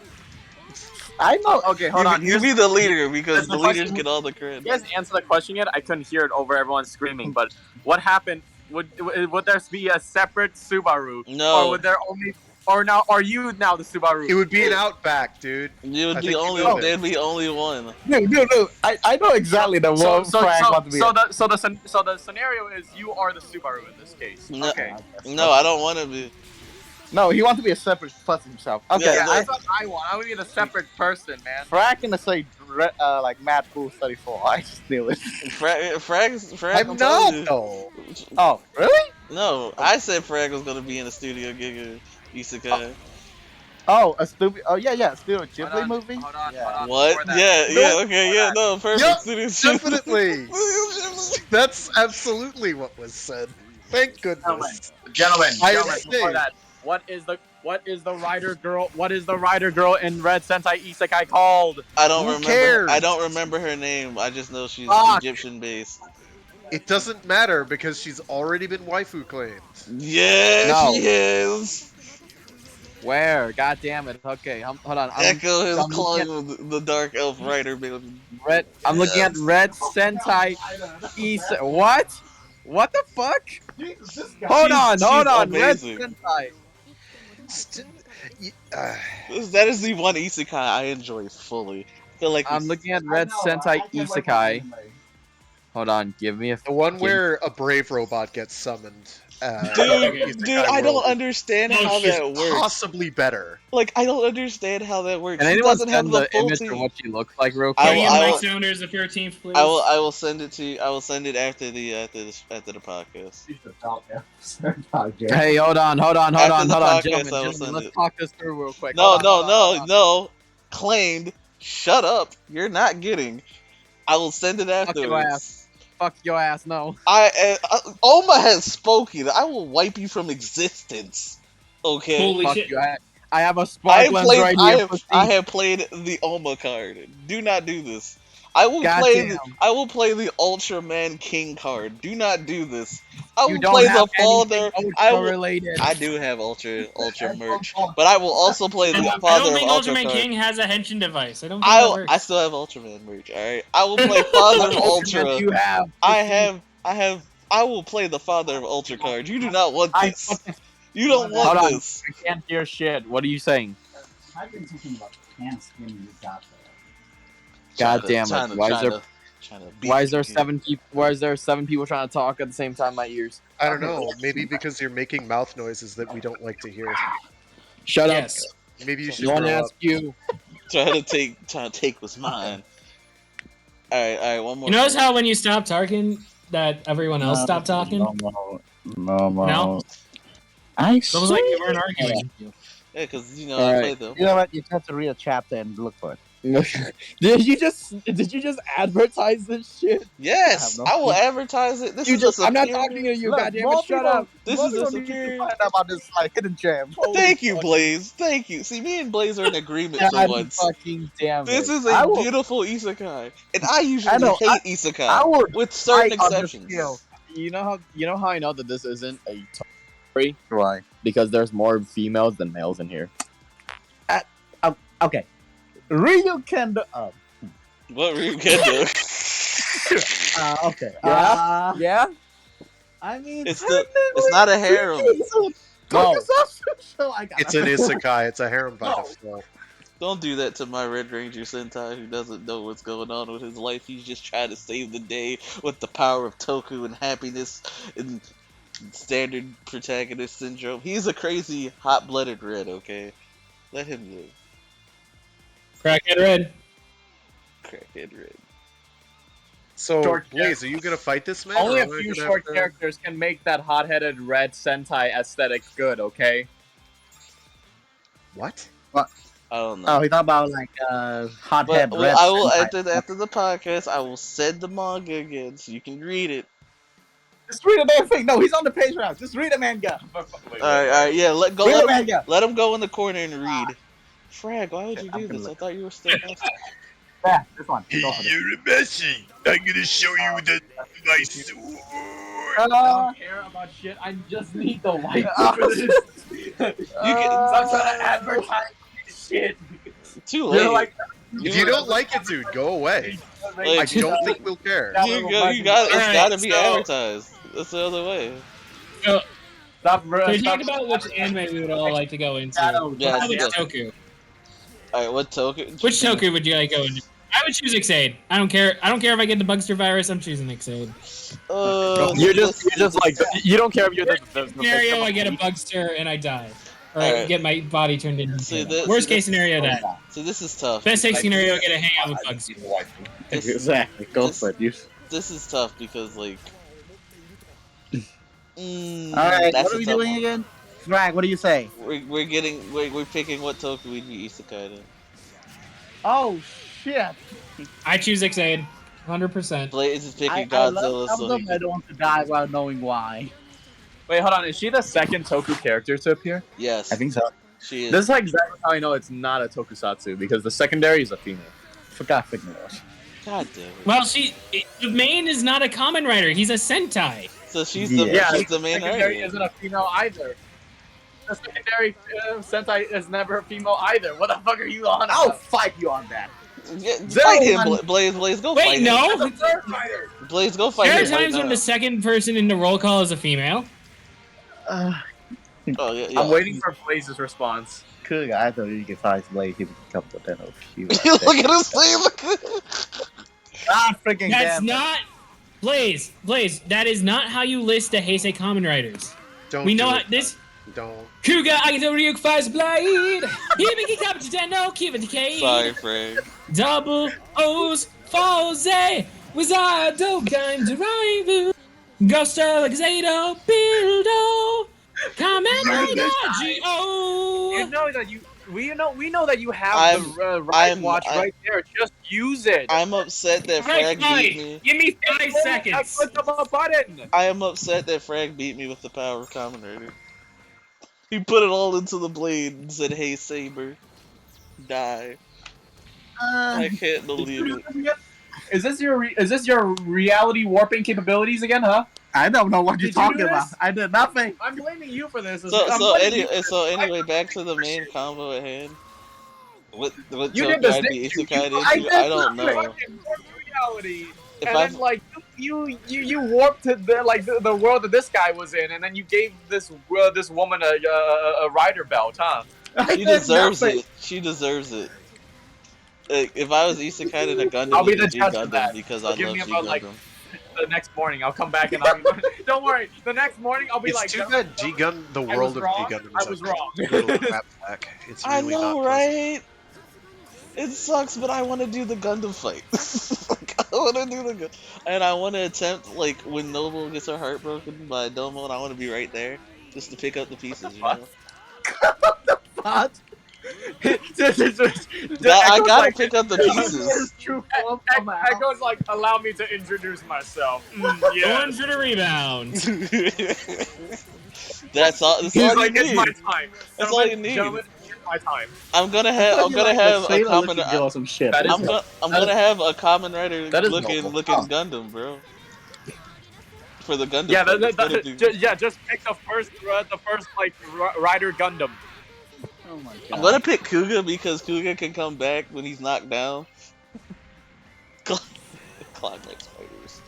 I know. Okay, hold on. You be the leader because here's the the leaders question. get all the credit. You guys answer the question yet? I couldn't hear it over everyone screaming. But what happened? Would there be a separate Subaru? No. Or would there only? Or now? Are you now the Subaru? It would be an Outback, dude. You would I be think you only. know There'd be only one. No. I know exactly the one Frank wants to be. So the scenario is you are the Subaru in this case. No, Okay. no, I don't want to be. No, he wants to be a separate person himself. Okay, Yeah, Yeah, no. that's what I want. I want to be the separate person, man. Frank gonna say like Mad Bull 34. I just knew it. Frag. I'm told not you. though. Oh, really? No, I said Frag was gonna be in the Studio Giga Isekai. Oh, a stupid. Oh yeah, still a Ghibli Hold on, movie. Hold on, Yeah. hold on. What? Before that- Yeah, okay, yeah, no, perfect. Yup, Studio definitely. That's absolutely what was said. Thank goodness. Gentlemen, I before understand. that, what is the rider girl? What is the rider girl in Red Sentai Isekai called? I don't Who remember. cares? I don't remember her name. I just know she's Fuck. Egyptian based. It doesn't matter because she's already been waifu claimed. Yeah, No. she is. Where? God damn it. Okay, hold on. Echo is I'm calling the dark elf rider building. I'm looking at Red Sentai Isekai. What? What the fuck? Hold on. Red amazing. Sentai. St- That is the one isekai I enjoy fully. I feel like I'm looking at Red Sentai Isekai. Hold on, give me a. the one where a brave robot gets summoned. Dude, I don't understand how Is that works. possibly better. Like, I don't understand how that works. Can She anyone doesn't have send the the full image team. of what she looks like real I quick? will- Ian I Mike will- Sounders, the 13th, please. I will send it to you. I will send it after the podcast. Hey, hold on, After the podcast, gentlemen, I will send let's it. talk this through real quick. No, Hold on. no. Claimed. Shut up. You're not getting. I will send it your afterwards. ass. Fuck your ass, no. Oma has spoken. I will wipe you from existence. Okay. Holy Fuck shit. you. I have a I spark have lens played. right I here. have, pussy. I have played the Oma card. Do not do this. I will Goddamn. I will play the Ultraman King card. Do not do this. I You will don't play have the father. anything I ultra will. related. I do have Ultra merch, but I will also play the I father don't of think Ultra Ultraman card. King has a henshin device. I don't think that works. I still have Ultraman merch. All right. I will play father of Ultra. You have. I will play the father of Ultra card. You do not want I this. You don't want Hold on. this. I can't hear shit. What are you saying? I've been thinking about can skin you got God damn it! Why is there beat me. Why is there 7 people trying to talk at the same time in my ears? I don't know. Maybe because you're making mouth noises that we don't like to hear. Shut Yes. Maybe you should up. No one grow up. asked you. Trying to take what's mine. All right, one more. You notice how when you stop talking, that everyone else stopped talking? No. I It was like you weren't arguing. Yeah, because I Alright. played them. You know what? You just have to read a chapter and look for it. Did you just advertise this shit? Yes, I have no I will clue. advertise it. This is a I'm not superior- talking to you. Look, Goddamn more it! Shut people- up. This more is a people need to superior. find out about this hidden gem. Thank you, Blaze. Thank you. See, me and Blaze are in agreement for God once. fucking damn This it. is I a will- beautiful isekai, and I usually I know, hate isekai I would with certain fight on this exceptions. scale. You know how I know that this isn't a story? Right. Because there's more females than males in here. Okay. Ryu can do. What Ryu can do? Okay. Yeah? Yeah? I mean, It's not a harem. No. So I got It's an isekai. It's a harem by default. Don't do that to my Red Ranger Sentai who doesn't know what's going on with his life. He's just trying to save the day with the power of Toku and happiness and standard protagonist syndrome. He's a crazy, hot-blooded Red, okay? Let him live. Crackhead Red. Crackhead Red. So, Short Blaze, are you gonna fight this man? Only or a am I few gonna short have to- characters can make that hot-headed red Sentai aesthetic good, okay? What? I don't know. Oh, he's talking about like hot But head well, red. I will Sentai. after the podcast. I will send the manga again so you can read it. Just read the damn thing. No, he's on the page now. Just read the manga. All right, yeah. Read the manga. Let him go in the corner and read. Frag, why would you do this? I thought you were still. Yeah, this one. Go for it. You're a messy. I'm gonna show you my sword. I don't care about shit. I just need the light for this. You can. Stop trying to advertise this shit. Too late. You're like, If you don't like it, dude, go away. I Like, don't think we'll care. you got. It's Alright, gotta be so- advertised. That's the other way. stop, So we stop. talk about which anime we would all like to go into. Yeah, How about yeah. Toku? All right, what token? Which Toku would you like to go into? I would choose Ixaid. I don't care. I don't care if I get the Bugster virus. I'm choosing Ixaid. You're just like you don't care if you're the Scenario: I get a Bugster and I die, or I Alright. get my body turned into. See, Worst case scenario that. See, this is tough. Best case scenario: I get a hang out with Bugster. This, Exactly. Go This- for it. You. this is tough because like. All right. that's What are a we tough doing one. again? Drag. What do you say? We're picking what token we'd be isekai in. Oh shit! I choose Ixaid, 100%. Blaze is picking I Godzilla, love so them. I don't want to die without knowing why. Wait, hold on. Is she the second Toku character to appear? yes, I think so. she is. This is like exactly how I know it's not a tokusatsu because the secondary is a female. Forgot freaking what. God damn it. Well, the main is not a common writer. He's a Sentai. So she's the Yeah. she's the main secondary writer. isn't a female either. The secondary Sentai is never a female either. What the fuck are you on? I'll about? fight you on that. Yeah, fight him, one. Blaze. Go fight Wait, him. no. The third fighter. Blaze, go fight There are him right times when now. the second person in the roll call is a female. Oh yeah. I'm waiting for Blaze's response. Cool. I thought you could fight Blade. He would come to that. Look at him say, look. Ah, freaking That's damn. not Blaze. That is not how you list the Heisei common writers. Don't We know do how it. this. Don't. Kuga Agito Ryuk Fires Blade. Hibiki Kapitano no Kiva Decay. Sorry, Frank. Double O's Foze. Wizardo Ganjarivu. Ghosta Zato Buildo. Kamen Rider G.O. You know that we know that you have I'm- the right I'm- watch I- right there. Just use it. I'm upset that Right, Frag beat fine. me. Give me 5 I seconds. clicked on a button. I am upset that Frag beat me with the power of Kamen Rider. He put it all into the blade and said, "Hey Saber, die." I can't believe it. Is this your reality warping capabilities again, huh? I don't know what you're Did you do talking about. this? I did nothing. I'm blaming you for this. So anyway, back to the main combo at hand. What You did Toku this. I'd be didn't you? isekai into? I don't know. Fucking warped reality. If And I then like you warped to the world that this guy was in, and then you gave this woman a rider belt, huh? I she did deserves nothing. it. She deserves it. Like, if I was Isekai in a Gundam, I'll be it'd the G judge of Gundam that. because So I give love me G about like Gundam. the next morning. I'll come back and I'll be. Don't worry. The next morning I'll be It's like. too bad G Gun, the I world was of G wrong. Gundam I is a was wrong. little crap sack. It's I really know, not pleasant. right? It sucks, but I want to do the Gundam fight. Like, I want to do the Gundam, and I want to attempt like when Noble gets her heart broken by Domo, and I want to be right there just to pick up the pieces, you know. What? I Echo's gotta like, pick up the His pieces. true form come out. Echo's like, allow me to introduce myself. Going Yes. for the rebound. That's all. That's He's all like, you it's need. my time. That's all you need. Gentlemen, it's my time. I'm gonna I have. thought I'm you gonna like the have a sailor common. looking girl or some shit. That is I'm That gonna have a common writer that is looking noble. looking Oh. Gundam, bro. For the Gundam. Yeah, fight. It's gonna be- just pick the first like rider Gundam. Oh my I'm god. gonna pick Kuga because Kuga can come back when he's knocked down. Climax fighters.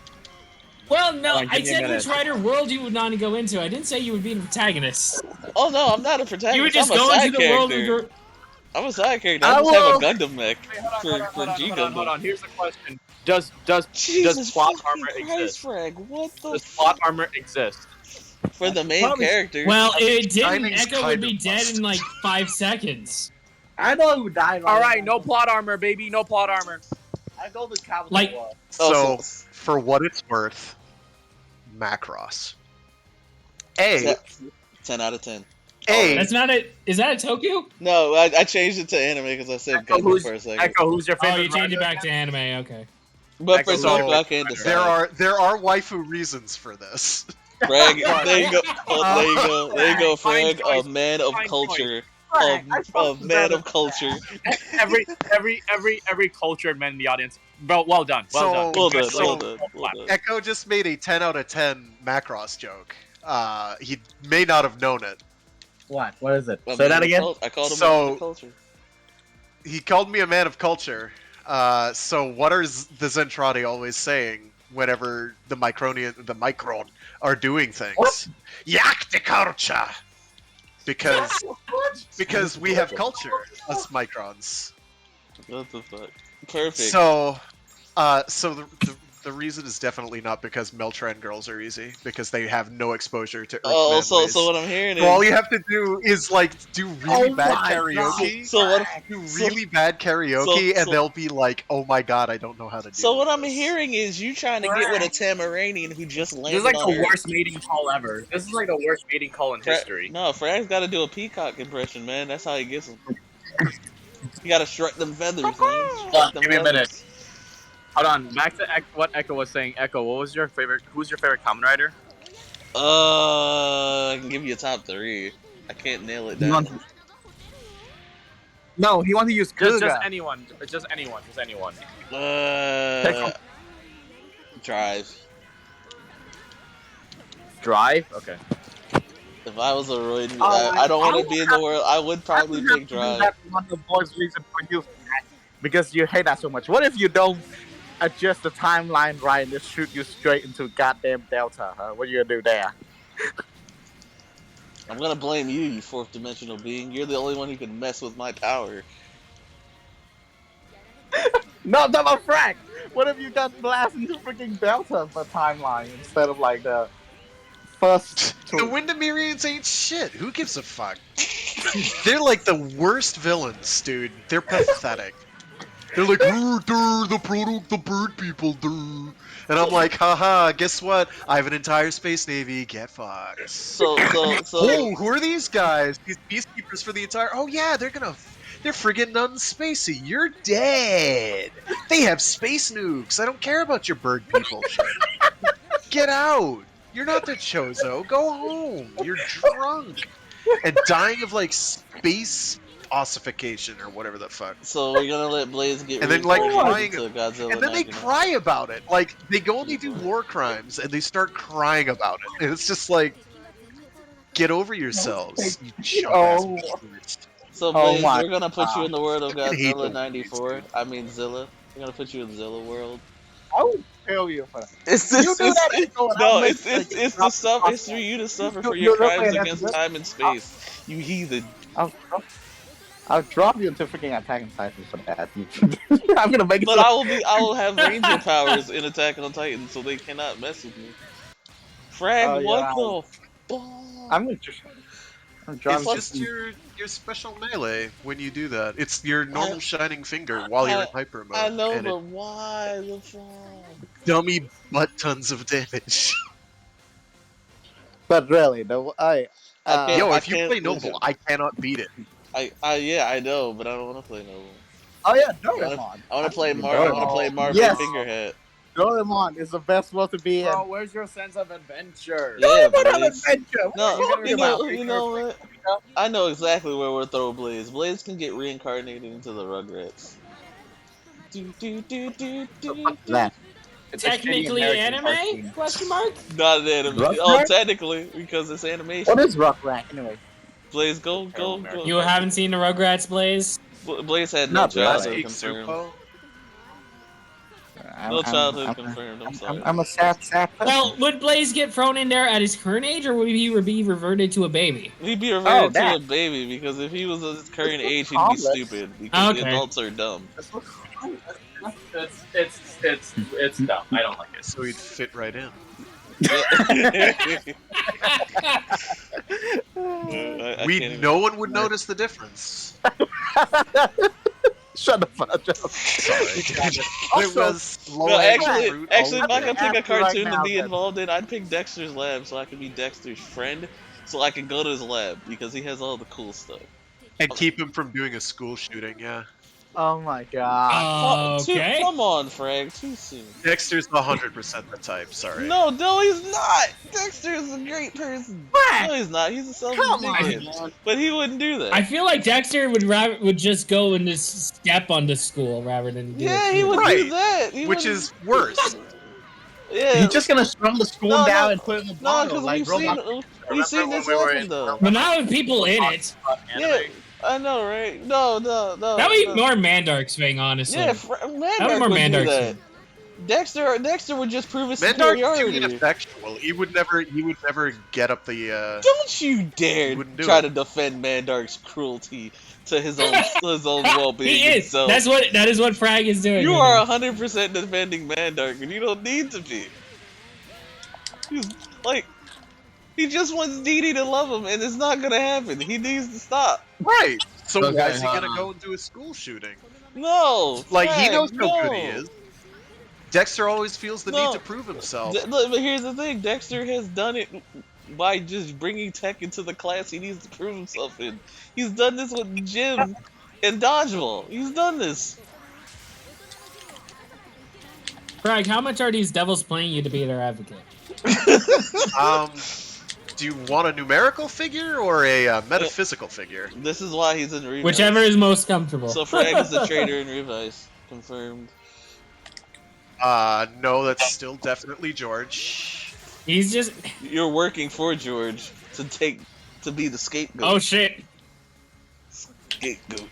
Well, no, Hold on, I give me a said minute. which writer world you would want to go into. I didn't say you would be an protagonist. Oh no, I'm not a protagonist. You would just I'm a go side into the world character. of. I'm a side character. I I just have a will- Gundam mech Wait, for G Gundam. hold on. Here's the question: Does Jesus plot fucking armor Christ, exist? Frag! What the Does plot armor exist? for the main Probably- character? Well, it didn't. Shining's Echo kind would be of dead must. in like 5 seconds. I know who died. All right, no plot armor, baby. No plot armor. I go with Capital Like- War. Oh, So, for what it's worth, Macross. A. 10 out of 10. A. That's not it. Is that a Tokyo? No, I changed it to anime because I said Echo, Gundam for a second. Echo, who's your Oh, favorite? you changed it rider? back to anime. Okay. But for Echo, so- Tokyo, I can't decide. There are waifu reasons for this. Frag, there you go. Oh, there you go. There you go, Fine Frag. A choice. man of Fine culture. Frank, I A fucked man better of culture. every cultured man in the audience. Well done. Well So- done. Well done, So- well done, well done. Echo just made a 10 out of 10 Macross joke. He may not have known it. What? What is it? A Say man that of again. I called him a So- man of culture. He called me a man of culture. So what are the Zentradi always saying whenever the Micron are doing things? What? Yak the culture! Because we have culture, us Microns. What the fuck? Perfect. So the reason is definitely not because Meltran girls are easy, because they have no exposure to Earthman ways. so what I'm hearing is. So all you have to do is like do really Oh bad my karaoke. So what? Do really bad karaoke, so- and they'll be like, "Oh my god, I don't know how to do." So what this." I'm hearing is you trying to get with a Tamaranian who just landed This is like on the Earth. worst mating call ever. This is like the worst mating call in history. No, Frag's got to do a peacock impression, man. That's how he gets them. You gotta strut them feathers, man. Strut them Give me a minute. feathers. Hold on. Back to what Echo was saying. Echo, what was your favorite? Who's your favorite Kamen Rider? I can give you a top 3. I can't nail it You down. want- No, he wants to use Just Kuga. anyone. Just anyone. Drive. Drive. Okay. If I was a roid, Oh, I don't want I to be in the world. I would probably I would pick have to do Drive. that one of the boys' reason for you, because you hate that so much. What if you don't adjust the timeline right and just shoot you straight into goddamn Delta? Huh? What are you gonna do there? I'm gonna blame you, you fourth dimensional being. You're the only one who can mess with my power. No, no, no, Frank. What if you got blasted into freaking Delta for timeline instead of like the first The two? Windermerians ain't shit. Who gives a fuck? They're like the worst villains, dude. They're pathetic. They're like, "Oh, they're the product, the bird people, dude." And I'm like, haha, guess what? I have an entire space navy. Get fucked. So Oh, who are these guys? These peacekeepers for the entire. Oh yeah, they're friggin' unspacey. You're dead. They have space nukes. I don't care about your bird people shit. Get out. You're not the Chozo. Go home. You're drunk and dying of like space ossification or whatever the fuck. So we're gonna let Blaze get And then, like, reincarnated crying- into Godzilla. And then they 99. cry about it. Like they only do war crimes and they start crying about it. And it's just like, get over yourselves. You chump-ass Oh. bastards. So Oh Blaze, my we're gonna put you in the world of I hate Godzilla those 94. I mean Zilla. We're gonna put you in Zilla world. I will kill you for that. It's You do that, Echo, and I'll no, make it's you the stuff. It's for you to suffer for You your look crimes like against that. time and space. You heathen. I'll I'll drop you into freaking Attack on Titan for that. I'm gonna make it. But So... I will have ranger powers in Attack on Titan, so they cannot mess with me. Frag, Oh what yeah. the fuck? I'm gonna drop It's you. just your special melee when you do that. It's your normal I- shining finger while you're in hyper mode. I know, and but it why the fuck? dummy butt tons of damage. But really, the I I can't. Yo, I if you can't play listen. Noble, I cannot beat it. Yeah, I know, but I don't want to play Noble. oh yeah, I want Doraemon. to play Mar. I want to Doraemon. play Marvin Yes. Fingerhead. Doraemon is the best world to be in. Bro, where's your sense of adventure? Yeah, Doraemon have Blaze. adventure. What are No, you talking about? you know what? I know exactly where we'll throw Blaze. Blaze can get reincarnated into the Rugrats. Do, do, do, do, do, do. That. It's a shitty Technically American anime? cartoon. Question mark. Not an anime. Rugrats? Oh, technically, because it's animation. What is Rockrat anyway? Blaze, go. You haven't seen the Rugrats, Blaze? Blaze had no Not childhood really. confirmed. Supo? No childhood confirmed. I'm sorry. I'm a sad person. Well, would Blaze get thrown in there at his current age, or would he be reverted to a baby? He'd be reverted to that. a baby because if he was his current age, he'd be harmless. stupid because Okay. adults are dumb. It's dumb. I don't like it. So he'd fit right in. No one would notice the difference. Shut the fuck up. Sorry. It Also, was No, actually, if I could pick a cartoon to be involved in, I'd pick Dexter's Lab so I could be Dexter's friend, so I could go to his lab because he has all the cool stuff. And keep him from doing a school shooting, yeah. Oh my god. Okay. Come on, Frag, too soon. Dexter's 100% the type, sorry. No, he's not. Dexter is a great person. No, he's not. He's a selfish dickhead. But he wouldn't do that. I feel like Dexter would just go and just step onto school rather than do Yeah, it. he would do Right. that. Which is worse. Yeah. He's just gonna strung the spoon No, down no. and put it in the No, bottle because like we've seen when this we were happen in- though. But not with people in it. Yeah, I know, right? No. That would be more Mandark's thing, honestly. Yeah, That would be Mandark more would do Mandark's that. thing. Dexter would just prove his Mandark's too superiority. ineffectual. He would never get up the Don't you dare wouldn't do try it. to defend Mandark's cruelty to his own well-being. He is. himself. That is what Frag is doing. You right are now. 100% defending Mandark, and you don't need to be. He's like, he just wants Dee Dee to love him, and it's not gonna happen. He needs to stop. Right. So Okay, why is he hold gonna on. go and do a school shooting? No, Like he Frank, knows how good he no. is. Dexter always feels the No. need to prove himself. Look, but here's the thing: Dexter has done it by just bringing Tech into the class he needs to prove himself in. He's done this with Jim and Dodgeball. He's done this. Frag, how much are these devils playing you to be their advocate? Do you want a numerical figure or a metaphysical figure? This is why he's in Revice. Whichever is most comfortable. So Frag is the traitor in Revice. Confirmed. No, that's still definitely George. He's just. You're working for George to be the scapegoat. Oh shit. Scapegoat.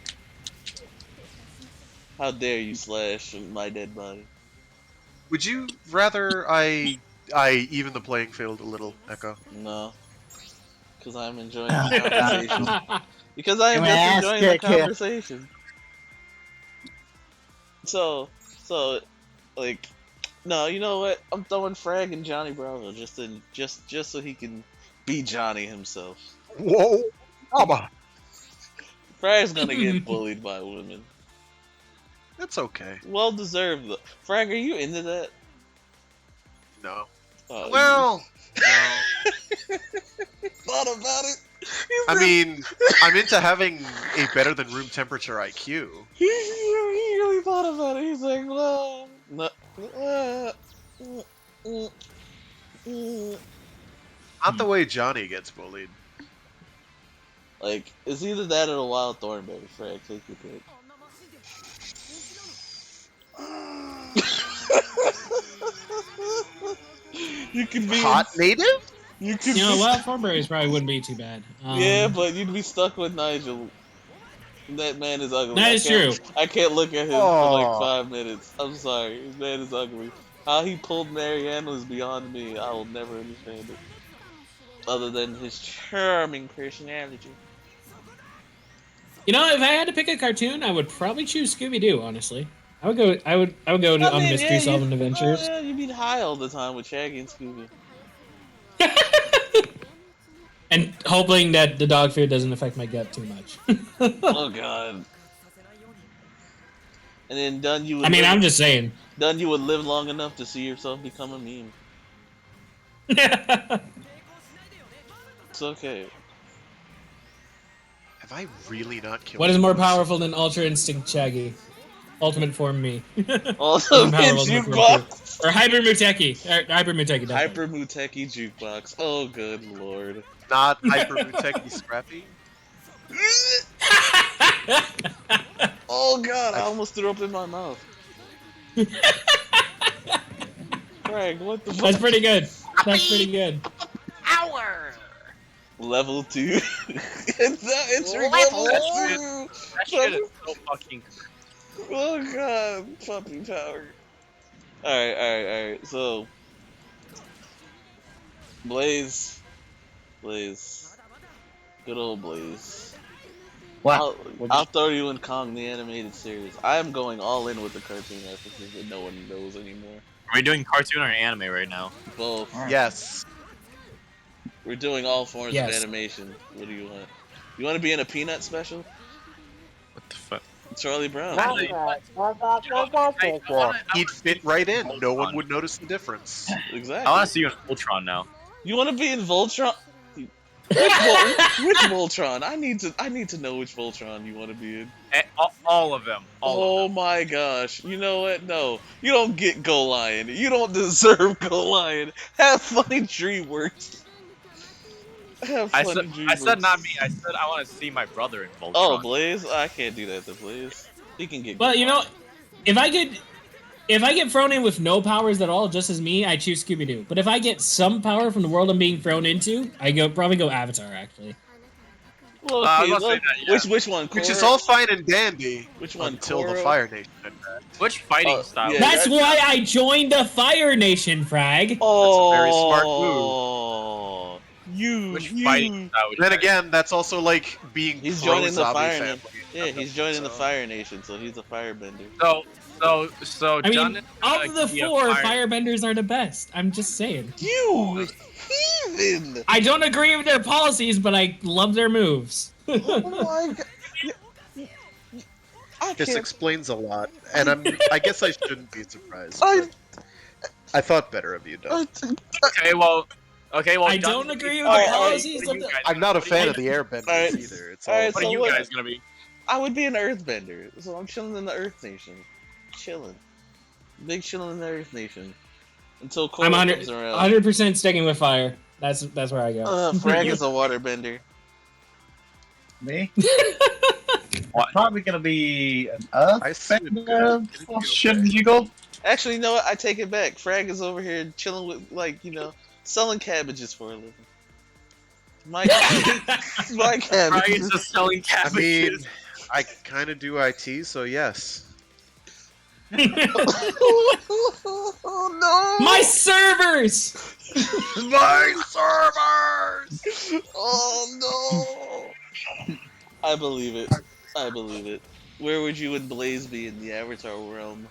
How dare you slash my dead body? Would you rather I even the playing field a little, Echo? No. Because I'm enjoying the conversation. Because I am Your just ass enjoying the kick, kid. conversation. So, like, no, you know what? I'm throwing Frag and Johnny Bravo just so he can be Johnny himself. Whoa, Mama. Frag's gonna get bullied by women. That's okay. Well deserved though. Frag, are you into that? No. Oh, Well, no. thought about it. I mean, I'm into having a better than room temperature IQ. He really thought about it. He's like, well, no. Not the way Johnny gets bullied. Like, it's either that or the Wild Thornberry. Frag, take your pick. You could be Hot native? You could You know, be Wild Thornberries probably wouldn't be too bad. yeah, but you'd be stuck with Nigel. That man is ugly. That is true. I can't look at him for like Aw. 5 minutes. I'm sorry. This man is ugly. How he pulled Marianne was beyond me. I will never understand it. Other than his charming personality. You know, if I had to pick a cartoon, I would probably choose Scooby Doo. Honestly, I would go. I would go to, on mystery solving adventures. Yeah, you'd be high all the time with Shaggy and Scooby. And hoping that the dog food doesn't affect my gut too much. Oh God. And then done you would I mean, I'm just saying. done you would live long enough to see yourself become a meme. It's okay. Have I really not killed What is you? more powerful than Ultra Instinct Shaggy? Ultimate Form Me. Also, More powerful than jukebox. Or Hyper Muteki. Hyper Muteki. Hyper Muteki jukebox. Oh, good lord. Not Hyper Muteki Scrappy? Oh god, I almost threw up in my mouth. Greg, what the fuck? That's pretty good. That's pretty good. Level 2. it's level 2. That shit is so fucking. Oh god, puppy power. Alright. So, Blaze. Good old Blaze. What? I'll throw you in Kong the animated series. I am going all in with the cartoon references that no one knows anymore. Are we doing cartoon or anime right now? Both. Yes. We're doing all forms Yes. of animation. What do you want? You want to be in a Peanut special? What the fuck? Charlie Brown. He'd fit right in. No one would notice the difference. Exactly. I want to see you in Ultron now. You want to be in Voltron? Which Voltron? I need to know which Voltron you want to be in. All of them. Oh my gosh! You know what? No, you don't get Go Lion. You don't deserve Go Lion. Have fun in DreamWorks. Have fun in DreamWorks. I said not me. I said I want to see my brother in Voltron. Oh, Blaze! I can't do that to Blaze. He can get. Well, Go you know, Lion. if I get thrown in with no powers at all, just as me, I choose Scooby Doo. But if I get some power from the world I'm being thrown into, I probably go Avatar. Actually, Well, I okay, was gonna look, say that, yeah. which one? Which is Korra? all fine and dandy. Which one? Until the Korra? Fire Nation. Which fighting style? yeah. that's that's- why I joined the Fire Nation, Frag. Oh, very smart move. Which fighting style? would you Then guys- again, that's also like being He's pro joining the zombie Fire family. Nation. Yeah, he's joining the Fire Nation, so he's a firebender. So I John mean, is of gonna the be a four, fire- Firebenders are the best. I'm just saying. You heathen! I don't agree with their policies, but I love their moves. Oh my god! I This can't. explains a lot, and I guess I shouldn't be surprised. I- but I thought better of you, Doug. Okay, well, I John, don't agree with All the right, policies what are of you the. guys- I'm not a fan of what the airbenders Alright, either. It's alright, all What so are you what- guys gonna be? I would be an Earthbender, so I'm chilling in the Earth Nation. Chilling. Big chilling in the Earth Nation. Until Korra I'm comes around. 100% sticking with fire. That's where I go. Frag is a waterbender. Me? What? Probably gonna be an I Earth see it, bender. good. Shouldn't you go? Actually, you know what? I take it back. Frag is over here chilling with, like, you know, selling cabbages for a living. My cabbages. Brian's just selling I mean, cabbages. I kind of do IT, so yes. Oh no! My servers! My servers! Oh no! I believe it. I believe it. Where would you and Blaze be in the Avatar realm?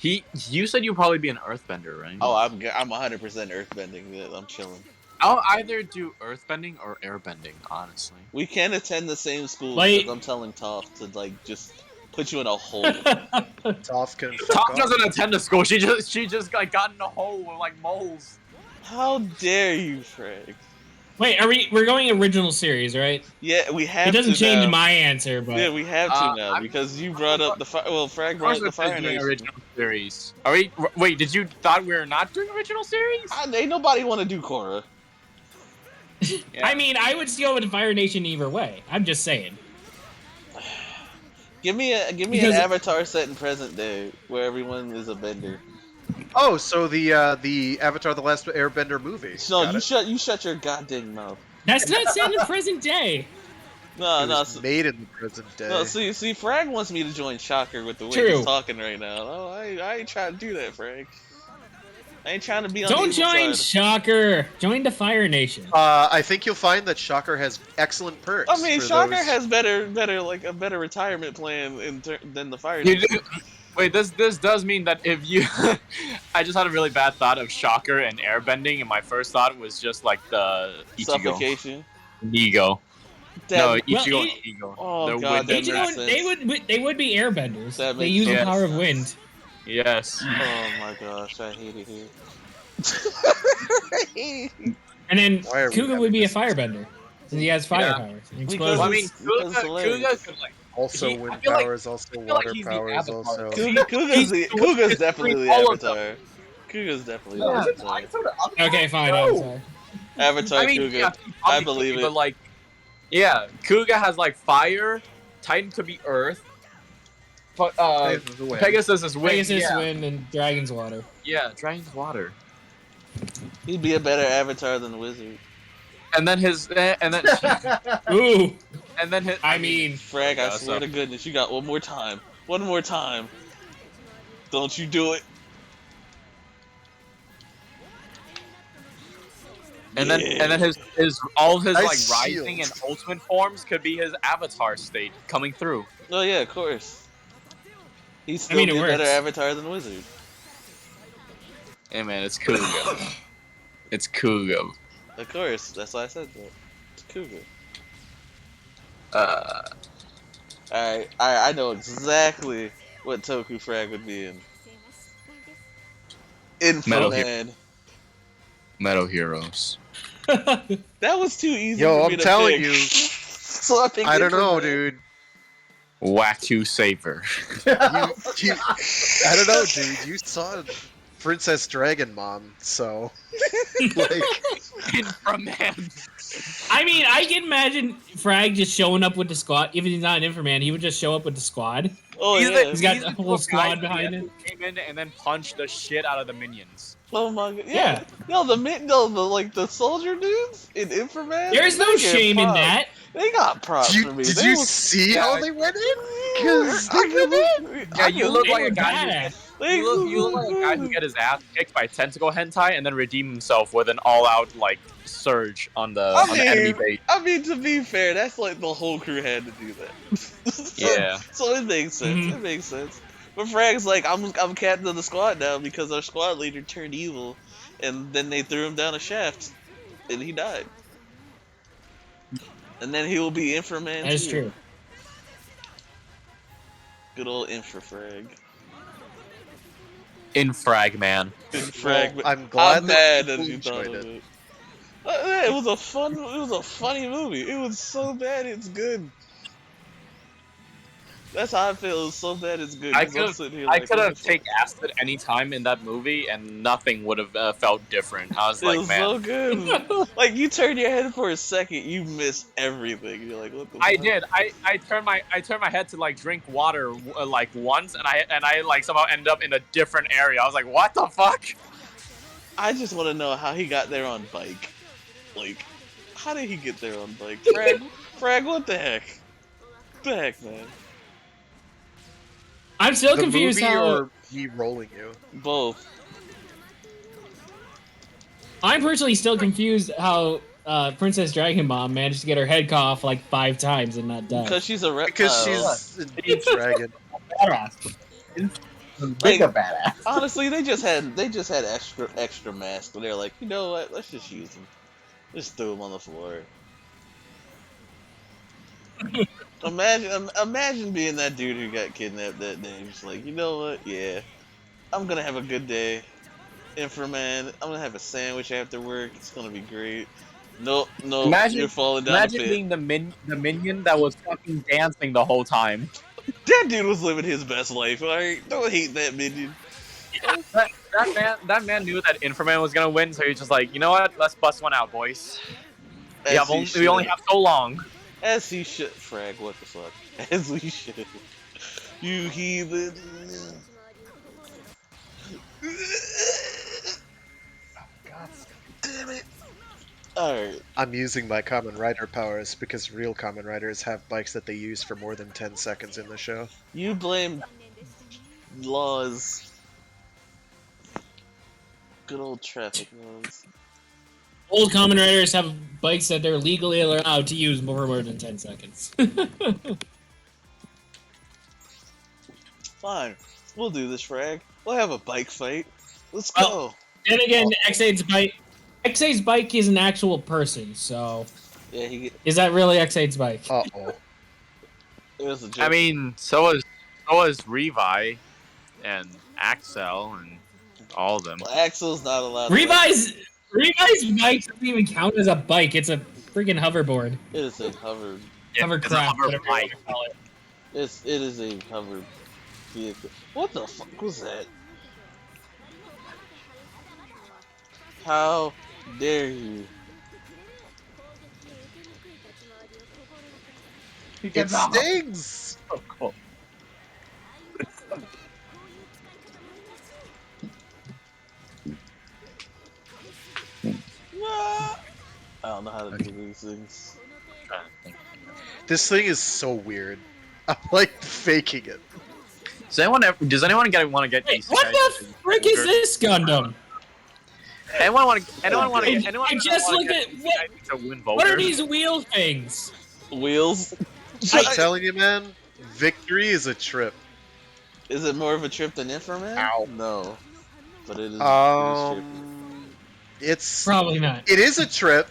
You said you'd probably be an Earthbender, right? Oh, I'm 100% earthbending. Yeah, I'm chilling. I'll either do Earthbending or Airbending, honestly. We can't attend the same school Like- because I'm telling Toph to like just put you in a hole. Toph can fuck Top off. doesn't attend the school. She just like got in a hole with like moles. How dare you, Frag? Wait, we're going original series, right? Yeah, we have It doesn't to change now. my answer, but Yeah, we have to now I'm- because you brought up the Frag Of brought course, up the it's Fire doing Nation. original series. Are we? Wait, did you thought we were not doing original series? Ain't nobody want to do Korra. Yeah. I mean, I would still go with Fire Nation either way. I'm just saying. Give me an Because- Avatar set in present day where everyone is a bender. Oh, so the Avatar: The Last Airbender movie. No, Got you it. shut your goddamn mouth. That's not saying the present day. No, It no, was made in the present day. no. See, Frag wants me to join Shocker with the way True. he's talking right now. No, I ain't trying to do that, Frag. I ain't trying to be on Don't the evil join side. Shocker. Join the Fire Nation. I think you'll find that Shocker has excellent perks. I mean, for Shocker those... has better like a better retirement plan than the Fire You Nation. do, wait, this does mean that if you, I just had a really bad thought of Shocker and airbending, and my first thought was just like the Ichigo, Suffocation. Nigo. That, No, Well, Ichigo it- and Nigo. Oh, They're God, that wind. makes sense. They would be airbenders. That They makes use the sense. power of wind. Yes. Oh my gosh, I hate it here. I hate it. And then Why are we Kuga would having be a this? firebender. Since he has fire Yeah. powers. And Because Well, I mean, Because it's hilarious. Kuga could like. Also I wind feel like- powers, also I feel like water he's the powers, Avatar. also... Kuga's definitely the all of them. Avatar. Kuga's definitely the No, Avatar. Okay, fine. I'm sorry. Avatar I mean, Kuga. yeah, I believe it. But like, yeah, Kuga has like fire. Titan could be Earth. But Pegasus is wind. Pegasus, yeah. wind, and Dragon's water. Yeah, Dragon's water. He'd be a better Avatar than Wizard. And then his, and then, Ooh. and then his. I mean, Frag, I Yeah, swear so- to goodness, you got one more time. One more time. Don't you do it. and then his all of his Nice like rising shield. and ultimate forms could be his Avatar state coming through. Oh yeah, of course. He's still mean, it be a better works. Avatar than Wizard. Hey man, it's Kuga. It's Kuga. Of course, that's why I said that. It's Kuga. Alright, I know exactly what Toku Frag would be in. Metal Inframan. Metal Heroes. That was too easy Yo, for me I'm to telling pick. you. So I picked I don't know, Inframan. dude. Watu Saver. You, I don't know, dude. You saw Princess Dragon Mom, so like, Inframan. I mean, I can imagine Frag just showing up with the squad. Even if he's not an Inframan, he would just show up with the squad. Oh He's yeah. He's got the a whole little squad guy behind who him. Came in and then punched the shit out of the minions. Oh my god. Yeah. No, the soldier dudes in Inframan. There's no they get shame in props. that. They got props did for you, me. did They you was- see Yeah, how they went in? Because I they went in. believe- Yeah, I you look They like were a guy who badass. you look like a guy who get his ass kicked by Tentacle Hentai and then redeem himself with an all-out like surge on the enemy base. I mean, to be fair, that's like the whole crew had to do that. So- Yeah. So it makes sense. Mhm. It makes sense. But Frag's like, I'm captain of the squad now because our squad leader turned evil, and then they threw him down a shaft, and he died. And then he will be Inframan. That is too. true. Good old Infrafrag. Infrag man. Infrag. Well, I'm glad I'm that mad that people you thought enjoyed of it. it. Yeah, it was a funny movie. It was so bad it's good. That's how I feel. It was so bad it's good. I 'cause I'm could sitting here I like, could what have the fuck? taken acid any time in that movie and nothing would have felt different. I was It like, was man, so good. Like you turn your head for a second, you miss everything. You're like, what the I fuck? did. I turned my head to like drink water like once, and I like somehow ended up in a different area. I was like, what the fuck? I just want to know how he got there on bike. Like, how did he get there on bike? Frag, what the heck? What the heck, man? I'm still The confused movie how. or me rolling you? Both. I'm personally still confused how Princess Dragon Mom managed to get her head cut off like 5 times and not die. Because she's a reptile. Because she's a dragon. Badass. Bigger badass. Honestly, they just had extra masks, and they're like, you know what? Let's just use them. Just throw them on the floor. Imagine being that dude who got kidnapped that day. Just like, you know what? Yeah, I'm gonna have a good day. Inframan, I'm gonna have a sandwich after work. It's gonna be great. No, Imagine- you're falling down Imagine the pit. being the minion that was fucking dancing the whole time. That dude was living his best life. Alright, don't hate that minion. That man knew that Inframan was gonna win, so he's just like, you know what? Let's bust one out, boys. As Yeah, he we only should. have so long. As he should. Frag, what the fuck? As we should. You heathen. God. Damn it. Alright. I'm using my Kamen Rider powers because real Kamen Riders have bikes that they use for more than 10 seconds in the show. You blame laws. Good old traffic noise. Old Kamen Riders have bikes that they're legally allowed to use for more than 10 seconds. Fine. We'll do this, Frag. We'll have a bike fight. Let's Well, go. Then again, X8's bike is an actual person, so Yeah, is that really X8's bike? Uh-oh. it was a joke. I mean, so is Revi and Axel and all of them. Well, Axel's not allowed to Revi's bike doesn't even count as a bike. It's a freaking hoverboard. It is a hover. Hovercraft, hover whatever you want to bike. call it. It is a hover vehicle. What the fuck was that? How dare you? It stings! Oh, cool. I don't know how to do these things. This thing is so weird. I'm like faking it. Does anyone want to get Wait, East what Side? the frick is this Gundam? Anyone want to I just looked at what are these wheel things? Wheels? I'm telling you, man, victory is a trip. Is it more of a trip than Inframan? Ow. No. But it is. It's Probably not. It is a trip.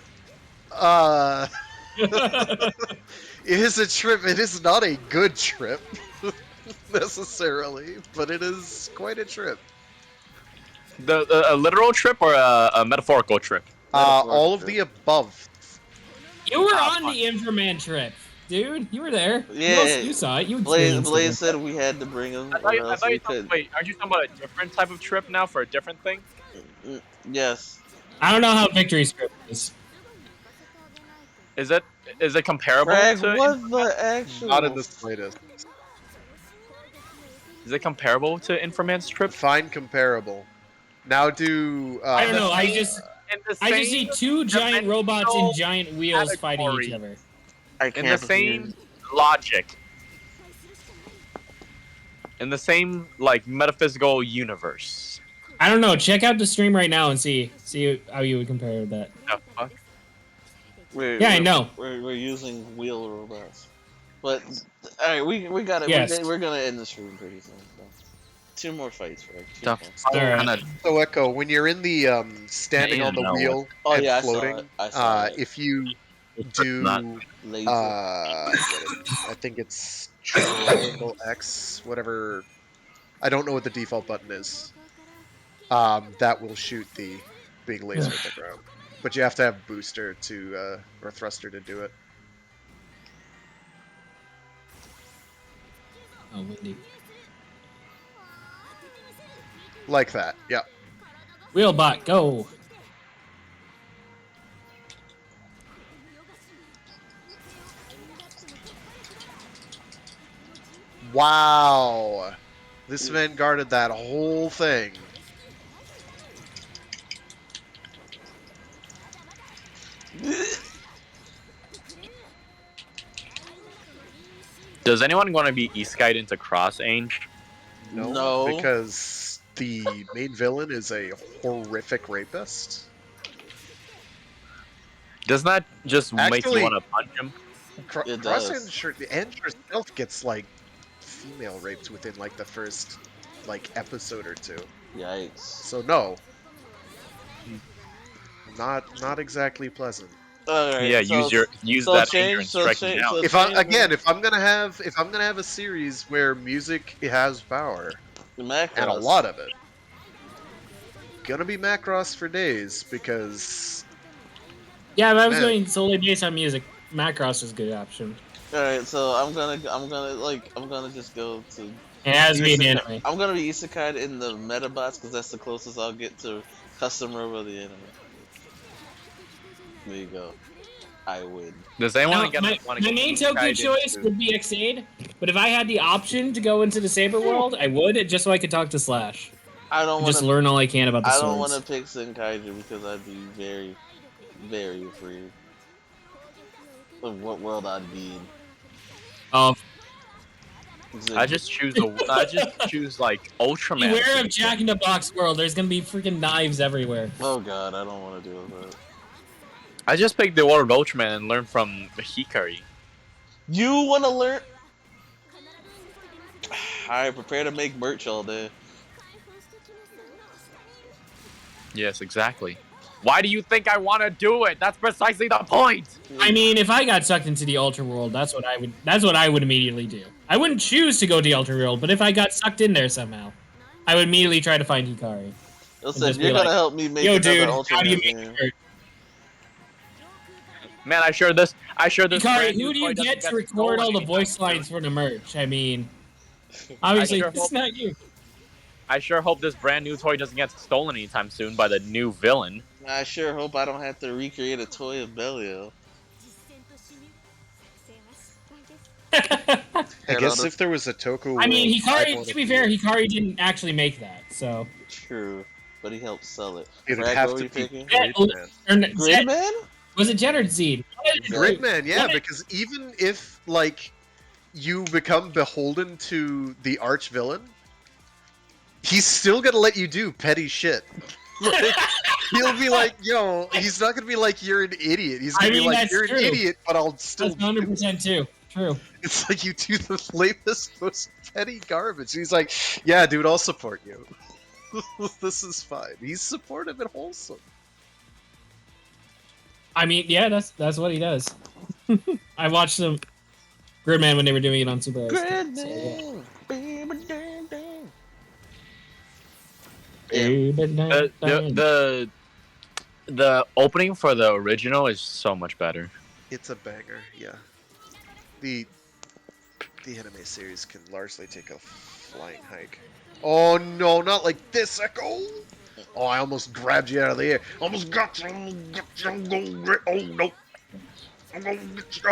It is a trip. It is not a good trip necessarily, but it is quite a trip. a literal trip or a metaphorical trip? All of the above. You were on the Inframan trip, dude. You were there. Yeah. You saw it. You Blaze experienced it. said we had to bring him. I thought you wait, aren't you talking about a different type of trip now for a different thing? Yes. I don't know how Victory's trip is. Is it comparable Frag, to? what the actual? Not in the slightest. Is it comparable to Inframan's trip? Fine comparable. Now do. I don't know. I just In the see two giant robots in giant wheels fighting each other. In the same logic. In the same like metaphysical universe. I don't know. Check out the stream right now and see how you would compare that. The fuck? Yeah, I know. We're using wheel robots, but all right, we got it. Yes. We're gonna end the stream pretty soon. So. 2 more fights, Frag. The Alright. So Echo, when you're in the standing on the wheel Oh, and yeah, I saw floating, it. I saw it. if you do Laser. I think it's triangle X, whatever. I don't know what the default button is. That will shoot the big laser at the ground, but you have to have booster to or thruster to do it. Oh, windy. Like that, yeah. Wheelbot, go. Wow, this man guarded that whole thing. Does anyone want to be East-Guide into Cross Ange? No. Because the main villain is a horrific rapist. Doesn't that just make Actually- you want to punch him? It Cross does. Ange herself gets like female raped within like the first like episode or two. Yikes. So no, not exactly pleasant. Alright, Yeah, so, use so that change- anger and so strike change- him down. so- If I'm gonna have a series where music has power Macross. and a lot of it, gonna be Macross for days because Yeah, if I was Man. going solely based on music, Macross is a good option. Alright, so I'm gonna just go to. It has to be an Isekai- anime. I'm gonna be Isekai in the Metabots because that's the closest I'll get to custom Robo the anime. There you go. I win. Does anyone Now, my main Tokyo choice would be Xaid, but if I had the option to go into the Saber world, I would, just so I could talk to Slash. I don't And want just to. learn all I can about the I swords. don't want to pick Senkaiju because I'd be very, very afraid of what world I'd be in. Oh, I just choose like Ultraman. Beware of Jack in the Box world. There's gonna be freaking knives everywhere. Oh god, I don't want to deal with that. I just picked the world of Ultraman and learned from Hikari. You want to learn? Alright, prepare to make merch all day. Yes, exactly. Why do you think I want to do it? That's precisely the point. I mean, if I got sucked into the Ultra World, that's what I would immediately do. I wouldn't choose to go to the Ultra World, but if I got sucked in there somehow, I would immediately try to find Hikari. Listen, you're gonna help me make Yo, another dude, Ultraman how do you game. make merch? Man, I sure this. Hikari, brand new who do you toy doesn't get to record stolen all the anytime voice soon. lines for the merch? I mean, obviously, sure it's hope- not you. I sure hope this brand new toy doesn't get stolen anytime soon by the new villain. I sure hope I don't have to recreate a toy of Belial. I guess if there was a Toku I mean, world, I'd Hikari. wanna To be do fair, it. Hikari didn't actually make that, so. True, but he helped sell it. It'd Frag, have what to were you be picking? Gridman. Gridman? Was it Jen or Zed? Gridman, yeah, What? because even if like you become beholden to the arch villain, he's still gonna let you do petty shit. Like, he'll be like, yo, he's not gonna be like, you're an idiot. He's gonna I mean, be like, that's you're true. an idiot, but I'll still That's 100% too. True. It's like you do the lamest, most petty garbage. He's like, yeah, dude, I'll support you. This is fine. He's supportive and wholesome. I mean, yeah, that's what he does. I watched some Gridman when they were doing it on Super. Gridman! So, yeah. Baby, dang, dang. The opening for the original is so much better. It's a banger, yeah. The anime series can largely take a flying hike. Oh no, not like this, Echo! Oh, I almost grabbed you out of the air. Almost got you. I'm gonna get. Oh no! I'm gonna get you.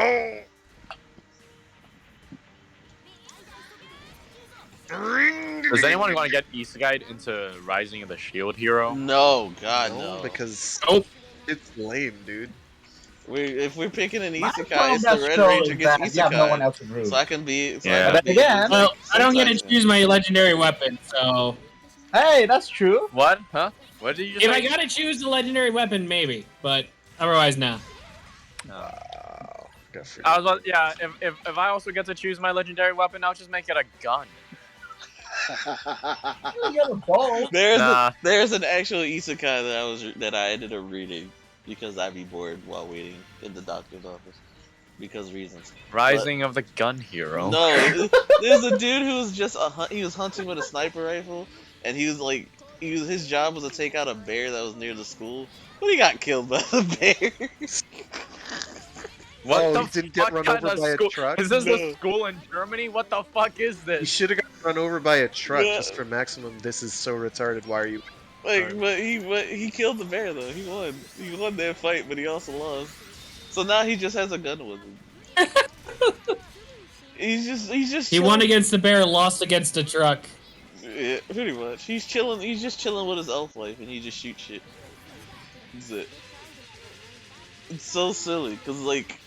Oh. Does anyone want to get Isekai into Rising of the Shield Hero? No, God, no. Because Nope. it's lame, dude. If we're picking an My Isekai, problem it's the that Red show Ranger is gets that you have no one Isekai. else to root. So I can be. So Yeah. I can be Again- Well, I don't get to Sentai. choose my legendary weapon, so Hey, that's true. What? Huh? What did you just if say? I gotta choose the legendary weapon, maybe, but otherwise, nah. Wow. Good for I you. was, yeah. If I also get to choose my legendary weapon, I'll just make it a gun. You get a bow. Nah. There's an actual isekai that I ended up reading because I'd be bored while waiting in the doctor's office because reasons. Rising of the Gun Hero. No, there's a dude who was just he was hunting with a sniper rifle, and he was like his job was to take out a bear that was near the school, but he got killed by the bear. What Oh, the he didn't get fuck run kind over of by a school? truck? Is this No. the school in Germany? What the fuck is He this? should have got run over by a truck Yeah. just for maximum. This is so retarded. Why are you? Like, but he killed the bear though. He won. He won that fight, but he also lost. So now he just has a gun with him. he's just. He won against the bear, lost against the truck. Yeah, pretty much. He's chilling. He's just chilling with his elf life, and he just shoots shit. That's it. It's so silly, cause like,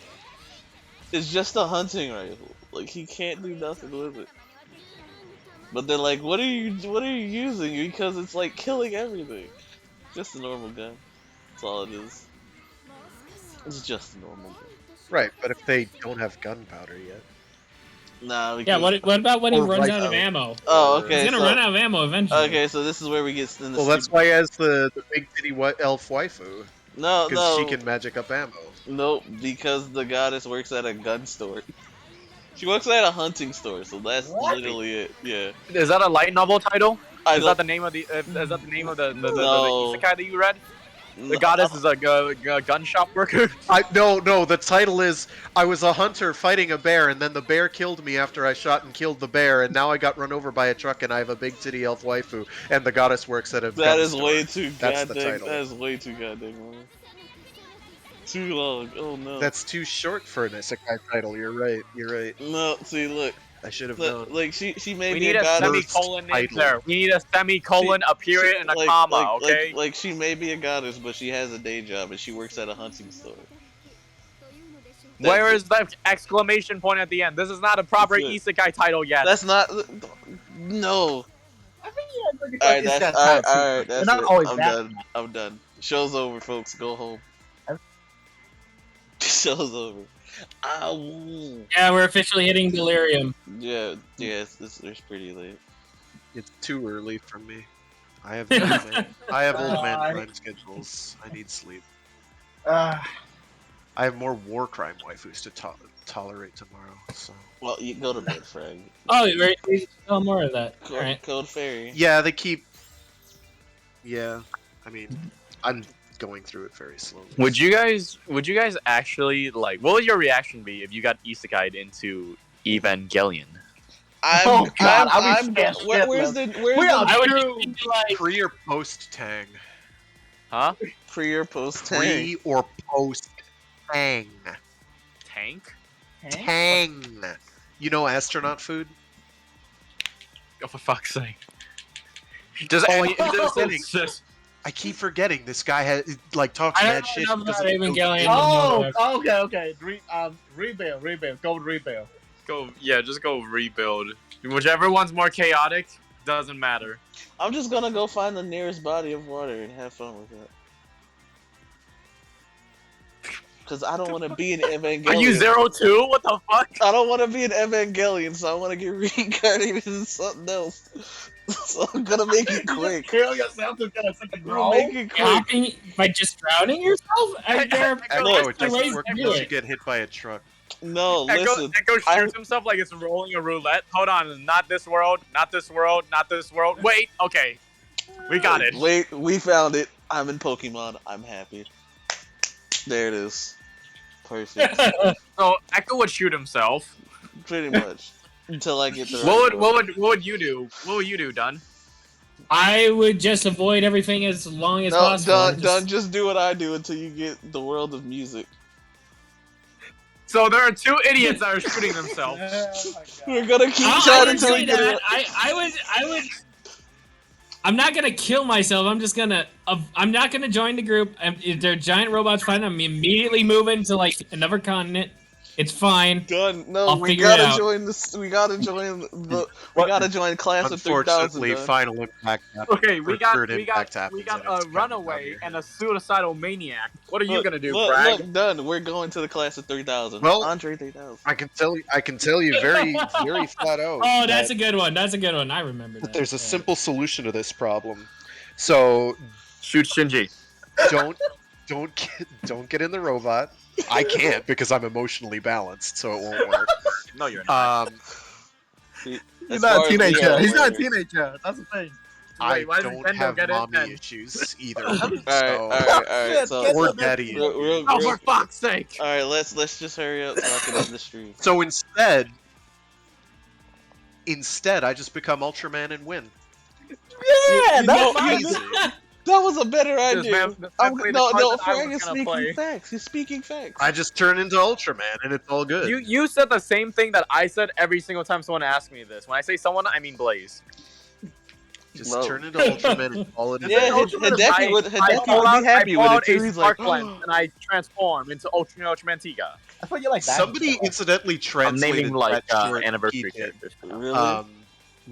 it's just a hunting rifle. Like he can't do nothing with it. But they're like, what are you using? Because it's like killing everything. Just a normal gun. That's all it is. It's just a normal gun. Right, but if they don't have gunpowder yet, Nah. Yeah, Because, what about when he Or runs right out of out. ammo? Oh, okay. He's gonna so, run out of ammo eventually. Okay, so this is where we get in the. well, that's why he has the big titty elf waifu No, because no. she can magic up ammo. Nope, because the goddess works at a gun store. She works at a hunting store, so that's What? literally it. Yeah. Is that a light novel title? I Is don't- that the name of the? Is that the name of the No. isekai that you read? The goddess is a gun shop worker. No, the title is I was a hunter fighting a bear, and then the bear killed me after I shot and killed the bear, and now I got run over by a truck, and I have a big titty elf waifu, and the goddess works at a That gun is store. way too That's the goddamn. title. That is way too goddamn long. Too long. Oh no. That's too short for an isekai title. You're right. No. See, look. I should have known. Like she may We be need a a goddess. semicolon in title. there. We need a semicolon, a period, and a like- comma. like- Okay. Like she may be a goddess, but she has a day job and she works at a hunting store. Where is the exclamation point at the end? This is not a proper That's isekai title yet. That's not. No. I think yeah, it's like Alright, it's that's that time alright. too. They're That's not it. always I'm that. done. I'm done. Show's over, folks. Go home. Show's over. Ow. Yeah, we're officially hitting delirium. Yeah, it's pretty late. It's too early for me. I have old man crime schedules. I need sleep. I have more war crime waifus to tolerate tomorrow. So Well, you go to bed, Frag. Oh, right. Tell more of that. All right. Code Fairy. yeah, they keep. Yeah, I mean, I'm going through it very slowly. Would you guys actually like? What would your reaction be if you got isekai'd into Evangelion? Oh, God, I'm scared Where's the I would just be like, Pre or post Tang? Huh? pre or post tank? Pre or post Tang? Tank? Tang. You know astronaut food? Oh, for fuck's sake! Just I keep forgetting this guy has talks I mad don't shit. know He about doesn't know Evangelion. Oh, okay. Rebuild. Go rebuild. just go rebuild. Whichever one's more chaotic doesn't matter. I'm just gonna go find the nearest body of water and have fun with it. Cause I don't want to be an Evangelion. Are you 02? What the fuck? I don't want to be an Evangelion, so I want to get reincarnated in something else. So I'm gonna make it quick. Kill yourself to get a second I'm gonna make it quick. Dropping by just drowning yourself? There are Echo, it ways doesn't to work do unless you it. get hit by a truck. No, listen. Echo shoots himself like it's rolling a roulette. Hold on, not this world, not this world, not this world. Wait, okay. We got it. Wait, we found it. I'm in Pokemon. I'm happy. There it is. Perfect. So Echo would shoot himself. Pretty much. Until I get the What right would you do? What would you do, Dun? I would just avoid everything as long as No, possible. just do what I do until you get the world of music. So there are two idiots that are shooting themselves. We're gonna keep I chatting wouldn't until say we get that. it. I would. I'm not gonna kill myself. I'm just gonna. I'm not gonna join the group. If there are giant robots fighting, I'm immediately moving to like another continent. It's fine. Done. No, I'll we figure it gotta out. join this. We gotta join the. We gotta join class of 3000. Unfortunately, Final Impact. Okay, we got Third Impact happens, and it's a kinda runaway not and a suicidal maniac. What are you gonna do, look, Bragg? Look, done. We're going to the class of 3000. Well- Andre 3000. I can tell you very, very flat out. Oh, that's that, a good one. That's a good one. I remember that. there's a Yeah. simple solution to this problem. So Shoot Shinji. don't get in the robot. I can't because I'm emotionally balanced, so it won't work. No, you're not. He's As not far a as we teenager. are He's not a aware. teenager. That's the thing. I Wait, why did don't Nintendo have get it mommy then? issues either. Alright. So, Or daddy. Oh, for fuck's sake! alright, let's just hurry up so I can end the stream. So instead, I just become Ultraman and win. Yeah, that's fine. Easy. That was a better This idea. man played the No, part that I Frank was is gonna speaking play. facts. He's speaking facts. I just turn into Ultraman and it's all good. You said the same thing that I said every single time someone asked me this. When I say someone, I mean Blaze. just Bro. turn into Ultraman and call it a Yeah, day. Hideki would be happy I pull with out it too. a He's like, Sparkland and I transform into Ultramantiga. I thought you like that. Somebody incidentally I'm translated naming like that short anniversary he did, characters. really?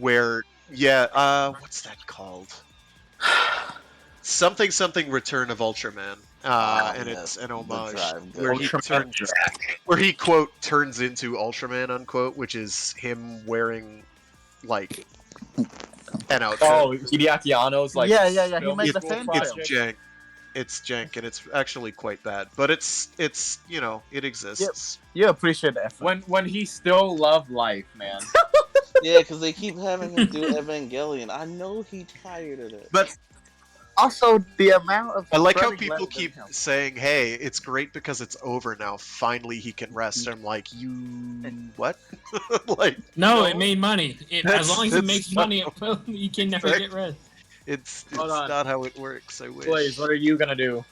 where what's that called? Something Return of Ultraman. And yes, it's an the homage drive where gun. he quote turns into Ultraman unquote, which is him wearing like an outfit. Oh, Hideaki Anno's like. Yeah. He made the it's, fan it's file. jank. It's jank and it's actually quite bad, but it's it exists. You appreciate the effort. When he still loved life, man. Yeah, because they keep having him do Evangelion. I know he's tired of it. But also the amount of. I like how spreading people love keep doesn't help. saying, "Hey, it's great because it's over now. Finally, he can rest." I'm like, "You what?" like, No, it made money. As That's- long as it that's makes not- money, you can never get rid. it's Hold on. not how it works. I wish. Blaze, what are you gonna do?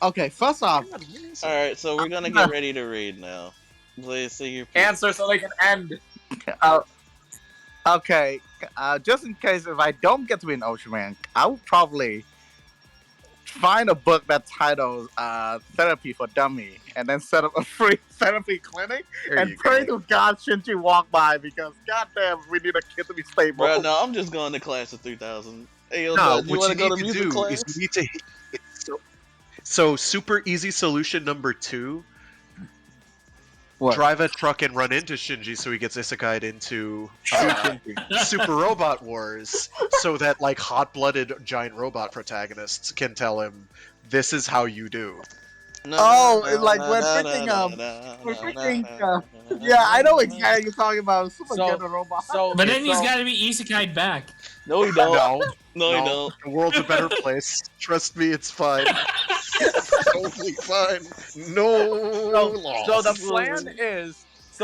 Okay, first off, Alright, so we're gonna get ready to raid now. Blaze, say your piece. Answer so they can end. okay, just in case if I don't get to be an Ultraman, I would probably find a book that titles Therapy for Dummy and then set up a free therapy clinic There and you pray go. to God Shinji walk by because goddamn we need a kid to be stable. Bro, no, I'm just going to class of 3000. Hey, yo, No, Dad, you what want you to go need to to music do class? is you need to. So super easy solution number 2. What? Drive a truck and run into Shinji so he gets isekai'd into Shinji. Super Robot Wars, so that like hot-blooded giant robot protagonists can tell him, "This is how you do." Oh, it's like we're freaking yeah, I know exactly what you're talking about. Super So- ghetto robot. So, But then he's so- got to be isekai'd back. No, he don't. No, No, he no, don't. the world's a better place. Trust me, it's fine. It's totally fine. No loss. So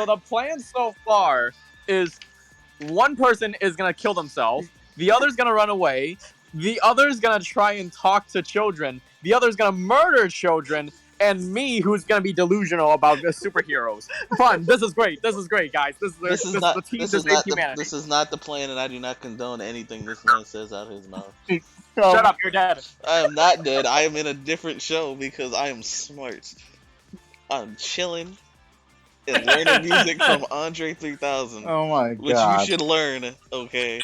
the plan so far is one person is gonna kill themselves, the other's gonna run away, the other's gonna try and talk to children, the other's gonna murder children, and me, who's gonna be delusional about the superheroes. Fun. This is great. This is great, guys. This is the team to save humanity. This is not the plan, and I do not condone anything this man says out of his mouth. Shut up, you're dead. I am not dead. I am in a different show because I am smart. I'm chilling and learning music from Andre 3000, Oh my which god. you should learn. Okay,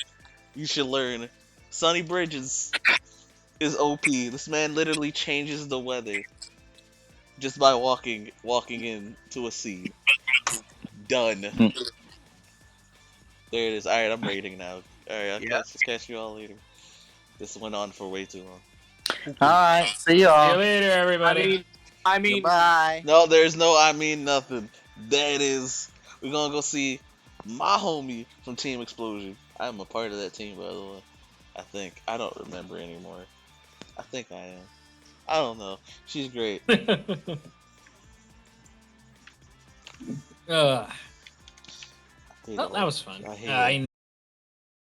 you should learn. Sonny Bridges is OP. This man literally changes the weather just by walking into a scene. Done. There it is. All right, I'm rating now. All right, I'll catch you all later. This went on for way too long. Alright, see See you y'all. later, everybody. I mean, Bye. No, there's no I mean nothing. That is, we're gonna go see my homie from Team Explosion. I'm a part of that team, by the way. I think. I don't remember anymore. I think I am. I don't know. She's great. Well, I hate that all- was fun. I hate I